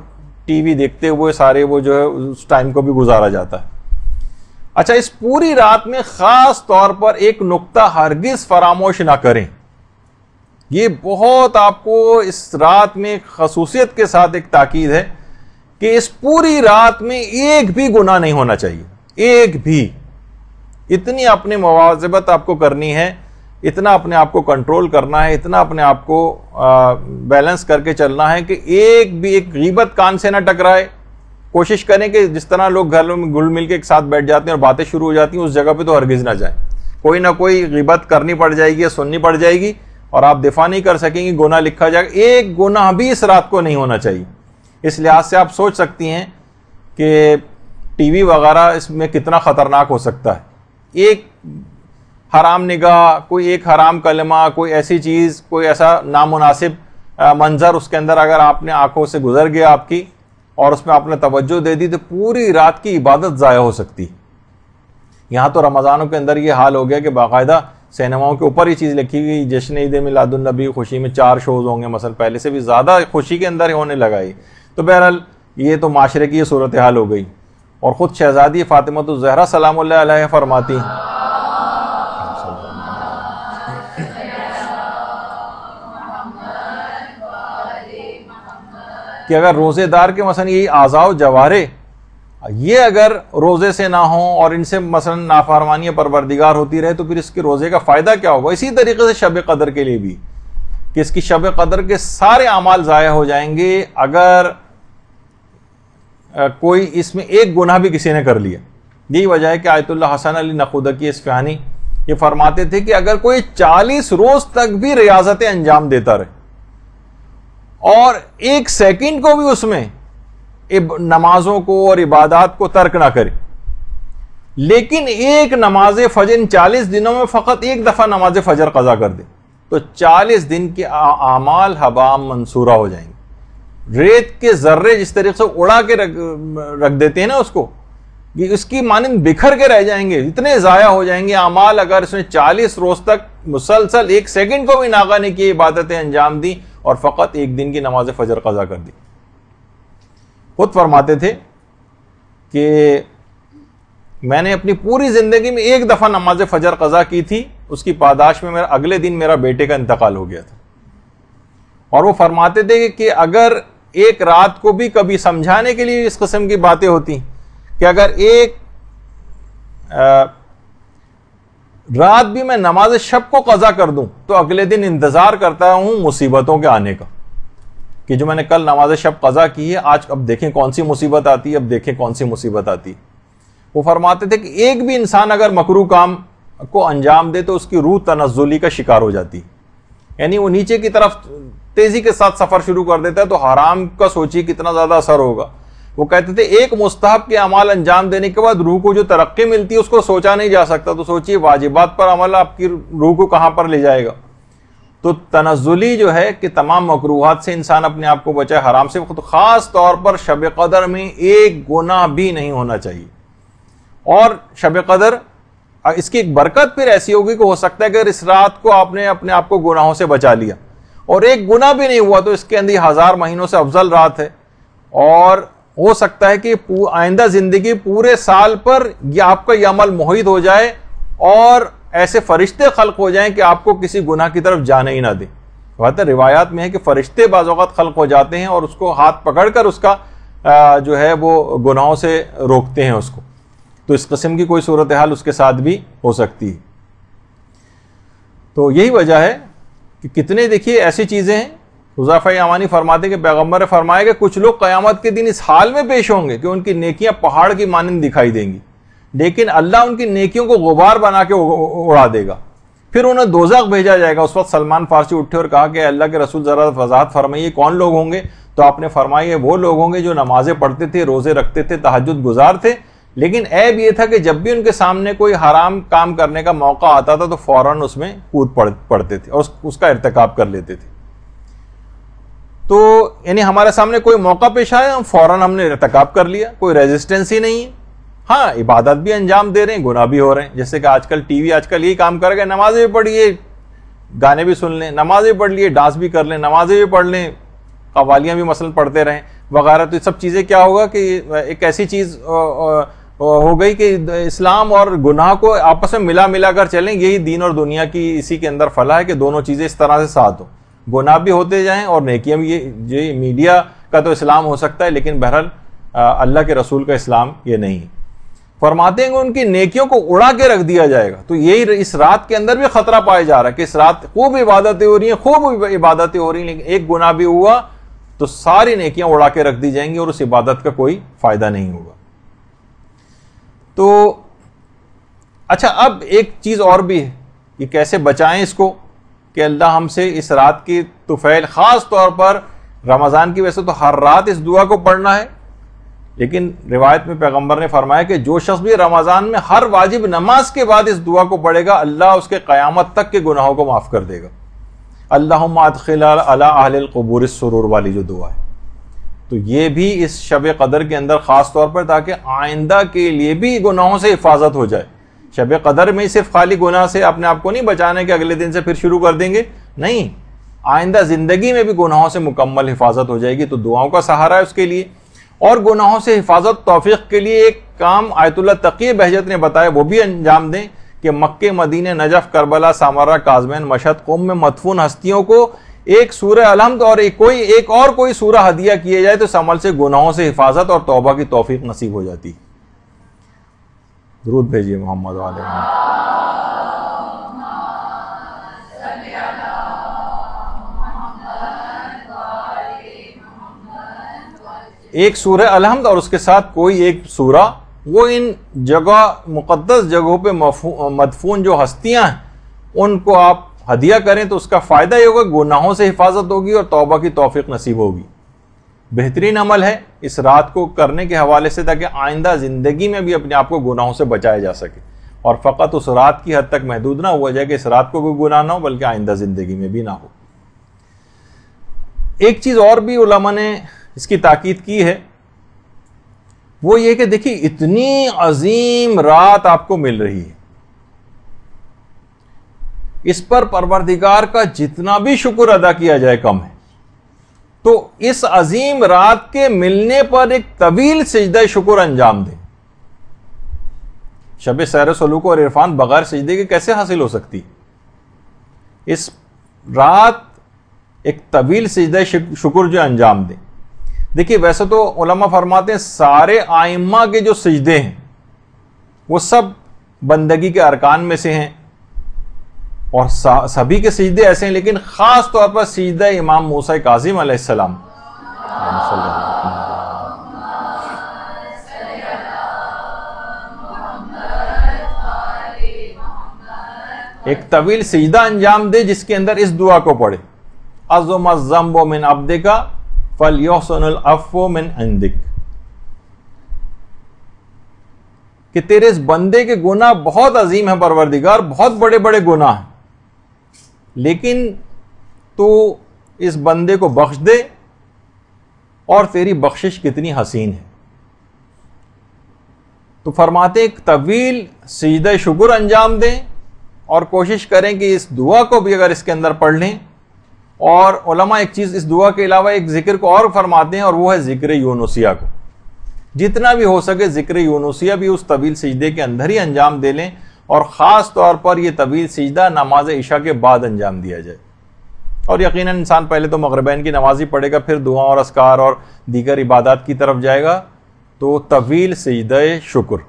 ٹی وی دیکھتے ہوئے سارے وہ جو ہے اس ٹائم کو بھی گزارا جاتا ہے. اچھا، اس پوری رات میں خاص طور پر ایک نقطہ ہرگز فراموش نہ کریں. یہ بہت آپ کو اس رات میں خصوصیت کے ساتھ ایک تاکید ہے کہ اس پوری رات میں ایک بھی گناہ نہیں ہونا چاہیے، ایک بھی. اتنی اپنی مواظبت آپ کو کرنی ہے، اتنا اپنے آپ کو کنٹرول کرنا ہے، اتنا اپنے آپ کو بیلنس کر کے چلنا ہے کہ ایک بھی ایک غیبت کان سے نہ ٹکرائے. کوشش کریں کہ جس طرح لوگ گھروں میں گل مل کے ایک ساتھ بیٹھ جاتے ہیں اور باتیں شروع ہو جاتی ہیں، اس جگہ پہ تو ہرگز نہ جائیں. کوئی نہ کوئی غیبت کرنی پڑ جائے گی یا سننی پڑ جائے گی اور آپ دفاع نہیں کر سکیں گے، گناہ لکھا جائے گا. ایک گناہ بھی اس رات کو نہیں ہونا چاہیے. اس لحاظ سے آپ سوچ سکتی ہیں کہ ٹی وی وغیرہ اس میں کتنا خطرناک ہو سکتا ہے. ایک حرام نگاہ، کوئی ایک حرام کلمہ، کوئی ایسی چیز، کوئی ایسا نامناسب منظر اس کے اندر اگر آپ نے آنکھوں سے گزر گیا آپ کی اور اس میں آپ نے توجہ دے دی تو پوری رات کی عبادت ضائع ہو سکتی. یہاں تو رمضانوں کے اندر یہ حال ہو گیا کہ باقاعدہ سینماؤں کے اوپر یہ چیز لکھی گئی، جشن عید میلاد النبی خوشی میں 4 شوز ہوں گے مثلا، پہلے سے بھی زیادہ خوشی کے اندر ہونے لگا. تو بہرحال یہ تو معاشرے کی یہ صورتحال ہو گئی. اور خود شہزادی فاطمہ الزہرا سلام اللہ علیہ فرماتی ہیں کہ اگر روزے دار کے مثلا یہی اعضاء و جوارے یہ اگر روزے سے نہ ہوں اور ان سے مثلا نافرمانی پروردگار ہوتی رہے تو پھر اس کے روزے کا فائدہ کیا ہوگا. اسی طریقے سے شب قدر کے لیے بھی کہ اس کی شب قدر کے سارے اعمال ضائع ہو جائیں گے اگر کوئی اس میں ایک گناہ بھی کسی نے کر لیا. یہی وجہ ہے کہ آیت اللہ حسن علی نقودکی اصفہانی یہ فرماتے تھے کہ اگر کوئی 40 روز تک بھی ریاضتیں انجام دیتا رہے اور 1 سیکنڈ کو بھی اس میں نمازوں کو اور عبادات کو ترک نہ کرے، لیکن ایک نماز فجر ان 40 دنوں میں فقط 1 دفعہ نماز فجر قضا کر دے، تو 40 دن کے اعمال ہبا منصورہ ہو جائیں گے. ریت کے ذرے جس طریقے سے اڑا کے رکھ دیتے ہیں نا اس کو، کہ اس کی مانند بکھر کے رہ جائیں گے، اتنے ضائع ہو جائیں گے اعمال اگر اس نے 40 روز تک مسلسل 1 سیکنڈ کو بھی ناغہ نہیں کی، عبادتیں انجام دی اور فقط 1 دن کی نماز فجر قضا کر دی. خود فرماتے تھے کہ میں نے اپنی پوری زندگی میں 1 دفعہ نماز فجر قضا کی تھی، اس کی پاداش میں اگلے دن میرا بیٹے کا انتقال ہو گیا تھا. اور وہ فرماتے تھے کہ اگر ایک رات کو بھی کبھی سمجھانے کے لیے اس قسم کی باتیں ہوتی کہ اگر ایک رات بھی میں نماز شب کو قضا کر دوں تو اگلے دن انتظار کرتا ہوں مصیبتوں کے آنے کا، کہ جو میں نے کل نماز شب قضا کی ہے آج اب دیکھیں کون سی مصیبت آتی ہے، اب دیکھیں کون سی مصیبت آتی. وہ فرماتے تھے کہ ایک بھی انسان اگر مکروہ کام کو انجام دے تو اس کی روح تنزلی کا شکار ہو جاتی، یعنی وہ نیچے کی طرف تیزی کے ساتھ سفر شروع کر دیتا ہے. تو حرام کا سوچیے کتنا زیادہ اثر ہوگا. وہ کہتے تھے ایک مستحب کے اعمال انجام دینے کے بعد روح کو جو ترقی ملتی ہے اس کو سوچا نہیں جا سکتا، تو سوچیے واجبات پر عمل آپ کی روح کو کہاں پر لے جائے گا. تو تنزلی جو ہے کہ تمام مکروہات سے انسان اپنے آپ کو بچائے، حرام سے، خاص طور پر شب قدر میں ایک گناہ بھی نہیں ہونا چاہیے. اور شب قدر اس کی ایک برکت پھر ایسی ہوگی کہ ہو سکتا ہے کہ اگر اس رات کو آپ نے اپنے آپ کو گناہوں سے بچا لیا اور ایک گناہ بھی نہیں ہوا تو اس کے اندر 1000 مہینوں سے افضل رات ہے. اور ہو سکتا ہے کہ آئندہ زندگی پورے سال پر یہ آپ کا یہ عمل محیط ہو جائے اور ایسے فرشتے خلق ہو جائیں کہ آپ کو کسی گناہ کی طرف جانے ہی نہ دیں. بہت روایات میں ہے کہ فرشتے بعض اوقات خلق ہو جاتے ہیں اور اس کو ہاتھ پکڑ کر اس کا جو ہے وہ گناہوں سے روکتے ہیں اس کو. تو اس قسم کی کوئی صورتحال اس کے ساتھ بھی ہو سکتی ہے. تو یہی وجہ ہے کہ کتنے دیکھیے ایسی چیزیں ہیں. حذیفہ یمانی فرماتے کہ پیغمبر نے فرمایا کہ کچھ لوگ قیامت کے دن اس حال میں پیش ہوں گے کہ ان کی نیکیاں پہاڑ کی مانند دکھائی دیں گی، لیکن اللہ ان کی نیکیوں کو غبار بنا کے اڑا دے گا. پھر انہیں دوزخ بھیجا جائے گا. اس وقت سلمان فارسی اٹھے اور کہا کہ اللہ کے رسول ذرا وضاحت فرمائیے کون لوگ ہوں گے؟ تو آپ نے فرمایا وہ لوگ ہوں گے جو نمازیں پڑھتے تھے، روزے رکھتے تھے، تہجد گزار تھے، لیکن عیب یہ تھا کہ جب بھی ان کے سامنے کوئی حرام کام کرنے کا موقع آتا تھا تو فوراً اس میں کود پڑتے تھے اور اس کا ارتکاب کر لیتے تھے. تو یعنی ہمارے سامنے کوئی موقع پیش آیا فوراً ہم نے ارتکاب کر لیا، کوئی ریزسٹنس ہی نہیں ہے. ہاں عبادت بھی انجام دے رہے ہیں، گناہ بھی ہو رہے ہیں. جیسے کہ آج کل ٹی وی آج کل یہی کام کر گئے، نمازیں بھی پڑھیے، گانے بھی سن لیں، نمازیں پڑھ لیے، ڈانس بھی کر لیں، نمازیں بھی پڑھ لیں، قوالیاں بھی مثلا پڑھتے رہیں وغیرہ. تو یہ سب چیزیں کیا ہوگا کہ ایک ایسی چیز ہو گئی کہ اسلام اور گناہ کو آپس میں ملا کر چلیں. یہی دین اور دنیا کی اسی کے اندر فلاح ہے کہ دونوں چیزیں اس طرح سے ساتھ ہوں، گناہ بھی ہوتے جائیں اور نیکیاں بھی. یہ میڈیا کا تو اسلام ہو سکتا ہے لیکن بہرحال اللہ کے رسول کا اسلام یہ نہیں. فرماتے ہیں کہ ان کی نیکیوں کو اڑا کے رکھ دیا جائے گا. تو یہی اس رات کے اندر بھی خطرہ پایا جا رہا ہے کہ اس رات خوب عبادتیں ہو رہی ہیں، خوب عبادتیں ہو رہی ہیں، لیکن ایک گناہ بھی ہوا تو ساری نیکیاں اڑا کے رکھ دی جائیں گی اور اس عبادت کا کوئی فائدہ نہیں ہوگا. تو اچھا اب ایک چیز اور بھی ہے کہ کیسے بچائیں اس کو کہ اللہ ہم سے اس رات کی طفیل، خاص طور پر رمضان کی، ویسے تو ہر رات اس دعا کو پڑھنا ہے، لیکن روایت میں پیغمبر نے فرمایا کہ جو شخص بھی رمضان میں ہر واجب نماز کے بعد اس دعا کو پڑھے گا اللہ اس کے قیامت تک کے گناہوں کو معاف کر دے گا. اللہم ادخل علی اہل القبور السرور والی جو دعا ہے. تو یہ بھی اس شب قدر کے اندر خاص طور پر تاکہ آئندہ کے لیے بھی گناہوں سے حفاظت ہو جائے. شب قدر میں صرف خالی گناہ سے اپنے آپ کو نہیں بچانے کے اگلے دن سے پھر شروع کر دیں گے، نہیں، آئندہ زندگی میں بھی گناہوں سے مکمل حفاظت ہو جائے گی. تو دعاؤں کا سہارا ہے اس کے لیے. اور گناہوں سے حفاظت توفیق کے لیے ایک کام آیت اللہ تقی بہجت نے بتایا، وہ بھی انجام دیں کہ مکہ، مدینہ، نجف، کربلا، سامرہ، کاظمین، مشہد، قم میں مدفون ہستیوں کو ایک سورہ الحمد اور ایک اور کوئی سورہ ہدیہ کیے جائے تو اس عمل سے گناہوں سے حفاظت اور توبہ کی توفیق نصیب ہو جاتی. درود بھیجیے محمد علیہ وسلم. ایک سورہ الحمد اور اس کے ساتھ کوئی ایک سورہ، وہ ان جگہ مقدس جگہوں پہ مدفون جو ہستیاں ہیں ان کو آپ ہدیہ کریں تو اس کا فائدہ یہ ہوگا، گناہوں سے حفاظت ہوگی اور توبہ کی توفیق نصیب ہوگی. بہترین عمل ہے اس رات کو کرنے کے حوالے سے تاکہ آئندہ زندگی میں بھی اپنے آپ کو گناہوں سے بچایا جا سکے. اور فقط اس رات کی حد تک محدود نہ ہوا جائے کہ اس رات کو کوئی گناہ نہ ہو بلکہ آئندہ زندگی میں بھی نہ ہو۔ ایک چیز اور بھی علماء نے اس کی تاکید کی ہے، وہ یہ کہ دیکھیے اتنی عظیم رات آپ کو مل رہی ہے، اس پر پروردگار کا جتنا بھی شکر ادا کیا جائے کم ہے، تو اس عظیم رات کے ملنے پر ایک طویل سجدہ شکر انجام دیں۔ شب سیر سلوک اور عرفان بغیر سجدے کے کیسے حاصل ہو سکتی؟ اس رات ایک طویل سجدہ شکر جو انجام دیں۔ دیکھیے ویسے تو علماء فرماتے ہیں سارے آئمہ کے جو سجدے ہیں وہ سب بندگی کے ارکان میں سے ہیں اور سبھی کے سجدے ایسے ہیں، لیکن خاص طور پر سجدہ امام موسیٰ کاظم علیہ السلام ایک طویل سجدہ انجام دے جس کے اندر اس دعا کو پڑھے، عظم الذنب من عبدک فلیحسن العفو من عندک، کہ تیرے اس بندے کے گناہ بہت عظیم ہیں پروردگار، بہت بڑے بڑے گناہ ہیں، لیکن تو اس بندے کو بخش دے، اور تیری بخشش کتنی حسین ہے۔ تو فرماتے ایک طویل سجدہ شکر انجام دیں اور کوشش کریں کہ اس دعا کو بھی اگر اس کے اندر پڑھ لیں، اور علماء ایک چیز اس دعا کے علاوہ ایک ذکر کو اور فرماتے ہیں، اور وہ ہے ذکر یونسیہ کو جتنا بھی ہو سکے ذکر یونسیہ بھی اس طویل سجدے کے اندر ہی انجام دے لیں، اور خاص طور پر یہ طویل سجدہ نماز عشاء کے بعد انجام دیا جائے، اور یقیناً انسان پہلے تو مغربین کی نماز ہی پڑھے گا، پھر دعا اور اذکار اور دیگر عبادات کی طرف جائے گا، تو طویل سجدہ شکر۔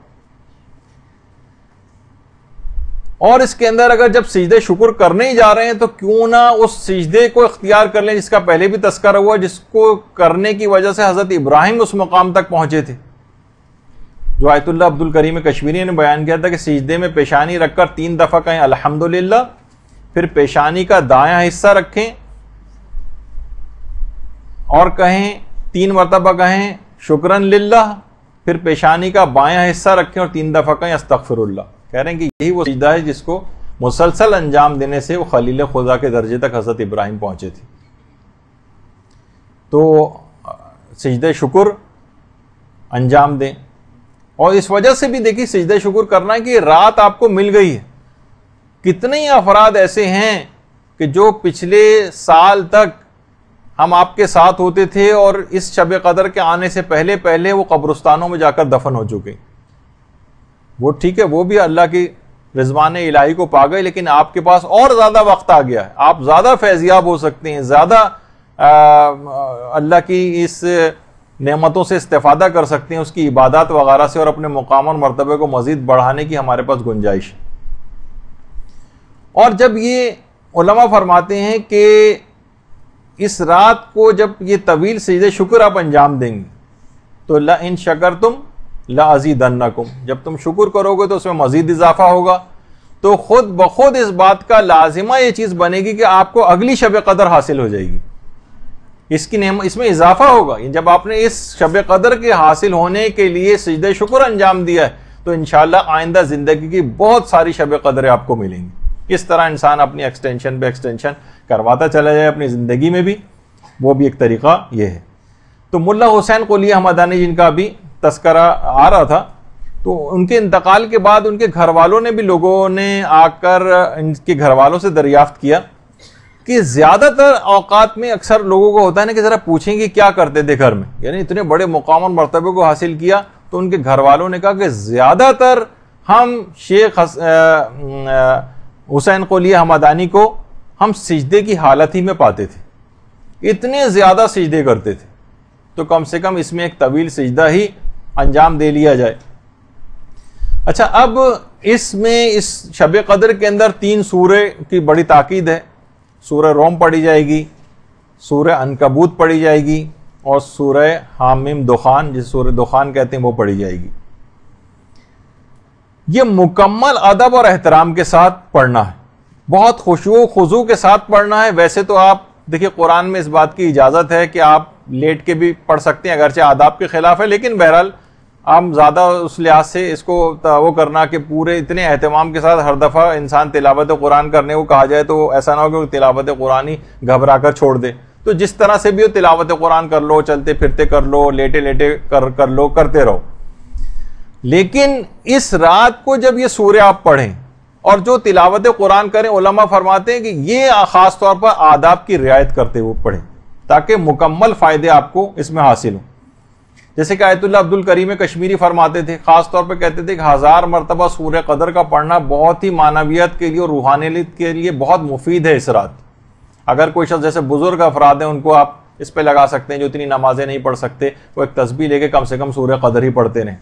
اور اس کے اندر اگر جب سجدے شکر کرنے ہی جا رہے ہیں تو کیوں نہ اس سجدے کو اختیار کر لیں جس کا پہلے بھی تذکرہ ہوا، جس کو کرنے کی وجہ سے حضرت ابراہیم اس مقام تک پہنچے تھے، جو آیت اللہ عبد الکریم کشمیری نے بیان کیا تھا کہ سجدے میں پیشانی رکھ کر 3 دفعہ کہیں الحمدللہ، پھر پیشانی کا دایاں حصہ رکھیں اور کہیں 3 مرتبہ کہیں شکرن للہ، پھر پیشانی کا بایاں حصہ رکھیں اور 3 دفعہ کہیں استغفر اللہ۔ کہہ رہے ہیں کہ یہی وہ سجدہ ہے جس کو مسلسل انجام دینے سے وہ خلیل خدا کے درجے تک حضرت ابراہیم پہنچے تھے۔ تو سجدہ شکر انجام دیں، اور اس وجہ سے بھی دیکھیے سجدہ شکر کرنا ہے کہ رات آپ کو مل گئی ہے۔ کتنے افراد ایسے ہیں کہ جو پچھلے سال تک ہم آپ کے ساتھ ہوتے تھے اور اس شب قدر کے آنے سے پہلے پہلے وہ قبرستانوں میں جا کر دفن ہو چکے، وہ ٹھیک ہے وہ بھی اللہ کی رضوان الہی کو پا گئے، لیکن آپ کے پاس اور زیادہ وقت آ گیا ہے، آپ زیادہ فیضیاب ہو سکتے ہیں، زیادہ اللہ کی اس نعمتوں سے استفادہ کر سکتے ہیں، اس کی عبادات وغیرہ سے، اور اپنے مقام اور مرتبے کو مزید بڑھانے کی ہمارے پاس گنجائش ہے۔ اور جب یہ علماء فرماتے ہیں کہ اس رات کو جب یہ طویل سجدہ شکر آپ انجام دیں گے تو لئن شکرتم لازیدنکم، جب تم شکر کرو گے تو اس میں مزید اضافہ ہوگا، تو خود بخود اس بات کا لازمہ یہ چیز بنے گی کہ آپ کو اگلی شب قدر حاصل ہو جائے گی، اس میں اضافہ ہوگا۔ جب آپ نے اس شب قدر کے حاصل ہونے کے لیے سجدہ شکر انجام دیا ہے تو انشاءاللہ آئندہ زندگی کی بہت ساری شب قدریں آپ کو ملیں گی۔ اس طرح انسان اپنی ایکسٹینشن پہ ایکسٹینشن کرواتا چلا جائے اپنی زندگی میں بھی، وہ بھی ایک طریقہ یہ ہے۔ تو ملا حسین قلی حمدانی جن کا بھی تذکرہ آ رہا تھا، تو ان کے انتقال کے بعد ان کے گھر والوں نے بھی، لوگوں نے آ کر ان کے گھر والوں سے دریافت کیا کہ زیادہ تر اوقات میں اکثر لوگوں کو ہوتا ہے نا کہ ذرا پوچھیں گے کیا کرتے تھے گھر میں، یعنی اتنے بڑے مقام اور مرتبے کو حاصل کیا، تو ان کے گھر والوں نے کہا کہ زیادہ تر ہم شیخ حسین قلی حمدانی کو ہم سجدے کی حالت ہی میں پاتے تھے، اتنے زیادہ سجدے کرتے تھے، تو کم سے کم اس میں ایک طویل سجدہ ہی انجام دے لیا جائے۔ اچھا، اب اس میں اس شب قدر کے اندر 3 سورے کی بڑی تاکید ہے۔ سورہ روم پڑھی جائے گی، سورہ عنکبوت پڑھی جائے گی، اور سورہ حامیم دخان، جس سورہ دخان کہتے ہیں، وہ پڑھی جائے گی۔ یہ مکمل ادب اور احترام کے ساتھ پڑھنا ہے، بہت خشوع و خضوع کے ساتھ پڑھنا ہے۔ ویسے تو آپ دیکھیں قرآن میں اس بات کی اجازت ہے کہ آپ لیٹ کے بھی پڑھ سکتے ہیں، اگرچہ آداب کے خلاف ہے، لیکن بہرحال ہم زیادہ اس لحاظ سے اس کو وہ کرنا کہ پورے اتنے اہتمام کے ساتھ ہر دفعہ انسان تلاوت قرآن کرنے کو کہا جائے تو ایسا نہ ہو کہ تلاوت قرآن ہی گھبرا کر چھوڑ دے. تو جس طرح سے بھی ہو تلاوت قرآن کر لو, چلتے پھرتے کر لو, لیٹے لیٹے کر لو, کرتے رہو. لیکن اس رات کو جب یہ سورہ آپ پڑھیں اور جو تلاوت قرآن کریں, علماء فرماتے ہیں کہ یہ خاص طور پر آداب کی رعایت کرتے ہوئے پڑھیں تاکہ مکمل فائدے آپ کو اس میں حاصل ہوں. جیسے کہ آیت اللہ عبد الکریم کشمیری فرماتے تھے, خاص طور پہ کہتے تھے کہ 1000 مرتبہ سورہ قدر کا پڑھنا بہت ہی معنویت کے لیے اور روحانیت کے لیے بہت مفید ہے اس رات. اگر کوئی شخص جیسے بزرگ افراد ہیں ان کو آپ اس پہ لگا سکتے ہیں جو اتنی نمازیں نہیں پڑھ سکتے, وہ ایک تسبیح لے کے کم سے کم سورہ قدر ہی پڑھتے رہیں,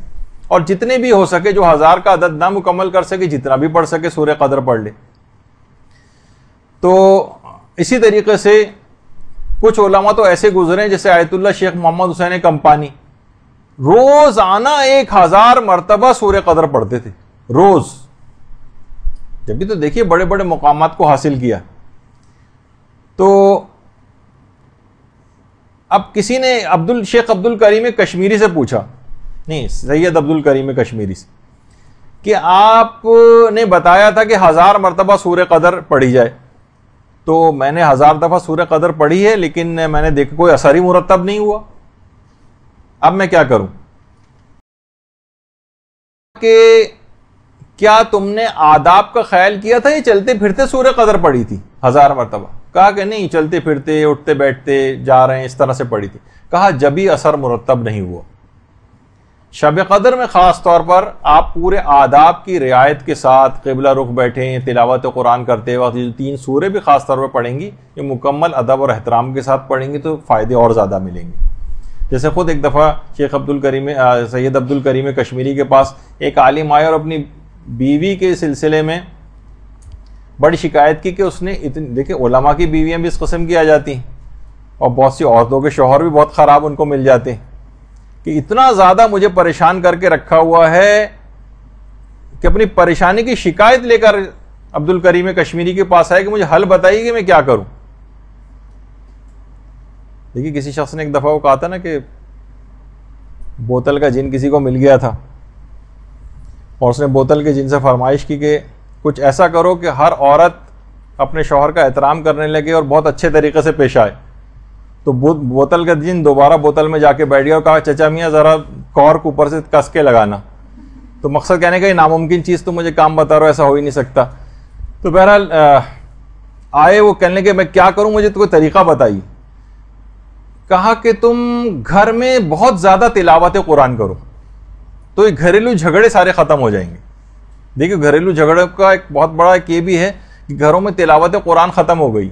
اور جتنے بھی ہو سکے جو 1000 کا عدد نہ مکمل کر سکے جتنا بھی پڑھ سکے سورہ قدر پڑھ لے. تو اسی طریقے سے کچھ علماء تو ایسے گزرے ہیں جیسے آیت اللہ شیخ محمد حسین کمپانی, روزانہ 1000 مرتبہ سورہ قدر پڑھتے تھے روز. جب بھی تو دیکھیے بڑے بڑے مقامات کو حاصل کیا. تو اب کسی نے شیخ عبد الکریم کشمیری سے پوچھا, نہیں سید عبد الکریم کشمیری سے, کہ آپ نے بتایا تھا کہ 1000 مرتبہ سورہ قدر پڑھی جائے, تو میں نے 1000 دفعہ سورہ قدر پڑھی ہے لیکن میں نے دیکھا کوئی اثر ہی مرتب نہیں ہوا, اب میں کیا کروں؟ کہ کیا تم نے آداب کا خیال کیا تھا یہ چلتے پھرتے سورہ قدر پڑھی تھی 1000 مرتبہ؟ کہا کہ نہیں, چلتے پھرتے اٹھتے بیٹھتے جا رہے ہیں اس طرح سے پڑھی تھی. کہا جبھی اثر مرتب نہیں ہوا. شب قدر میں خاص طور پر آپ پورے آداب کی رعایت کے ساتھ قبلہ رخ بیٹھیں, تلاوت قرآن کرتے وقت یہ 3 سورے بھی خاص طور پر پڑھیں گی, یہ مکمل ادب اور احترام کے ساتھ پڑھیں گی تو فائدے اور زیادہ ملیں گے. جیسے خود ایک دفعہ شیخ سید عبد الکریم کشمیری کے پاس ایک عالم آئے اور اپنی بیوی کے سلسلے میں بڑی شکایت کی کہ اس نے دیکھیں علماء کی بیویاں بھی اس قسم کی آ جاتی ہیں اور بہت سی عورتوں کے شوہر بھی بہت خراب ان کو مل جاتے ہیں, کہ اتنا زیادہ مجھے پریشان کر کے رکھا ہوا ہے کہ اپنی پریشانی کی شکایت لے کر عبد الکریم کشمیری کے پاس آئے کہ مجھے حل بتائیے کہ میں کیا کروں. دیکھیے کسی شخص نے ایک دفعہ وہ کہا تھا نا کہ بوتل کا جن کسی کو مل گیا تھا اور اس نے بوتل کے جن سے فرمائش کی کہ کچھ ایسا کرو کہ ہر عورت اپنے شوہر کا احترام کرنے لگے اور بہت اچھے طریقے سے پیش آئے. تو بوتل کا جن دوبارہ بوتل میں جا کے بیٹھ گیا اور کہا چچا میاں ذرا کارک اوپر سے کس کے لگانا. تو مقصد کہنے کا یہ ناممکن چیز تو مجھے کام بتا رہا ہو, ایسا ہو ہی نہیں سکتا. تو بہرحال آئے وہ کہنے کے میں کیا کروں, مجھے تو کوئی طریقہ بتائیے. کہا کہ تم گھر میں بہت زیادہ تلاوت قرآن کرو تو یہ گھریلو جھگڑے سارے ختم ہو جائیں گے. دیکھیں گھریلو جھگڑے کا ایک بہت بڑا یہ بھی ہے کہ گھروں میں تلاوت قرآن ختم ہو گئی.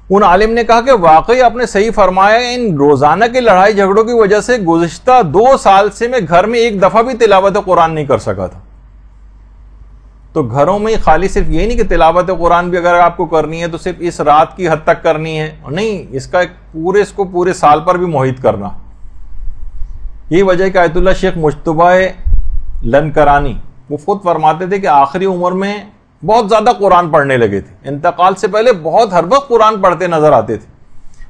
ان عالم نے کہا کہ واقعی آپ نے صحیح فرمایا, ان روزانہ کے لڑائی جھگڑوں کی وجہ سے گزشتہ 2 سال سے میں گھر میں ایک دفعہ بھی تلاوت قرآن نہیں کر سکا تھا. تو گھروں میں خالی صرف یہ نہیں کہ تلاوت قرآن بھی اگر آپ کو کرنی ہے تو صرف اس رات کی حد تک کرنی ہے, نہیں, اس کا اس کو پورے سال پر بھی محیط کرنا. یہی وجہ کہ آیت اللہ شیخ مجتبہ لنکرانی وہ خود فرماتے تھے کہ آخری عمر میں بہت زیادہ قرآن پڑھنے لگے تھے, انتقال سے پہلے بہت ہر وقت قرآن پڑھتے نظر آتے تھے,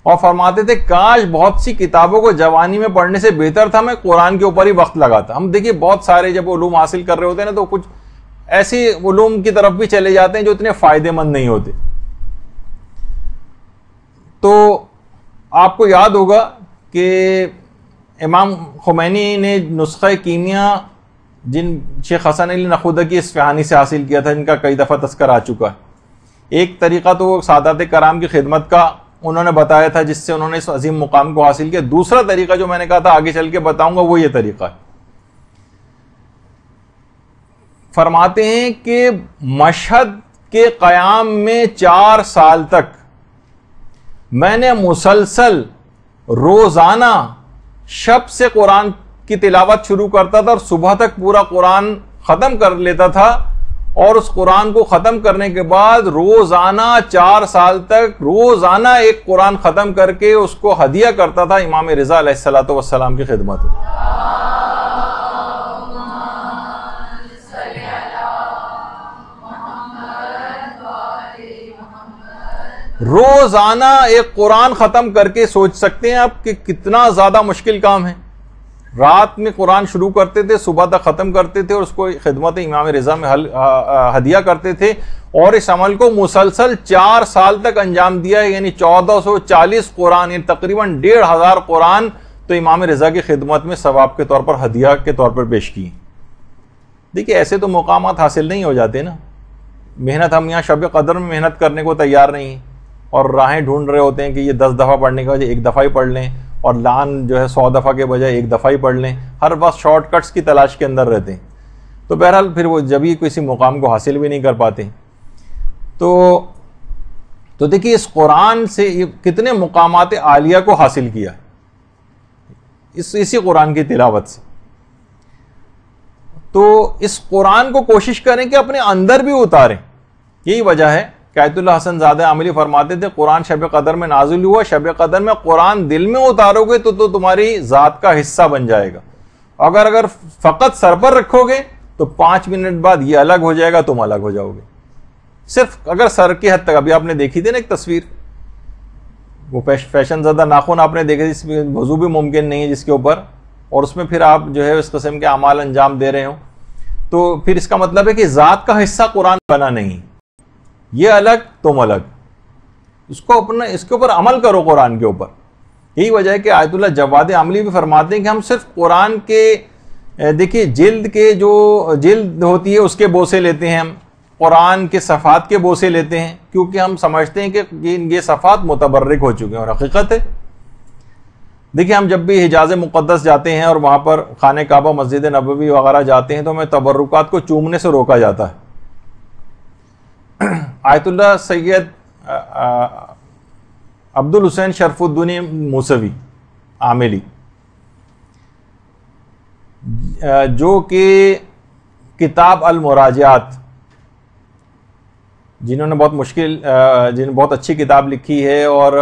اور فرماتے تھے کاش بہت سی کتابوں کو جوانی میں پڑھنے سے بہتر تھا میں قرآن کے اوپر ہی وقت لگاتا. ہم دیکھیے بہت سارے جب علوم حاصل کر رہے ہوتے ہیں نا تو کچھ ایسی علوم کی طرف بھی چلے جاتے ہیں جو اتنے فائدے مند نہیں ہوتے. تو آپ کو یاد ہوگا کہ امام خمینی نے نسخہ کیمیا جن شیخ حسن علی نخودکی اصفہانی سے حاصل کیا تھا, جن کا کئی دفعہ تذکر آ چکا ہے. ایک طریقہ تو سادات کرام کی خدمت کا انہوں نے بتایا تھا جس سے انہوں نے اس عظیم مقام کو حاصل کیا. دوسرا طریقہ جو میں نے کہا تھا آگے چل کے بتاؤں گا وہ یہ طریقہ ہے. فرماتے ہیں کہ مشہد کے قیام میں 4 سال تک میں نے مسلسل روزانہ شب سے قرآن کی تلاوت شروع کرتا تھا اور صبح تک پورا قرآن ختم کر لیتا تھا, اور اس قرآن کو ختم کرنے کے بعد روزانہ 4 سال تک روزانہ ایک قرآن ختم کر کے اس کو ہدیہ کرتا تھا امام رضا علیہ الصلوۃ والسلام کی خدمت میں. روزانہ ایک قرآن ختم کر کے سوچ سکتے ہیں آپ کہ کتنا زیادہ مشکل کام ہے. رات میں قرآن شروع کرتے تھے، صبح تک ختم کرتے تھے اور اس کو خدمت امام رضا میں ہدیہ کرتے تھے، اور اس عمل کو مسلسل 4 سال تک انجام دیا ہے، یعنی 1440 قرآن، یعنی تقریباً 1500 قرآن تو امام رضا کی خدمت میں ثواب کے طور پر، ہدیہ کے طور پر پیش کی۔ دیکھیے ایسے تو مقامات حاصل نہیں ہو جاتے نا، محنت ہم یہاں شب قدر میں محنت کرنے کو تیار نہیں ہیں، اور راہیں ڈھونڈ رہے ہوتے ہیں کہ یہ 10 دفعہ پڑھنے کے بجائے 1 دفعہ ہی پڑھ لیں، اور لان جو ہے 100 دفعہ کے بجائے 1 دفعہ ہی پڑھ لیں، ہر وقت شارٹ کٹس کی تلاش کے اندر رہتے ہیں، تو بہرحال پھر وہ جبھی کسی مقام کو حاصل بھی نہیں کر پاتے۔ تو دیکھیے اس قرآن سے کتنے مقامات عالیہ کو حاصل کیا اسی قرآن کی تلاوت سے۔ تو اس قرآن کو کوشش کریں کہ اپنے اندر بھی اتاریں، یہی وجہ ہے کہ آیت اللہ حسن زادہ عاملی فرماتے تھے قرآن شب قدر میں نازل ہوا، شب قدر میں قرآن دل میں اتارو گے تو تمہاری ذات کا حصہ بن جائے گا، اگر فقط سر پر رکھو گے تو 5 منٹ بعد یہ الگ ہو جائے گا، تم الگ ہو جاؤ گے۔ صرف اگر سر کی حد تک، ابھی آپ نے دیکھی تھی نا ایک تصویر، وہ فیشن زدہ ناخن آپ نے دیکھے جس میں وضو بھی ممکن نہیں ہے جس کے اوپر، اور اس میں پھر آپ جو ہے اس قسم کے اعمال انجام دے رہے ہوں، تو پھر اس کا مطلب ہے کہ ذات کا حصہ قرآن بنا نہیں، یہ الگ تم الگ، اس کے اوپر عمل کرو قرآن کے اوپر۔ یہی وجہ ہے کہ آیت اللہ جواد عاملی بھی فرماتے ہیں کہ ہم صرف قرآن کے دیکھیے جلد کے جو جلد ہوتی ہے اس کے بوسے لیتے ہیں، ہم قرآن کے صفحات کے بوسے لیتے ہیں، کیونکہ ہم سمجھتے ہیں کہ یہ صفحات متبرک ہو چکے ہیں، اور حقیقت ہے دیکھیں ہم جب بھی حجاز مقدس جاتے ہیں اور وہاں پر خانہ کعبہ، مسجد نبوی وغیرہ جاتے ہیں تو ہمیں تبرکات کو چومنے سے روکا جاتا ہے۔ آیت اللہ سید عبد الحسین شرف الدین موسوی عاملی، جو کہ کتاب المراجعات، جنہوں نے بہت اچھی کتاب لکھی ہے، اور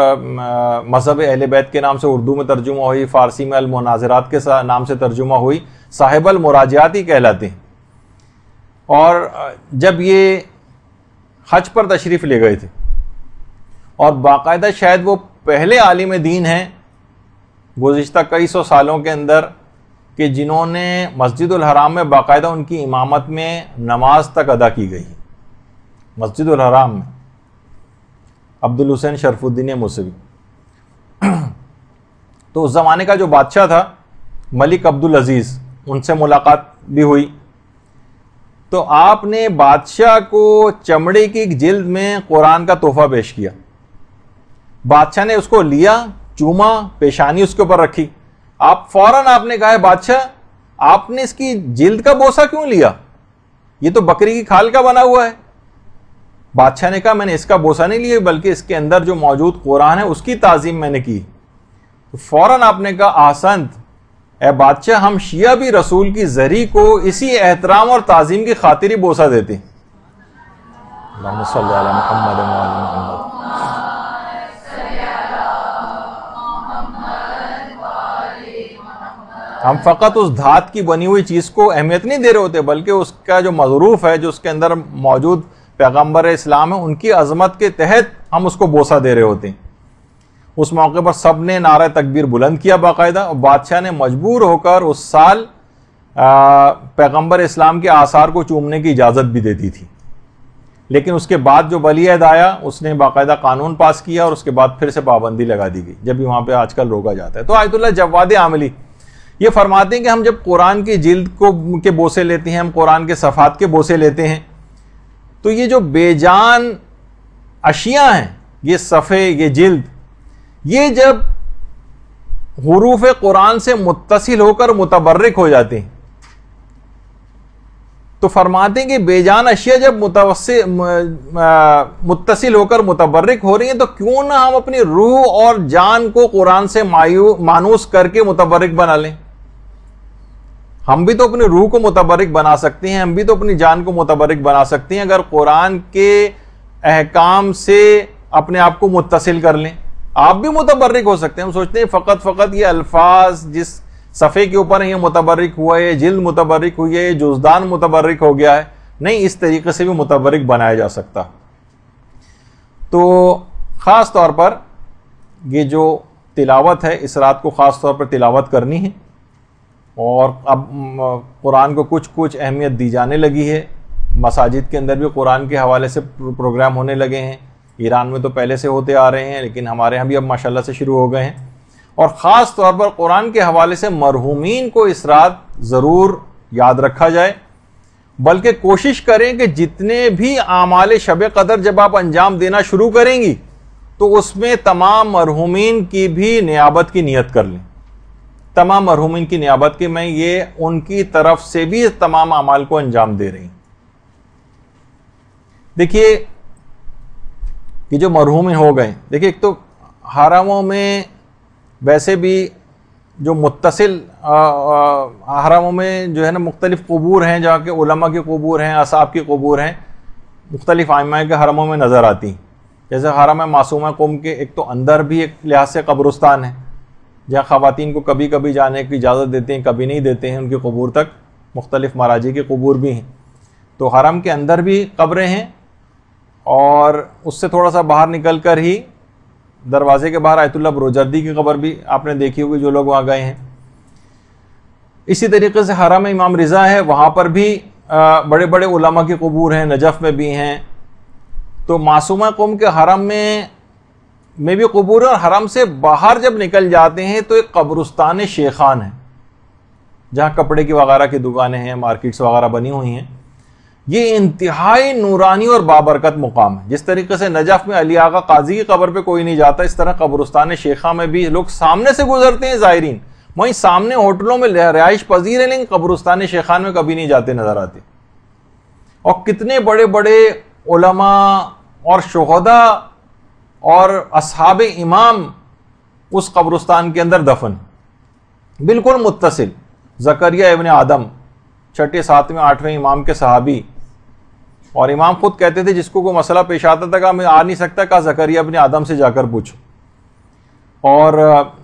مذہب اہل بیت کے نام سے اردو میں ترجمہ ہوئی، فارسی میں المناظرات کے نام سے ترجمہ ہوئی، صاحب المراجعات ہی کہلاتے ہیں۔ اور جب یہ حج پر تشریف لے گئے تھے، اور باقاعدہ شاید وہ پہلے عالم دین ہیں گزشتہ کئی سو سالوں کے اندر کہ جنہوں نے مسجد الحرام میں باقاعدہ ان کی امامت میں نماز تک ادا کی گئی، مسجد الحرام میں، عبد الحسین شرف الدین موسوی۔ تو اس زمانے کا جو بادشاہ تھا ملک عبدالعزیز، ان سے ملاقات بھی ہوئی، تو آپ نے بادشاہ کو چمڑے کی ایک جلد میں قرآن کا تحفہ پیش کیا، بادشاہ نے اس کو لیا، چوما، پیشانی اس کے اوپر رکھی، فوراً آپ نے کہا ہے بادشاہ آپ نے اس کی جلد کا بوسہ کیوں لیا، یہ تو بکری کی کھال کا بنا ہوا ہے۔ بادشاہ نے کہا میں نے اس کا بوسہ نہیں لیا بلکہ اس کے اندر جو موجود قرآن ہے اس کی تعظیم میں نے کی۔ تو فوراً آپ نے کہا احسنت، اے بادشاہ ہم شیعہ بھی رسول کی زری کو اسی احترام اور تعظیم کی خاطر ہی بوسہ دیتے ہیں۔ اللہم صلی علی محمد و علی محمد۔ ہم فقط اس دھات کی بنی ہوئی چیز کو اہمیت نہیں دے رہے ہوتے بلکہ اس کا جو مظروف ہے، جو اس کے اندر موجود پیغمبر اسلام ہے، ان کی عظمت کے تحت ہم اس کو بوسہ دے رہے ہوتے ہیں۔ اس موقع پر سب نے نعرہ تکبیر بلند کیا باقاعدہ، اور بادشاہ نے مجبور ہو کر اس سال پیغمبر اسلام کے آثار کو چومنے کی اجازت بھی دیتی تھی، لیکن اس کے بعد جو ولی عہد آیا اس نے باقاعدہ قانون پاس کیا اور اس کے بعد پھر سے پابندی لگا دی گئی، جب بھی وہاں پہ آج کل روکا جاتا ہے۔ تو آیت اللہ جواد عاملی یہ فرماتے ہیں کہ ہم جب قرآن کی جلد کے بوسے لیتے ہیں، ہم قرآن کے صفحات کے بوسے لیتے ہیں، تو یہ جو بے جان اشیاء ہیں، یہ صفحے، یہ جلد، یہ جب حروف قرآن سے متصل ہو کر متبرک ہو جاتے ہیں تو فرماتے ہیں کہ بے جان اشیاء جب متصل ہو کر متبرک ہو رہی ہیں تو کیوں نہ ہم اپنی روح اور جان کو قرآن سے مانوس کر کے متبرک بنا لیں۔ ہم بھی تو اپنی روح کو متبرک بنا سکتے ہیں، ہم بھی تو اپنی جان کو متبرک بنا سکتے ہیں اگر قرآن کے احکام سے اپنے آپ کو متصل کر لیں۔ آپ بھی متبرک ہو سکتے ہیں۔ ہم سوچتے ہیں فقط یہ الفاظ جس صفحے کے اوپر یہ متبرک ہوا ہے، جلد متبرک ہوئی ہے، جزدان متبرک ہو گیا ہے، نہیں، اس طریقے سے بھی متبرک بنایا جا سکتا۔ تو خاص طور پر یہ جو تلاوت ہے، اس رات کو خاص طور پر تلاوت کرنی ہے، اور اب قرآن کو کچھ کچھ اہمیت دی جانے لگی ہے. مساجد کے اندر بھی قرآن کے حوالے سے پروگرام ہونے لگے ہیں. ایران میں تو پہلے سے ہوتے آ رہے ہیں لیکن ہمارے ہاں بھی اب ماشاءاللہ سے شروع ہو گئے ہیں. اور خاص طور پر قرآن کے حوالے سے مرحومین کو اس رات ضرور یاد رکھا جائے، بلکہ کوشش کریں کہ جتنے بھی اعمال شب قدر جب آپ انجام دینا شروع کریں گی تو اس میں تمام مرحومین کی بھی نیابت کی نیت کر لیں. تمام مرحومین کی نیابت کی، میں یہ ان کی طرف سے بھی تمام اعمال کو انجام دے رہی ہوں. دیکھیے یہ جو مرحومین ہو گئے، دیکھیے ایک تو حرموں میں ویسے بھی جو متصل حرموں میں جو ہے نا مختلف قبور ہیں، جہاں کے علماء کی قبور ہیں، اصحاب کی قبور ہیں، مختلف ائمہ کے حرموں میں نظر آتی ہیں. جیسے حرم معصومہ قم کے ایک تو اندر بھی ایک لحاظ سے قبرستان ہے جہاں خواتین کو کبھی کبھی جانے کی اجازت دیتے ہیں، کبھی نہیں دیتے ہیں، ان کی قبور تک. مختلف مراجع کی قبور بھی ہیں. تو حرم کے اندر بھی قبریں ہیں اور اس سے تھوڑا سا باہر نکل کر ہی دروازے کے باہر آیت اللہ بروجردی کی قبر بھی آپ نے دیکھی ہوگی جو لوگ وہاں گئے ہیں. اسی طریقے سے حرم امام رضا ہے، وہاں پر بھی بڑے بڑے علماء کی قبور ہیں، نجف میں بھی ہیں. تو معصومہ قوم کے حرم میں بھی قبور ہیں، اور حرم سے باہر جب نکل جاتے ہیں تو ایک قبرستان شیخان ہے جہاں کپڑے کی وغیرہ کی دکانیں ہیں، مارکیٹس وغیرہ بنی ہوئی ہیں. یہ انتہائی نورانی اور بابرکت مقام ہے. جس طریقے سے نجف میں علی آغا قاضی کی قبر پہ کوئی نہیں جاتا، اس طرح قبرستان شیخہ میں بھی لوگ سامنے سے گزرتے ہیں زائرین، وہیں سامنے ہوٹلوں میں رہائش پذیر ہیں لیکن قبرستان شیخان میں کبھی نہیں جاتے نظر آتے. اور کتنے بڑے بڑے علماء اور شہداء اور اصحاب امام اس قبرستان کے اندر دفن، بالکل متصل. زکریا ابن آدم 6، 7، 8ویں امام کے صحابی، اور امام خود کہتے تھے جس کو کوئی مسئلہ پیش آتا تھا کہ میں آ نہیں سکتا، کہا زکریا ابن آدم سے جا کر پوچھو. اور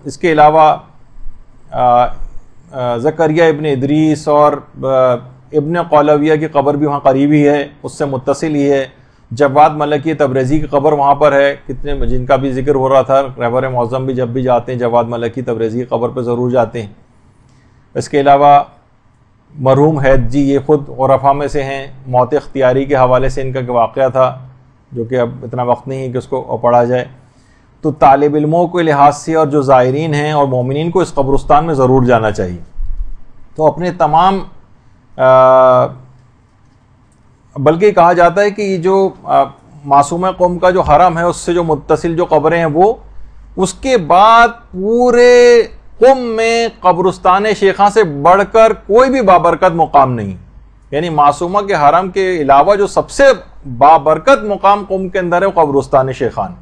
اس کے علاوہ زکریا ابن ادریس اور ابن قولویہ کی قبر بھی وہاں قریبی ہے، اس سے متصل ہی ہے. جواد ملکی تبریزی کی قبر وہاں پر ہے، کتنے جن کا بھی ذکر ہو رہا تھا. رہبر معظم بھی جب بھی جاتے ہیں جواد ملکی تبریزی کی قبر پہ ضرور جاتے ہیں. اس کے علاوہ مرحوم حید جی، یہ خود عرفاء میں سے ہیں. موت اختیاری کے حوالے سے ان کا واقعہ تھا جو کہ اب اتنا وقت نہیں ہے کہ اس کو پڑھا جائے. تو طالب علموں کے لحاظ سے اور جو زائرین ہیں اور مومنین کو اس قبرستان میں ضرور جانا چاہیے. تو اپنے تمام بلکہ کہا جاتا ہے کہ یہ جو معصومہ قوم کا جو حرم ہے اس سے جو متصل جو قبریں ہیں وہ اس کے بعد پورے قم میں قبرستان شیخاں سے بڑھ کر کوئی بھی بابرکت مقام نہیں. یعنی معصومہ کے حرم کے علاوہ جو سب سے بابرکت مقام قم کے اندر ہے وہ قبرستان شیخان.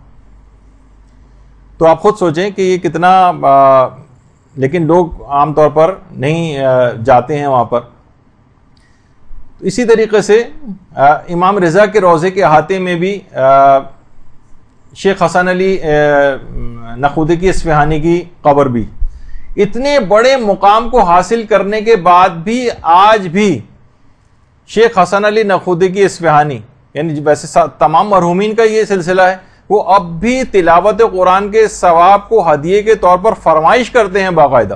تو آپ خود سوچیں کہ یہ کتنا لیکن لوگ عام طور پر نہیں جاتے ہیں وہاں پر. اسی طریقے سے امام رضا کے روضے کے احاطے میں بھی شیخ حسن علی نخودکی اصفہانی کی قبر بھی. اتنے بڑے مقام کو حاصل کرنے کے بعد بھی آج بھی شیخ حسن علی نخودکی اصفہانی، یعنی ویسے تمام مرحومین کا یہ سلسلہ ہے، وہ اب بھی تلاوت قرآن کے ثواب کو ہدیے کے طور پر فرمائش کرتے ہیں. باقاعدہ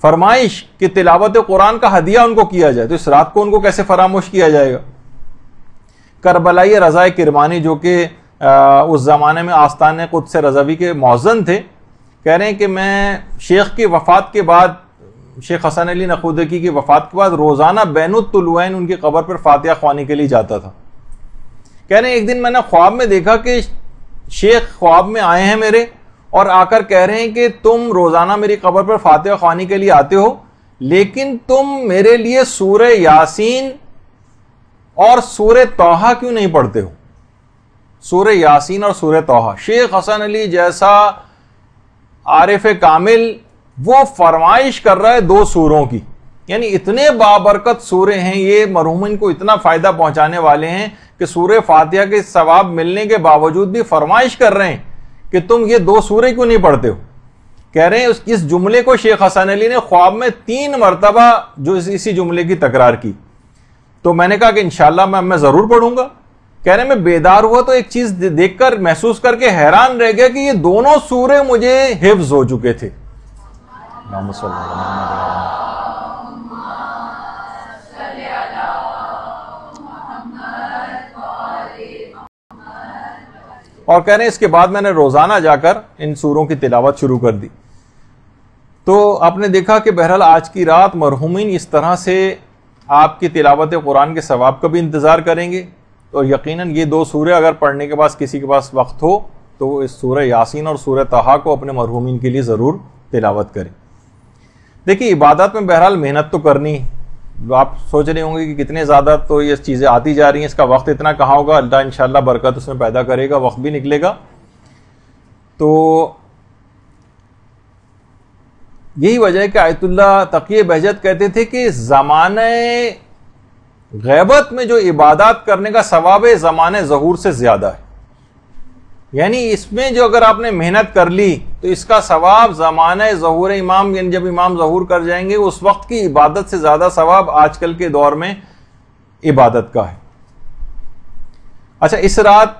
فرمائش کہ تلاوت قرآن کا ہدیہ ان کو کیا جائے. تو اس رات کو ان کو کیسے فراموش کیا جائے گا. کربلائی رضا کرمانی جو کہ اس زمانے میں آستان قدس رضوی کے مؤذن تھے، کہہ رہے ہیں کہ میں شیخ کی وفات کے بعد، شیخ حسن علی نخودکی کی وفات کے بعد روزانہ بین الطلوعین ان کی قبر پر فاتحہ خوانی کے لیے جاتا تھا. کہہ رہے ہیں ایک دن میں نے خواب میں دیکھا کہ شیخ خواب میں آئے ہیں میرے اور آ کر کہہ رہے ہیں کہ تم روزانہ میری قبر پر فاتحہ خوانی کے لیے آتے ہو لیکن تم میرے لیے سورہ یاسین اور سورہ طٰہٰ کیوں نہیں پڑھتے ہو. سورہ یاسین اور سورہ طٰہٰ. شیخ حسن علی جیسا عارف کامل وہ فرمائش کر رہا ہے 2 سوروں کی. یعنی اتنے بابرکت سورے ہیں یہ، مرحومین کو اتنا فائدہ پہنچانے والے ہیں کہ سورہ فاتحہ کے ثواب ملنے کے باوجود بھی فرمائش کر رہے ہیں کہ تم یہ 2 سورے کیوں نہیں پڑھتے ہو. کہہ رہے ہیں اس جملے کو شیخ حسن علی نے خواب میں 3 مرتبہ جو اسی جملے کی تکرار کی. تو میں نے کہا کہ انشاءاللہ میں ضرور پڑھوں گا. کہہ رہے ہیں میں بیدار ہوا تو ایک چیز دیکھ کر محسوس کر کے حیران رہ گیا کہ یہ دونوں سورے مجھے حفظ ہو چکے تھے. اللہم صلی علی محمد۔ اور کہہ رہے ہیں اس کے بعد میں نے روزانہ جا کر ان سوروں کی تلاوت شروع کر دی۔ تو آپ نے دیکھا کہ بہرحال آج کی رات مرحومین اس طرح سے آپ کی تلاوت قرآن کے ثواب کا بھی انتظار کریں گے، اور یقیناً یہ دو سورے اگر پڑھنے کے بعد کسی کے پاس وقت ہو تو اس سورہ یاسین اور سورہ طٰہٰ کو اپنے مرحومین کے لیے ضرور تلاوت کریں۔ دیکھیے عبادات میں بہرحال محنت تو کرنی، آپ سوچ رہے ہوں گے کہ کتنے زیادہ تو یہ چیزیں آتی جا رہی ہیں، اس کا وقت اتنا کہاں ہوگا، اللہ انشاءاللہ برکت اس میں پیدا کرے گا، وقت بھی نکلے گا۔ تو یہی وجہ ہے کہ آیت اللہ تقی بہجت کہتے تھے کہ زمانہ غیبت میں جو عبادات کرنے کا ثواب ہے زمانہ ظہور سے زیادہ ہے، یعنی اس میں جو اگر آپ نے محنت کر لی تو اس کا ثواب زمانہ ظہور امام، یعنی جب امام ظہور کر جائیں گے اس وقت کی عبادت سے زیادہ ثواب آج کل کے دور میں عبادت کا ہے۔ اچھا، اس رات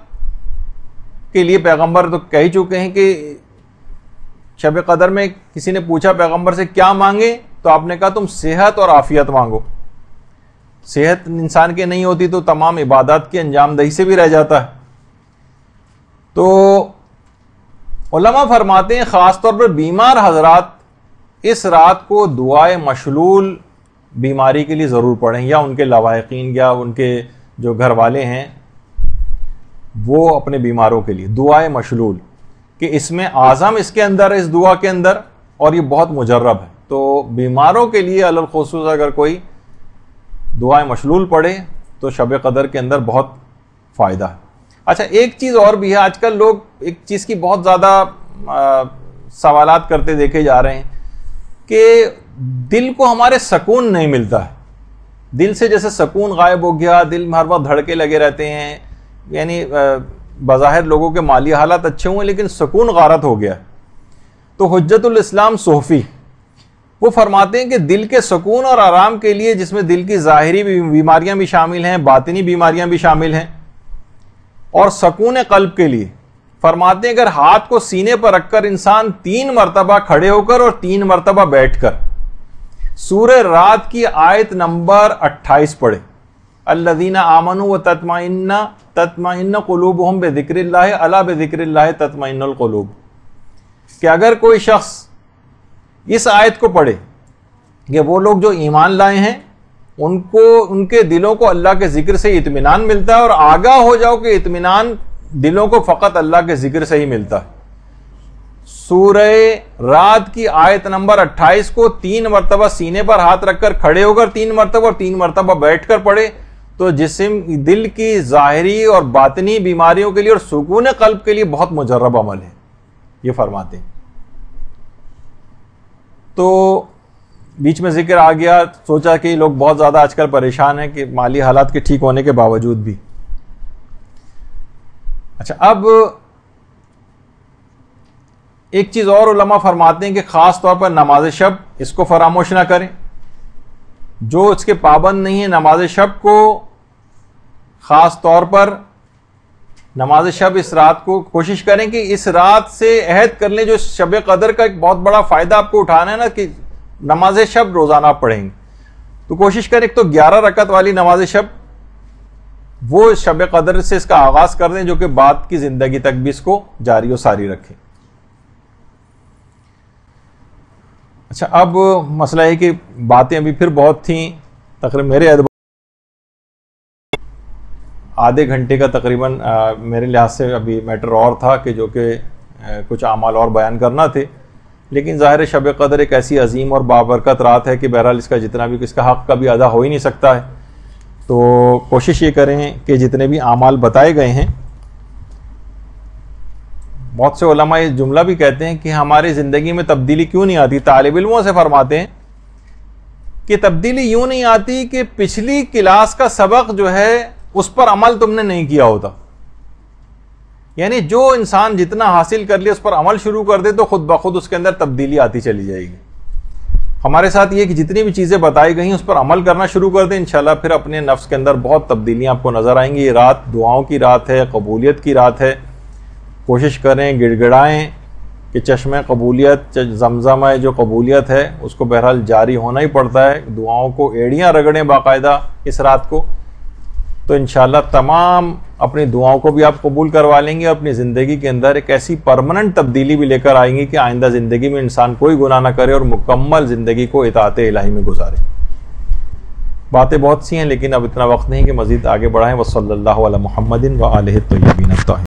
کے لیے پیغمبر تو کہہ ہی چکے ہیں کہ شب قدر میں کسی نے پوچھا پیغمبر سے کیا مانگے، تو آپ نے کہا تم صحت اور عافیت مانگو۔ صحت انسان کی نہیں ہوتی تو تمام عبادات کی انجام دہی سے بھی رہ جاتا ہے۔ تو علماء فرماتے ہیں خاص طور پر بیمار حضرات اس رات کو دعائے مشلول بیماری کے لیے ضرور پڑھیں، یا ان کے لواحقین یا ان کے جو گھر والے ہیں وہ اپنے بیماروں کے لیے دعائے مشلول، کہ اس میں اعظم اس کے اندر اس دعا کے اندر، اور یہ بہت مجرب ہے، تو بیماروں کے لیے علی الخصوص اگر کوئی دعائے مشلول پڑھے تو شب قدر کے اندر بہت فائدہ ہے۔ اچھا، ایک چیز اور بھی ہے، آج کل لوگ ایک چیز کی بہت زیادہ سوالات کرتے دیکھے جا رہے ہیں کہ دل کو ہمارے سکون نہیں ملتا ہے، دل سے جیسے سکون غائب ہو گیا، دل میں ہر وقت دھڑکے لگے رہتے ہیں، یعنی بظاہر لوگوں کے مالی حالات اچھے ہوئے لیکن سکون غارت ہو گیا ہے۔ تو حجت الاسلام صوفی وہ فرماتے ہیں کہ دل کے سکون اور آرام کے لیے، جس میں دل کی ظاہری بیماریاں بھی شامل ہیں، باطنی بیماریاں بھی شامل ہیں، اور سکون قلب کے لیے فرماتے ہیں اگر ہاتھ کو سینے پر رکھ کر انسان 3 مرتبہ کھڑے ہو کر اور 3 مرتبہ بیٹھ کر سورہ رات کی آیت نمبر 28 پڑھے، الذین آمنوا وتطمئن قلوبہم بذکر اللہ الا بذکر اللہ تطمئن القلوب، کہ اگر کوئی شخص اس آیت کو پڑھے کہ وہ لوگ جو ایمان لائے ہیں ان کے دلوں کو اللہ کے ذکر سے اطمینان ملتا ہے، اور آگاہ ہو جاؤ کہ اطمینان دلوں کو فقط اللہ کے ذکر سے ہی ملتا ہے۔ سورہ رات کی آیت نمبر 28 کو 3 مرتبہ سینے پر ہاتھ رکھ کر کھڑے ہو کر 3 مرتبہ اور 3 مرتبہ بیٹھ کر پڑھے تو جسم دل کی ظاہری اور باطنی بیماریوں کے لیے اور سکون قلب کے لیے بہت مجرب عمل ہے، یہ فرماتے ہیں۔ تو بیچ میں ذکر آ گیا، سوچا کہ لوگ بہت زیادہ آج کل پریشان ہیں کہ مالی حالات کے ٹھیک ہونے کے باوجود بھی۔ اچھا، اب ایک چیز اور علماء فرماتے ہیں کہ خاص طور پر نماز شب اس کو فراموش نہ کریں، جو اس کے پابند نہیں ہے نماز شب کو خاص طور پر نماز شب اس رات کو کوشش کریں کہ اس رات سے عہد کر لیں، جو شب قدر کا ایک بہت بڑا فائدہ آپ کو اٹھانا ہے نا کہ نماز شب روزانہ آپ پڑھیں گے، تو کوشش کریں ایک تو 11 رکعت والی نماز شب وہ شب قدر سے اس کا آغاز کر دیں، جو کہ بعد کی زندگی تک بھی اس کو جاری و ساری رکھیں۔ اچھا، اب مسئلہ ہے کہ باتیں ابھی پھر بہت تھیں، تقریباً میرے اعتبار آدھے گھنٹے کا تقریباً میرے لحاظ سے ابھی میٹر اور تھا کہ جو کہ کچھ اعمال اور بیان کرنا تھے، لیکن ظاہر شب قدر ایک ایسی عظیم اور بابرکت رات ہے کہ بہرحال اس کا جتنا بھی اس کا حق کبھی ادا ہو ہی نہیں سکتا ہے، تو کوشش یہ کریں کہ جتنے بھی اعمال بتائے گئے ہیں، بہت سے علماء یہ جملہ بھی کہتے ہیں کہ ہماری زندگی میں تبدیلی کیوں نہیں آتی، طالب علموں سے فرماتے ہیں کہ تبدیلی یوں نہیں آتی کہ پچھلی کلاس کا سبق جو ہے اس پر عمل تم نے نہیں کیا ہوتا، یعنی جو انسان جتنا حاصل کر لے اس پر عمل شروع کر دے تو خود بخود اس کے اندر تبدیلی آتی چلی جائے گی۔ ہمارے ساتھ یہ کہ جتنی بھی چیزیں بتائی گئی ہیں اس پر عمل کرنا شروع کر دیں، انشاءاللہ پھر اپنے نفس کے اندر بہت تبدیلیاں آپ کو نظر آئیں گی۔ یہ رات دعاؤں کی رات ہے، قبولیت کی رات ہے، کوشش کریں، گڑ گڑائیں کہ چشمہ قبولیت زمزم ہے جو قبولیت ہے اس کو بہرحال جاری ہونا ہی پڑتا ہے، دعاؤں کو ایڑیاں رگڑیں باقاعدہ اس رات کو، تو انشاءاللہ تمام اپنی دعاؤں کو بھی آپ قبول کروا لیں گے، اپنی زندگی کے اندر ایک ایسی پرماننٹ تبدیلی بھی لے کر آئیں گی کہ آئندہ زندگی میں انسان کوئی گناہ نہ کرے اور مکمل زندگی کو اطاعت الہی میں گزارے۔ باتیں بہت سی ہیں لیکن اب اتنا وقت نہیں کہ مزید آگے بڑھائیں۔ وصلی اللہ علی محمد و آلہ الطیبین الطاہرین۔